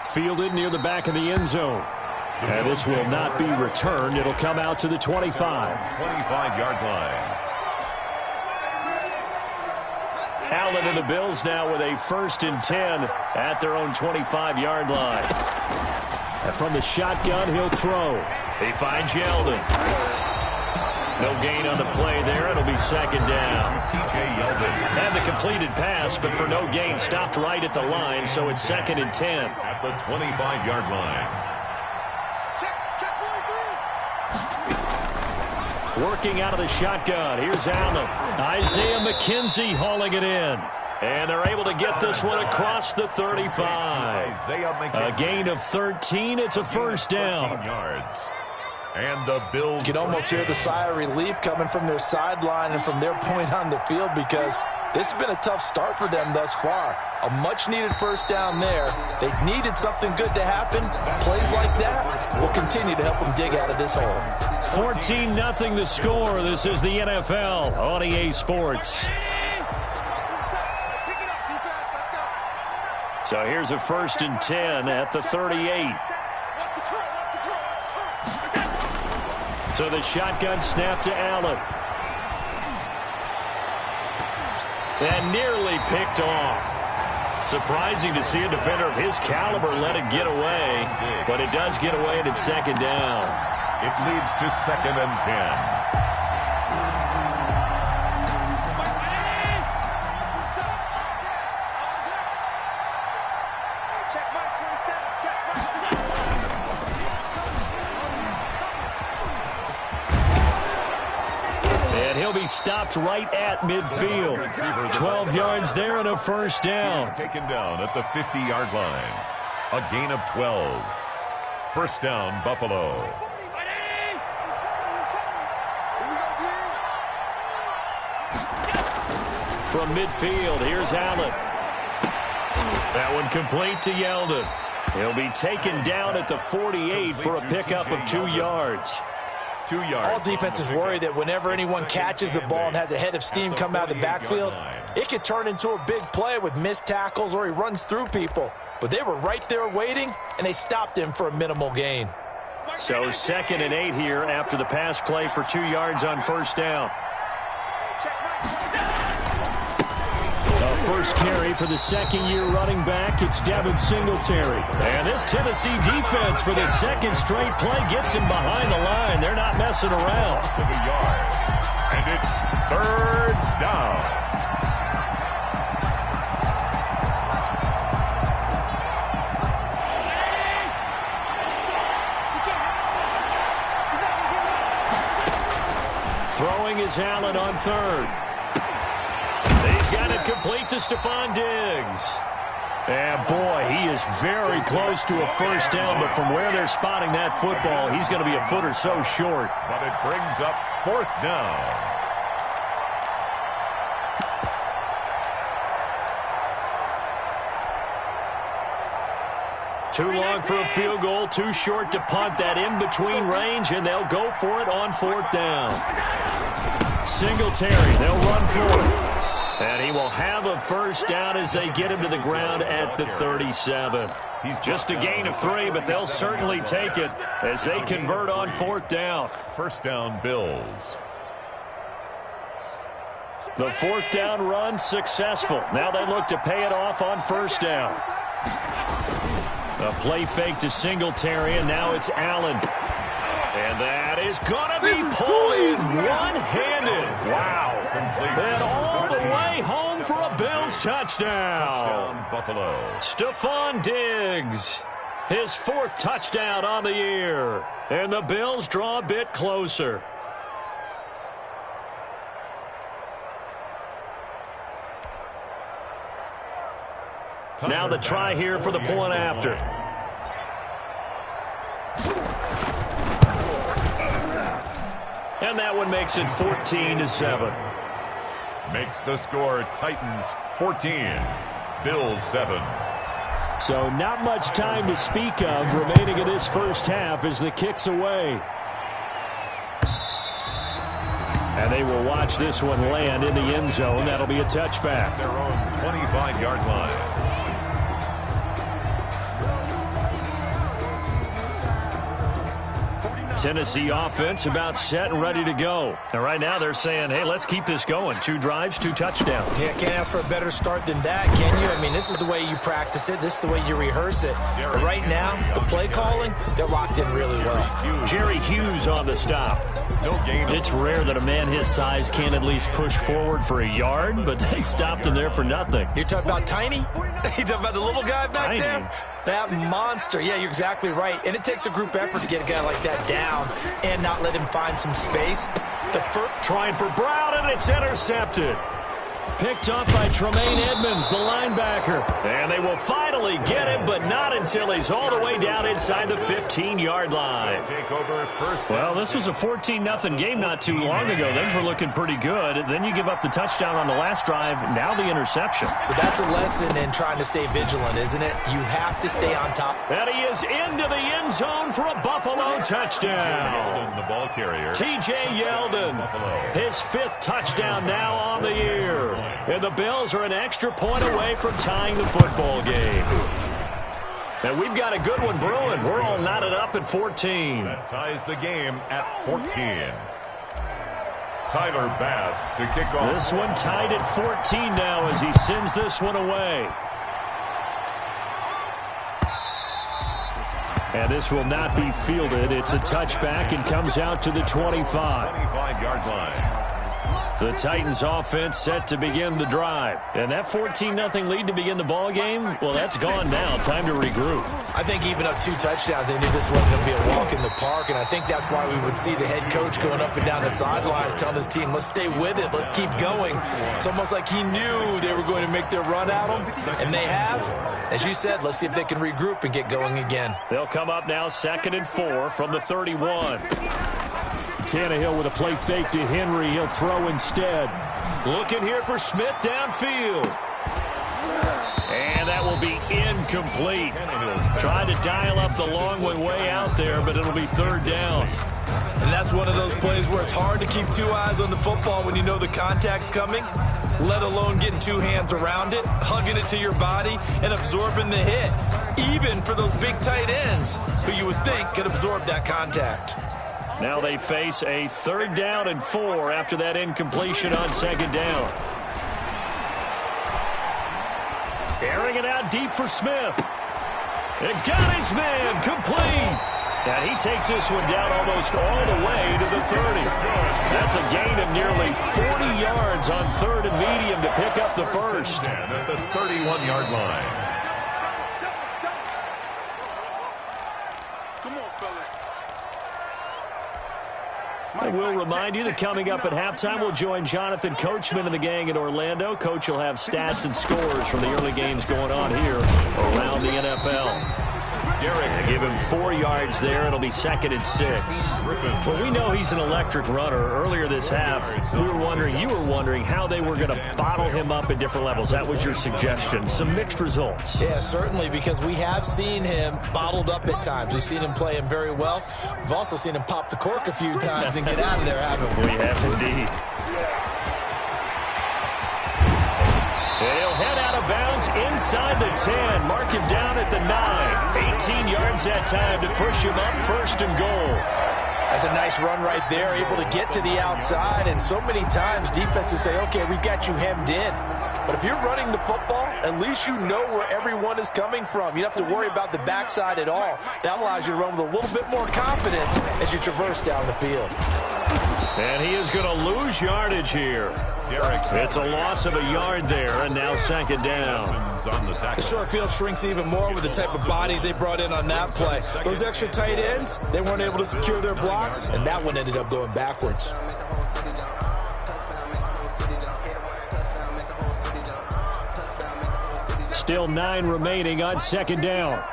Fielded near the back of the end zone. And this will not be returned. It'll come out to the 25. 25-yard line. Allen and the Bills now with a 1st and 10 at their own 25-yard line. And from the shotgun, he'll throw. He finds Yeldon. No gain on the play there. It'll be 2nd down. T.J. Yeldon. Had the completed pass, but for no gain, stopped right at the line, so it's 2nd and 10. At the 25-yard line. Working out of the shotgun. Here's Allen. Isaiah McKenzie hauling it in. And they're able to get this one across the 35. A gain of 13. It's a first down. Yards. And the Bills. You can almost hear the sigh of relief coming from their sideline and from their point on the field because this has been a tough start for them thus far. A much-needed first down there. They needed something good to happen. Plays like that will continue to help them dig out of this hole. 14-0 the score. This is the NFL on EA Sports. So here's a 1st and 10 at the 38. So the shotgun snap to Allen. And nearly picked off. Surprising to see a defender of his caliber let it get away. But it does get away and it's 2nd down. It leads to 2nd and 10. Stopped right at midfield. 12 yards there and a first down. He's taken down at the 50-yard line. A gain of 12. First down, Buffalo. From midfield, here's Allen. That one complete to Yeldon. He'll be taken down at the 48 for a pickup of 2 yards. 2 yards. All defenses worry that whenever anyone catches the ball and has a head of steam come out of the backfield, it could turn into a big play with missed tackles or he runs through people. But they were right there waiting, and they stopped him for a minimal gain. So 2nd and 8 here after the pass play for 2 yards on first down. First carry for the 2nd-year running back. It's Devin Singletary. And this Tennessee defense for the 2nd straight play gets him behind the line. They're not messing around. To the yard. And it's 3rd down. Throwing is Allen on 3rd. He's got it complete to Stephon Diggs. And boy, he is very close to a first down, but from where they're spotting that football, he's going to be a foot or so short. But it brings up 4th down. Too long for a field goal, too short to punt. That in-between range, and they'll go for it on 4th down. Singletary, they'll run for it. And he will have a first down as they get him to the ground at the 37. He's just a gain of 3, but they'll certainly take it as they convert on 4th down. First down, Bills. The 4th down run successful. Now they look to pay it off on 1st down. A play fake to Singletary, and now it's Allen. And that is going to be pulled in one-handed. Wow. And all the way home for a Bills touchdown. Touchdown, Buffalo. Stephon Diggs, his 4th touchdown on the year. And the Bills draw a bit closer. Now the try here for the point after. And that one makes it 14-7. Makes the score Titans 14, Bills 7. So not much time to speak of remaining in this first half as the kick's away. And they will watch this one land in the end zone. That'll be a touchback. Their own 25-yard line. Tennessee offense about set and ready to go. And right now they're saying, hey, let's keep this going. 2 drives, 2 touchdowns. Yeah, can't ask for a better start than that, can you? I mean, this is the way you practice it. This is the way you rehearse it. But right now, the play calling, they're locked in really well. Jerry Hughes on the stop. It's rare that a man his size can at least push forward for a yard, but they stopped him there for nothing. You're talking about Tiny? You're talking about the little guy back there? That monster. Yeah, you're exactly right. And it takes a group effort to get a guy like that down and not let him find some space. Trying for Brown, and it's intercepted. Picked up by Tremaine Edmonds, the linebacker. And they will finally get him, but not until he's all the way down inside the 15-yard line. Well, this was a 14-0 game not too long ago. Things were looking pretty good. Then you give up the touchdown on the last drive, now the interception. So that's a lesson in trying to stay vigilant, isn't it? You have to stay on top. And he is into the end zone for a Buffalo touchdown. Yeldon, the ball carrier. T.J. Yeldon, his 5th touchdown now on the year. And the Bills are an extra point away from tying the football game. And we've got a good one brewing. We're all knotted up at 14. That ties the game at 14. Tyler Bass to kick off. This one tied at 14 now as he sends this one away. And this will not be fielded. It's a touchback and comes out to the 25. 25-yard line. The Titans offense set to begin the drive. And that 14-0 lead to begin the ball game, well, that's gone now. Time to regroup. I think even up 2 touchdowns, they knew this wasn't going to be a walk in the park. And I think that's why we would see the head coach going up and down the sidelines telling his team, let's stay with it. Let's keep going. It's almost like he knew they were going to make their run at him. And they have. As you said, let's see if they can regroup and get going again. They'll come up now 2nd and 4 from the 31. Tannehill with a play fake to Henry. He'll throw instead. Looking here for Smith downfield. And that will be incomplete. Trying to dial up the long one way out there, but it'll be 3rd down. And that's one of those plays where it's hard to keep 2 eyes on the football when you know the contact's coming, let alone getting 2 hands around it, hugging it to your body, and absorbing the hit. Even for those big tight ends who you would think could absorb that contact. Now they face a 3rd down and 4 after that incompletion on 2nd down. Airing it out deep for Smith. And got his man complete. And he takes this one down almost all the way to the 30. That's a gain of nearly 40 yards on 3rd and medium to pick up the first. And at the 31-yard line. I will remind you that coming up at halftime, we'll join Jonathan Coachman and the gang in Orlando. Coach will have stats and scores from the early games going on here around the NFL. They give him 4 yards there. It'll be 2nd and 6. Well, we know he's an electric runner. Earlier this half, you were wondering how they were going to bottle him up at different levels. That was your suggestion. Some mixed results. Yeah, certainly, because we have seen him bottled up at times. We've seen him play him very well. We've also seen him pop the cork a few times and get out of there, haven't we? We have indeed. He'll head out of bounds inside the 10. Mark him down at the 9. 18 yards that time to push him up 1st and goal. That's a nice run right there, able to get to the outside. And so many times defenses say, okay, we've got you hemmed in. But if you're running the football, at least you know where everyone is coming from. You don't have to worry about the backside at all. That allows you to run with a little bit more confidence as you traverse down the field. And he is going to lose yardage here. It's a loss of a yard there, and now 2nd down. The short field shrinks even more with the type of bodies they brought in on that play. Those extra tight ends, they weren't able to secure their blocks, and that one ended up going backwards. Still 9 remaining on 2nd down.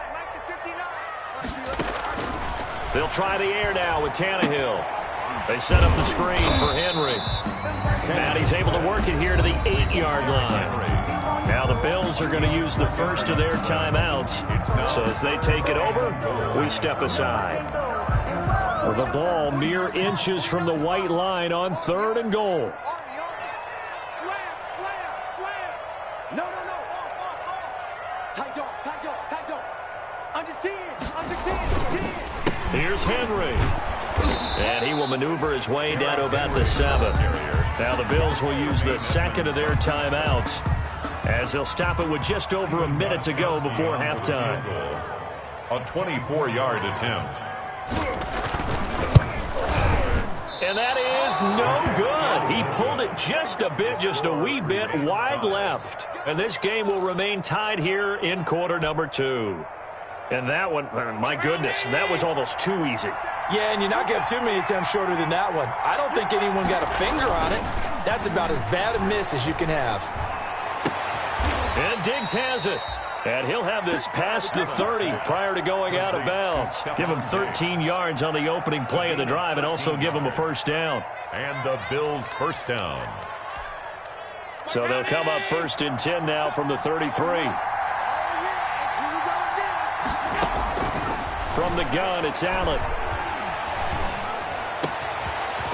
They'll try the air now with Tannehill. They set up the screen for Henry. And he's able to work it here to the 8-yard line. Now the Bills are going to use the first of their timeouts. So as they take it over, we step aside. The ball mere inches from the white line on 3rd and goal. Here's Henry. And he will maneuver his way down to about the 7. Now the Bills will use the 2nd of their timeouts as they'll stop it with just over a minute to go before halftime. A 24-yard attempt. And that is no good. He pulled it just a wee bit wide left. And this game will remain tied here in quarter number 2. And that one, my goodness, that was almost too easy. Yeah, and you're not going to have too many attempts shorter than that one. I don't think anyone got a finger on it. That's about as bad a miss as you can have. And Diggs has it. And he'll have this past the 30 prior to going out of bounds. Give him 13 yards on the opening play of the drive and also give him a 1st down. And the Bills' 1st down. So they'll come up 1st and 10 now from the 33. From the gun, it's Allen.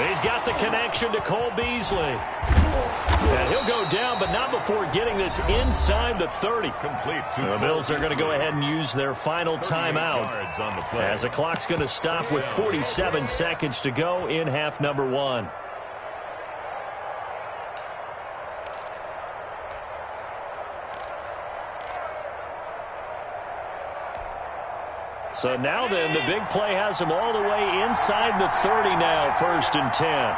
He's got the connection to Cole Beasley. And he'll go down, but not before getting this inside the 30. The Bills are going to go ahead and use their final timeout as the clock's going to stop with 47 seconds to go in half number 1. So now then, the big play has him all the way inside the 30 now, 1st and 10.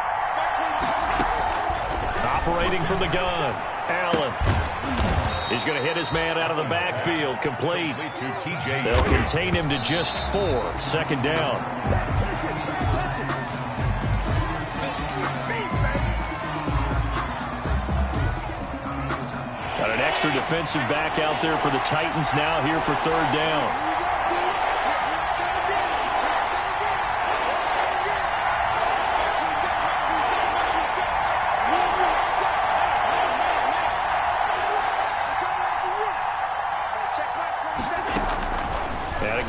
Operating from the gun, Allen. He's going to hit his man out of the backfield, complete. They'll contain him to just 4, 2nd down. Got an extra defensive back out there for the Titans now here for 3rd down.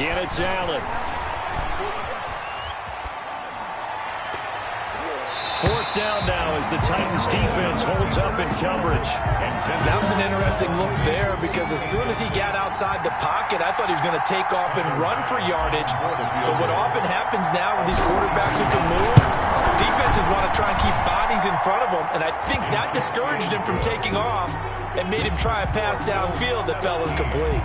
Again, it's Allen. 4th down now as the Titans defense holds up in coverage. That was an interesting look there because as soon as he got outside the pocket, I thought he was going to take off and run for yardage. But what often happens now with these quarterbacks who can move, defenses want to try and keep bodies in front of them. And I think that discouraged him from taking off and made him try a pass downfield that fell incomplete.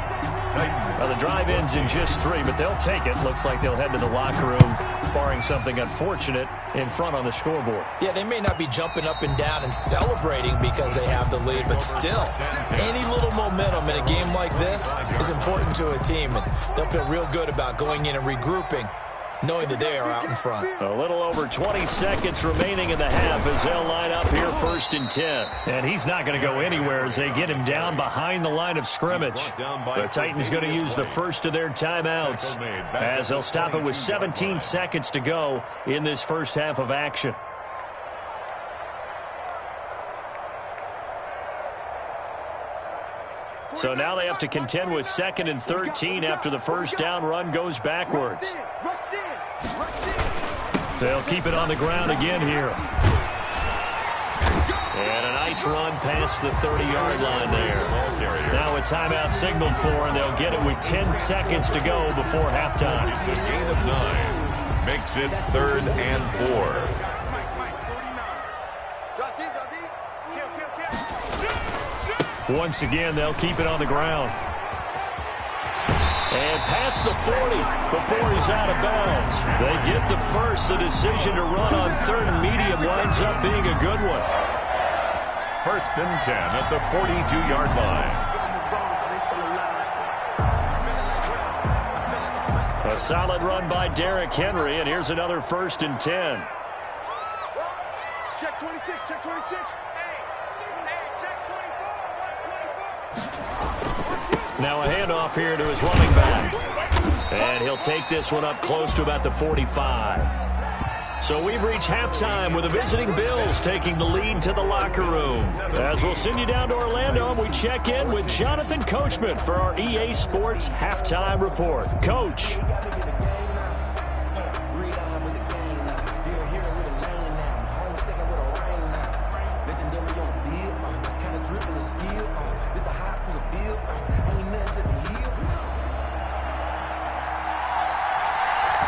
Well, the drive ends in just 3, but they'll take it. Looks like they'll head to the locker room, barring something unfortunate in front on the scoreboard. Yeah, they may not be jumping up and down and celebrating because they have the lead, but still, any little momentum in a game like this is important to a team, and they'll feel real good about going in and regrouping knowing that they are out in front. A little over 20 seconds remaining in the half as they'll line up here 1st and 10. And he's not going to go anywhere as they get him down behind the line of scrimmage. The Titans going to use the first of their timeouts as they'll stop it with 17 seconds to go in this first half of action. So now they have to contend with 2nd and 13 after the first down run goes backwards. They'll keep it on the ground again here. And a nice run past the 30-yard line there. Now a timeout signaled for, and they'll get it with 10 seconds to go before halftime. It's a gain of 9. Makes it 3rd and 4. Once again, they'll keep it on the ground. And past the 40 before he's out of bounds. They get the first. The decision to run on 3rd and medium winds up being a good one. 1st and 10 at the 42-yard line. A solid run by Derrick Henry, and here's another 1st and 10. Check 26, check 26. Now a handoff here to his running back. And he'll take this one up close to about the 45. So we've reached halftime with the visiting Bills taking the lead to the locker room. As we'll send you down to Orlando, and we check in with Jonathan Coachman for our EA Sports Halftime Report. Coach.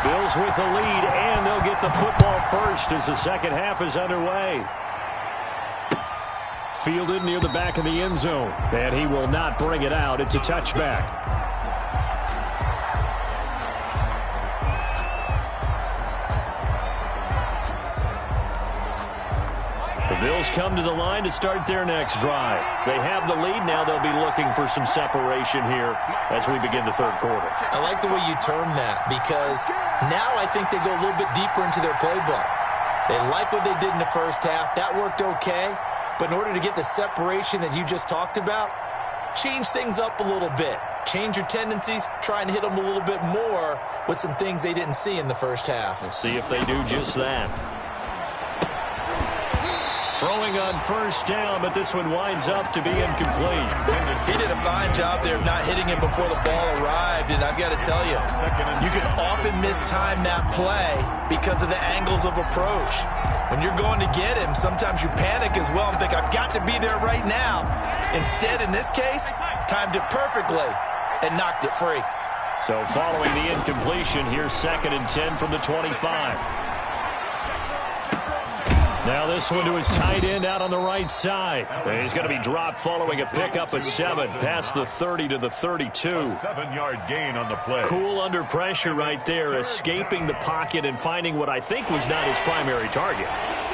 Bills with the lead, and they'll get the football first as the second half is underway. Fielded near the back of the end zone, and he will not bring it out. It's a touchback. The Bills come to the line to start their next drive. They have the lead. Now they'll be looking for some separation here as we begin the third quarter. I like the way you term that, because now I think they go a little bit deeper into their playbook. They like what they did in the first half. That worked okay. But in order to get the separation that you just talked about, change things up a little bit. Change your tendencies. Try and hit them a little bit more with some things they didn't see in the first half. We'll see if they do just that. Throwing on first down, but this one winds up to be incomplete. He did a fine job there of not hitting him before the ball arrived, and I've got to tell you, you can often mistime that play because of the angles of approach. When you're going to get him, sometimes you panic as well and think, I've got to be there right now. Instead, in this case, timed it perfectly and knocked it free. So following the incompletion, here's 2nd and 10 from the 25. Now this one to his tight end out on the right side. And he's going to be dropped following a pickup of 7 past the 30 to the 32. 7-yard gain on the play. Cool under pressure right there, escaping the pocket and finding what I think was not his primary target.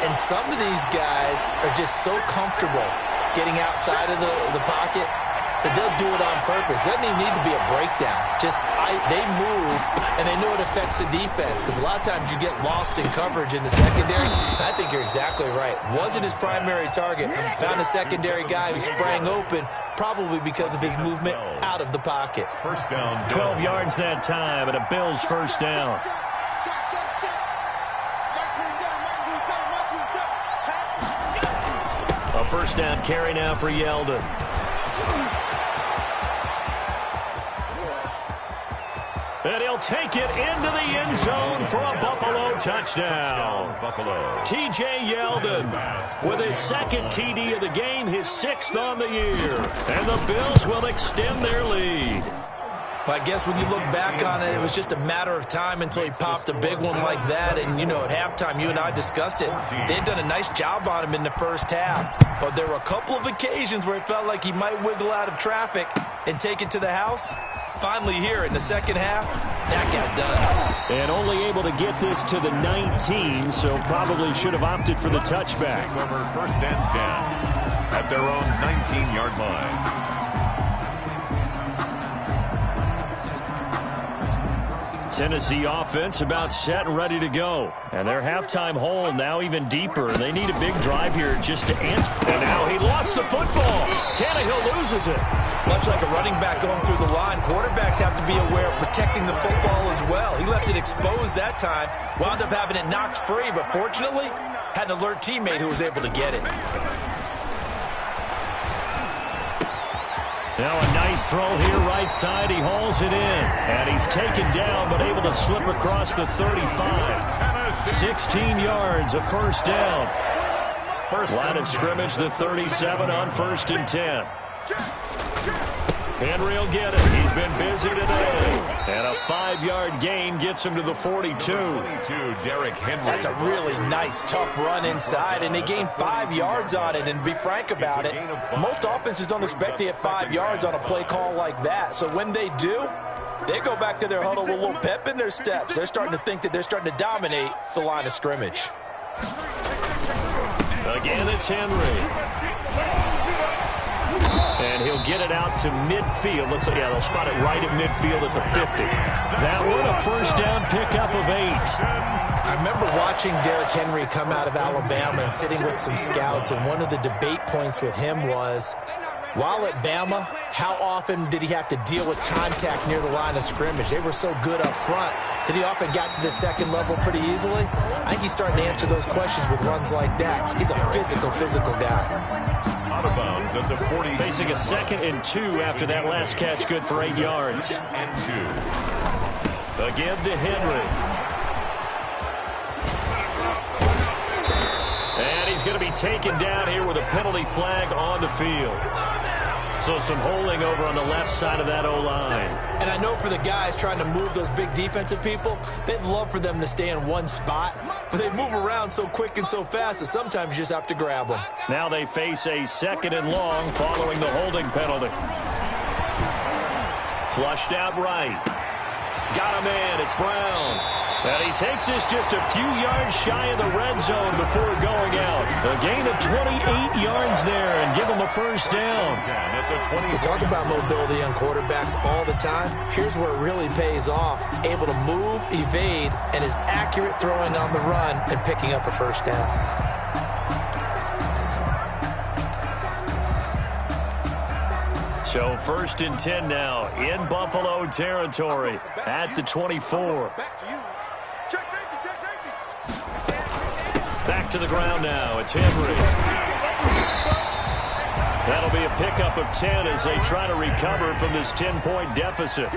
And some of these guys are just so comfortable getting outside of the pocket that they'll do it on purpose. It doesn't even need to be a breakdown. Just they move, and they know it affects the defense, because a lot of times you get lost in coverage in the secondary. And I think you're exactly right. Wasn't his primary target. Found a secondary guy who sprang open, probably because of his movement out of the pocket. First down. 12 yards that time, and a Bills first down. A first down carry now for Yeldon. And he'll take it into the end zone for a Buffalo touchdown. Buffalo. T.J. Yeldon with his 2nd TD of the game, his 6th on the year. And the Bills will extend their lead. Well, I guess when you look back on it, it was just a matter of time until he popped a big one like that. And, you know, at halftime, you and I discussed it. They'd done a nice job on him in the first half. But there were a couple of occasions where it felt like he might wiggle out of traffic and take it to the house. Finally here in the second half, that got done. And only able to get this to the 19, so probably should have opted for the touchback. Over 1st and 10 at their own 19-yard line. Tennessee offense about set and ready to go. And their halftime hole now even deeper. They need a big drive here just to answer. And now he lost the football. Tannehill loses it. Much like a running back going through the line, quarterbacks have to be aware of protecting the football as well. He left it exposed that time, wound up having it knocked free, but fortunately, had an alert teammate who was able to get it. Now a nice throw here, right side. He hauls it in. And he's taken down, but able to slip across the 35. 16 yards, a first down. Line of scrimmage, the 37 on 1st and 10. Henry will get it. He's been busy today. And a 5-yard gain gets him to the 42. Derrick Henry. That's a really nice, tough run inside, and they gained 5 yards on it. And to be frank about it, most offenses don't expect to get 5 yards on a play call like that. So when they do, they go back to their huddle with a little pep in their steps. They're starting to think that they're starting to dominate the line of scrimmage. Again, it's Henry. And he'll get it out to midfield. Let's say, yeah, they'll spot it right at midfield at the 50. That one, a first down pickup of 8. I remember watching Derrick Henry come out of Alabama and sitting with some scouts, and one of the debate points with him was, while at Bama, how often did he have to deal with contact near the line of scrimmage? They were so good up front that he often got to the second level pretty easily. I think he's starting to answer those questions with runs like that. He's a physical guy. Out of bounds at the 40. Facing a 2nd and 2 after that last catch, good for 8 yards. And 2. Again to Henry. And he's going to be taken down here with a penalty flag on the field. So some holding over on the left side of that O-line. And I know for the guys trying to move those big defensive people, they'd love for them to stay in one spot, but they move around so quick and so fast that sometimes you just have to grab them. Now they face a 2nd and long following the holding penalty. Flushed out right. Got him in. It's Brown. And he takes this just a few yards shy of the red zone before going out. A gain of 28 yards there and give him a first down. We talk about mobility on quarterbacks all the time. Here's where it really pays off. Able to move, evade, and is accurate throwing on the run and picking up a first down. So 1st and 10 now in Buffalo territory at the 24. Back to the ground now. It's Henry. That'll be a pickup of 10 as they try to recover from this 10-point deficit.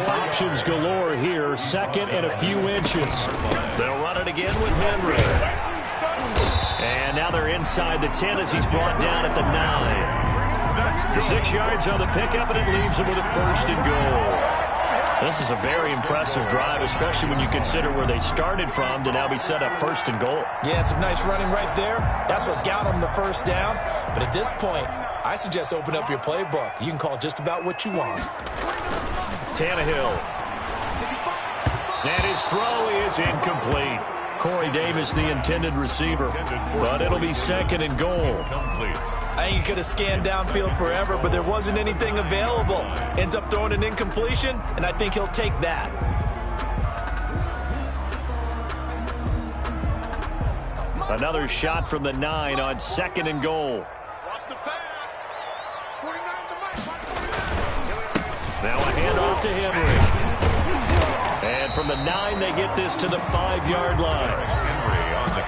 Options galore here. 2nd and a few inches. They'll run it again with Henry. And now they're inside the 10 as he's brought down at the 9. 6 yards on the pickup, and it leaves him with a 1st and goal. This is a very impressive drive, especially when you consider where they started from to now be set up 1st and goal. Yeah, some nice running right there. That's what got them the first down. But at this point, I suggest open up your playbook. You can call just about what you want. Tannehill. And his throw is incomplete. Corey Davis, the intended receiver. But it'll be 2nd and goal. I think he could have scanned downfield forever, but there wasn't anything available. Ends up throwing an incompletion, and I think he'll take that. Another shot from the 9 on 2nd and goal. Now a handoff to Henry. And from the 9, they get this to the 5-yard line.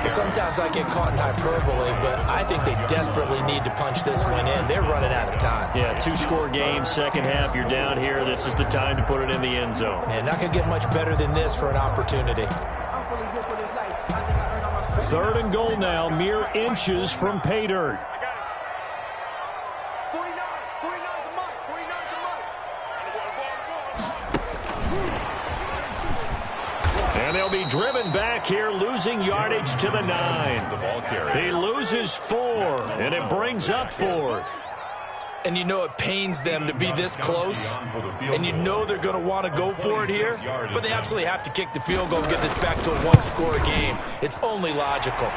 Sometimes I get caught in hyperbole, but I think they desperately need to punch this one in. They're running out of time. Yeah, 2-score game, second half. You're down here. This is the time to put it in the end zone. Man, not going to get much better than this for an opportunity. 3rd and goal now, mere inches from pay dirt. And they'll be driven back here, losing yardage to the 9. He loses 4, and it brings up 4th. And you know it pains them to be this close, and you know they're going to want to go for it here, but they absolutely have to kick the field goal and get this back to a 1-score game. It's only logical.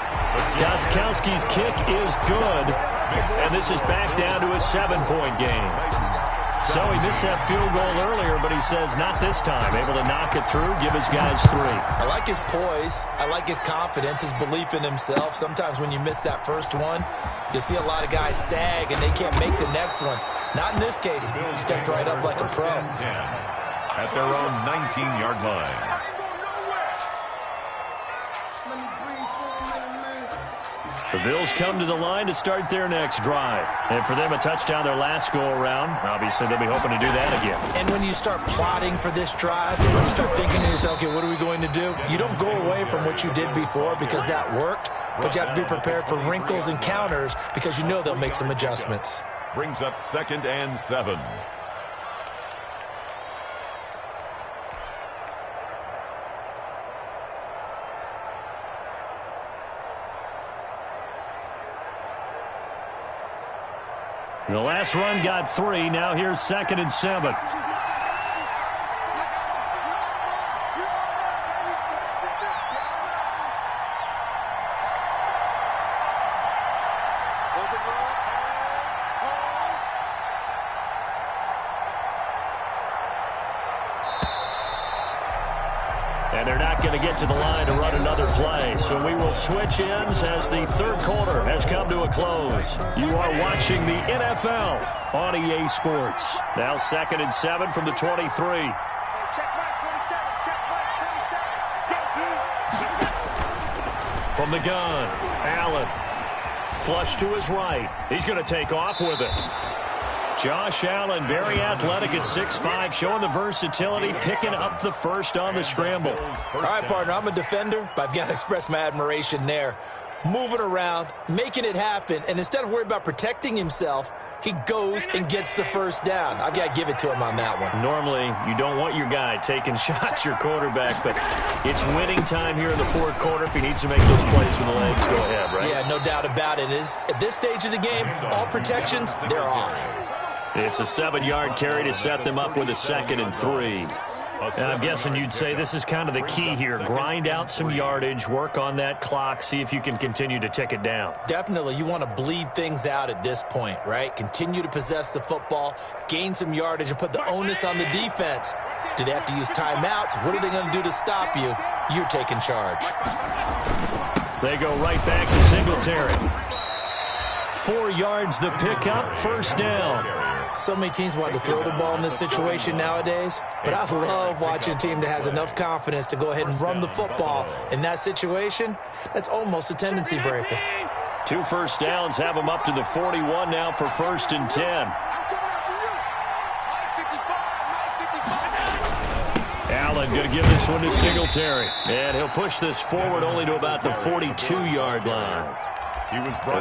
Gostkowski's kick is good, and this is back down to a 7-point game. So he missed that field goal earlier, but he says not this time. Able to knock it through, give his guys 3. I like his poise. I like his confidence, his belief in himself. Sometimes when you miss that first one, you'll see a lot of guys sag and they can't make the next one. Not in this case. He stepped right up like a pro. At their own 19-yard line. The Bills come to the line to start their next drive. And for them, a touchdown their last go-around. Obviously, they'll be hoping to do that again. And when you start plotting for this drive, when you start thinking to yourself, okay, what are we going to do? You don't go away from what you did before because that worked, but you have to be prepared for wrinkles and counters because you know they'll make some adjustments. Brings up 2nd and 7. The last run got 3. Now here's 2nd and 7. And they're not going to get to the line to run another play. So we will switch ends as the third quarter has come to a close. You are watching the NFL on EA Sports. Now 2nd and 7 from the 23. From the gun, Allen. Flush to his right. He's going to take off with it. Josh Allen, very athletic at 6'5", showing the versatility, picking up the first on the scramble. All right, partner, I'm a defender, but I've got to express my admiration there. Moving around, making it happen, and instead of worrying about protecting himself, he goes and gets the first down. I've got to give it to him on that one. Normally, you don't want your guy taking shots, your quarterback, but it's winning time here in the fourth quarter. If he needs to make those plays with the legs, go ahead, right? Yeah, no doubt about it. At this stage of the game, all protections, they're off. It's a 7-yard carry to set them up with a 2nd and 3. And I'm guessing you'd say this is kind of the key here. Grind out some yardage, work on that clock, see if you can continue to tick it down. Definitely. You want to bleed things out at this point, right? Continue to possess the football, gain some yardage, and put the onus on the defense. Do they have to use timeouts? What are they going to do to stop you? You're taking charge. They go right back to Singletary. 4 yards the pickup, first down. So many teams want to throw the ball in this situation nowadays, but I love watching a team that has enough confidence to go ahead and run the football. In that situation, that's almost a tendency breaker. 2 first downs have them up to the 41 now for 1st and 10. Allen going to give this one to Singletary. And he'll push this forward only to about the 42-yard line.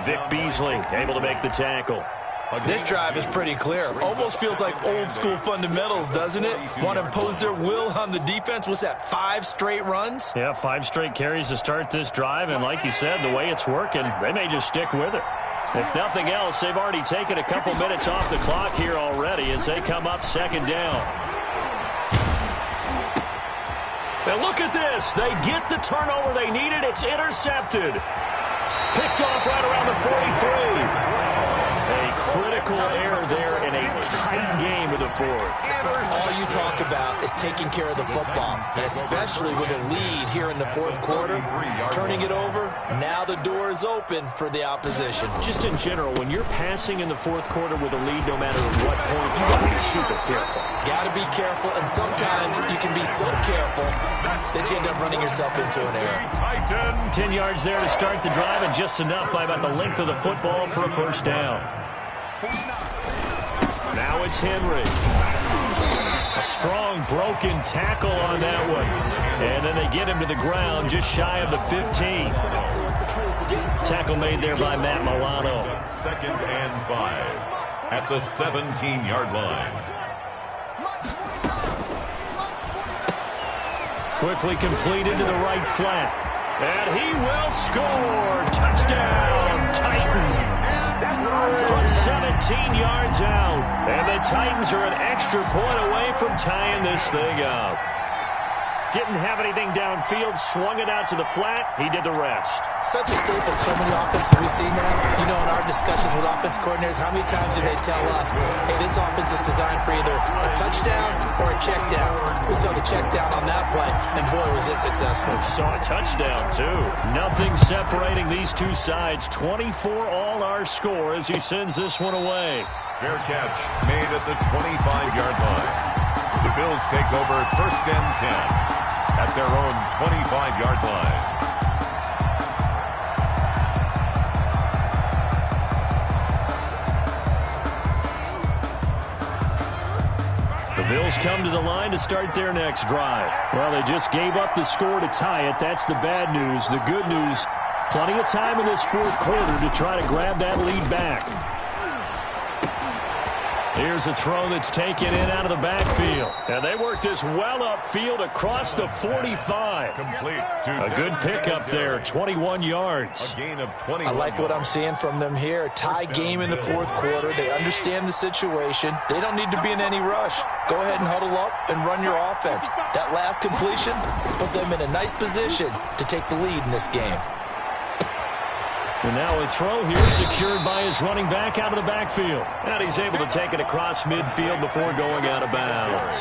Vic Beasley able to make the tackle. This drive is pretty clear. Almost feels like old school fundamentals, doesn't it? Want to impose their will on the defense. What's that, 5 straight runs? Yeah, 5 straight carries to start this drive. And like you said, the way it's working, they may just stick with it. If nothing else, they've already taken a couple minutes off the clock here already as they come up 2nd down. And look at this. They get the turnover they needed. It's intercepted. Picked off right around the 43. A critical error there in a tight game of the fourth. All you talk about is taking care of the football, and especially with a lead here in the fourth quarter, turning it over, now the door is open for the opposition. Just in general, when you're passing in the fourth quarter with a lead, no matter at what point, you got to be super careful. Got to be careful, and sometimes you can be so careful that you end up running yourself into an error. 10 yards there to start the drive, and just enough by about the length of the football for a first down. Now it's Henry. A strong broken tackle on that one. And then they get him to the ground just shy of the 15. Tackle made there by Matt Milano. 2nd and 5 at the 17-yard line. Quickly completed to the right flat. And he will score. Touchdown, Titans. From 17 yards out. And the Titans are an extra point away from tying this thing up. didn't have anything downfield, swung it out to the flat. He did the rest. Such a staple of so many offenses we see now. You know, in our discussions with offense coordinators, how many times do they tell us, hey, this offense is designed for either a touchdown or a check down. We saw the check down on that play, and boy, was it successful. We saw a touchdown, too. Nothing separating these two sides. 24 all our score as he sends this one away. Fair catch made at the 25-yard line. The Bills take over 1st and 10 at their own 25-yard line. The Bills come to the line to start their next drive. Well, they just gave up the score to tie it. That's the bad news. The good news, plenty of time in this fourth quarter to try to grab that lead back. Here's a throw that's taken in out of the backfield. And they work this well upfield across the 45. Complete. A good pickup there, 21 yards. A gain of 21 I like what I'm seeing from them here. Tie game in the fourth quarter. They understand the situation. They don't need to be in any rush. Go ahead and huddle up and run your offense. That last completion put them in a nice position to take the lead in this game. And now a throw here secured by his running back out of the backfield. And he's able to take it across midfield before going out of bounds.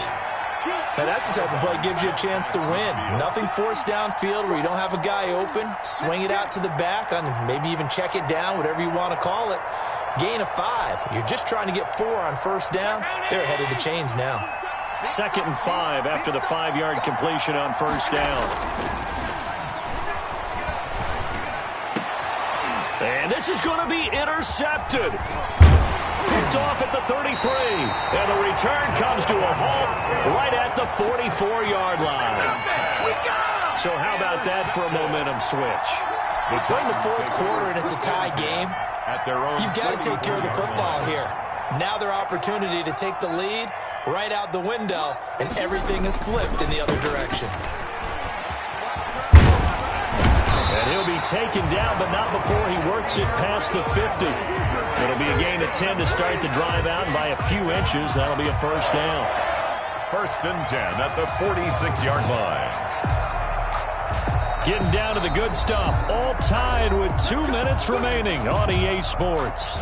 Now that's the type of play that gives you a chance to win. Nothing forced downfield where you don't have a guy open. Swing it out to the back, and maybe even check it down, whatever you want to call it. Gain of 5. You're just trying to get 4 on first down. They're ahead of the chains now. 2nd and 5 after the 5-yard completion on first down. And this is going to be intercepted. Picked off at the 33. And the return comes to a halt right at the 44-yard line. So how about that for a momentum switch? We're in the fourth quarter and it's a tie game. You've got to take care of the football here. Now their opportunity to take the lead right out the window, and everything is flipped in the other direction. And he'll be taken down, but not before he works it past the 50. It'll be a gain of 10 to start the drive out, and by a few inches, that'll be a first down. 1st and 10 at the 46-yard line. Getting down to the good stuff, all tied with 2 minutes remaining on EA Sports.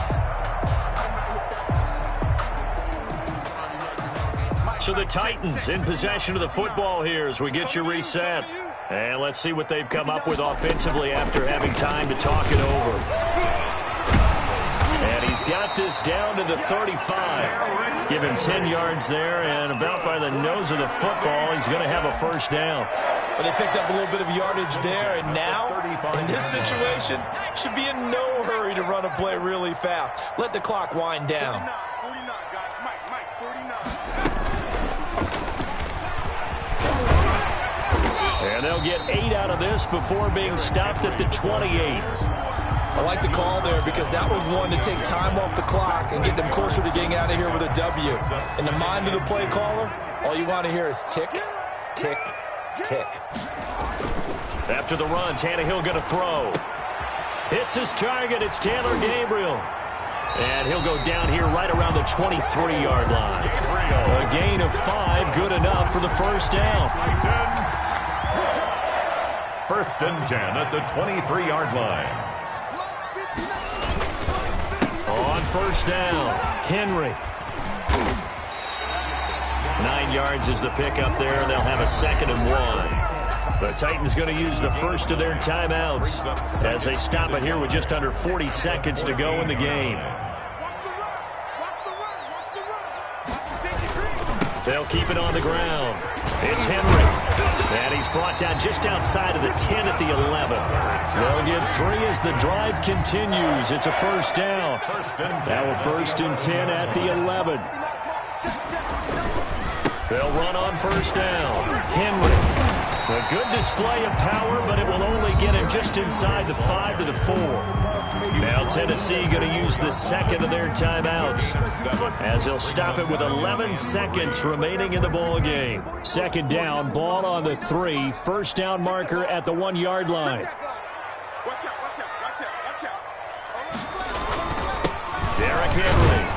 So the Titans in possession of the football here as we get you reset. And let's see what they've come up with offensively after having time to talk it over. And he's got this down to the 35. Give him 10 yards there, and about by the nose of the football, he's going to have a first down. But they picked up a little bit of yardage there, and now, in this situation, should be in no hurry to run a play really fast. Let the clock wind down. 49, guys. Mike, 49. And they'll get 8 out of this before being stopped at the 28. I like the call there because that was one to take time off the clock and get them closer to getting out of here with a W. In the mind of the play caller, all you want to hear is tick, tick, tick. After the run, Tannehill going to throw. Hits his target. It's Taylor Gabriel. And he'll go down here right around the 23-yard line. A gain of 5, good enough for the first down. 1st and 10 at the 23-yard line. On first down, Henry. 9 yards is the pickup there. They'll have a 2nd and 1. The Titans going to use the first of their timeouts as they stop it here with just under 40 seconds to go in the game. They'll keep it on the ground. It's Henry. And he's brought down just outside of the 10 at the 11. They'll get 3 as the drive continues. It's a first down. Now a 1st and 10 at the 11. They'll run on first down. Henry. A good display of power, but it will only get him just inside the 5 to the 4. Now Tennessee going to use the 2nd of their timeouts as they'll stop it with 11 seconds remaining in the ball game. 2nd down, ball on the 3, first down marker at the 1-yard line. Derrick Henry.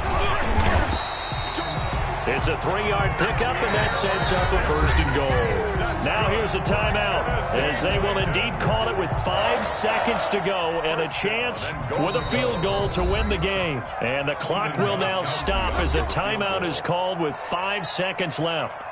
It's a 3-yard pickup, and that sets up a 1st and goal. Now here's a timeout, as they will indeed call it with 5 seconds to go and a chance with a field goal to win the game. And the clock will now stop as a timeout is called with 5 seconds left.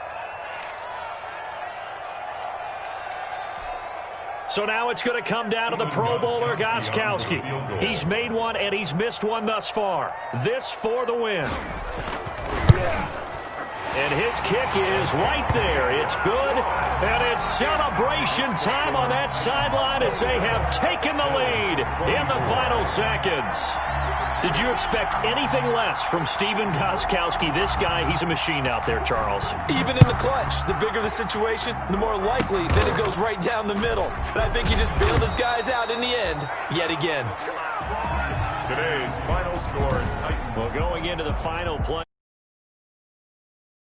So now it's going to come down to the Pro Bowler, Gostkowski. He's made one, and he's missed one thus far. This for the win. And his kick is right there. It's good, and it's celebration time on that sideline as they have taken the lead in the final seconds. Did you expect anything less from Stephen Gostkowski? This guy, he's a machine out there, Charles. Even in the clutch, the bigger the situation, the more likely that it goes right down the middle. And I think he just bailed his guys out in the end, yet again. Today's final score, Titans. Well, going into the final play.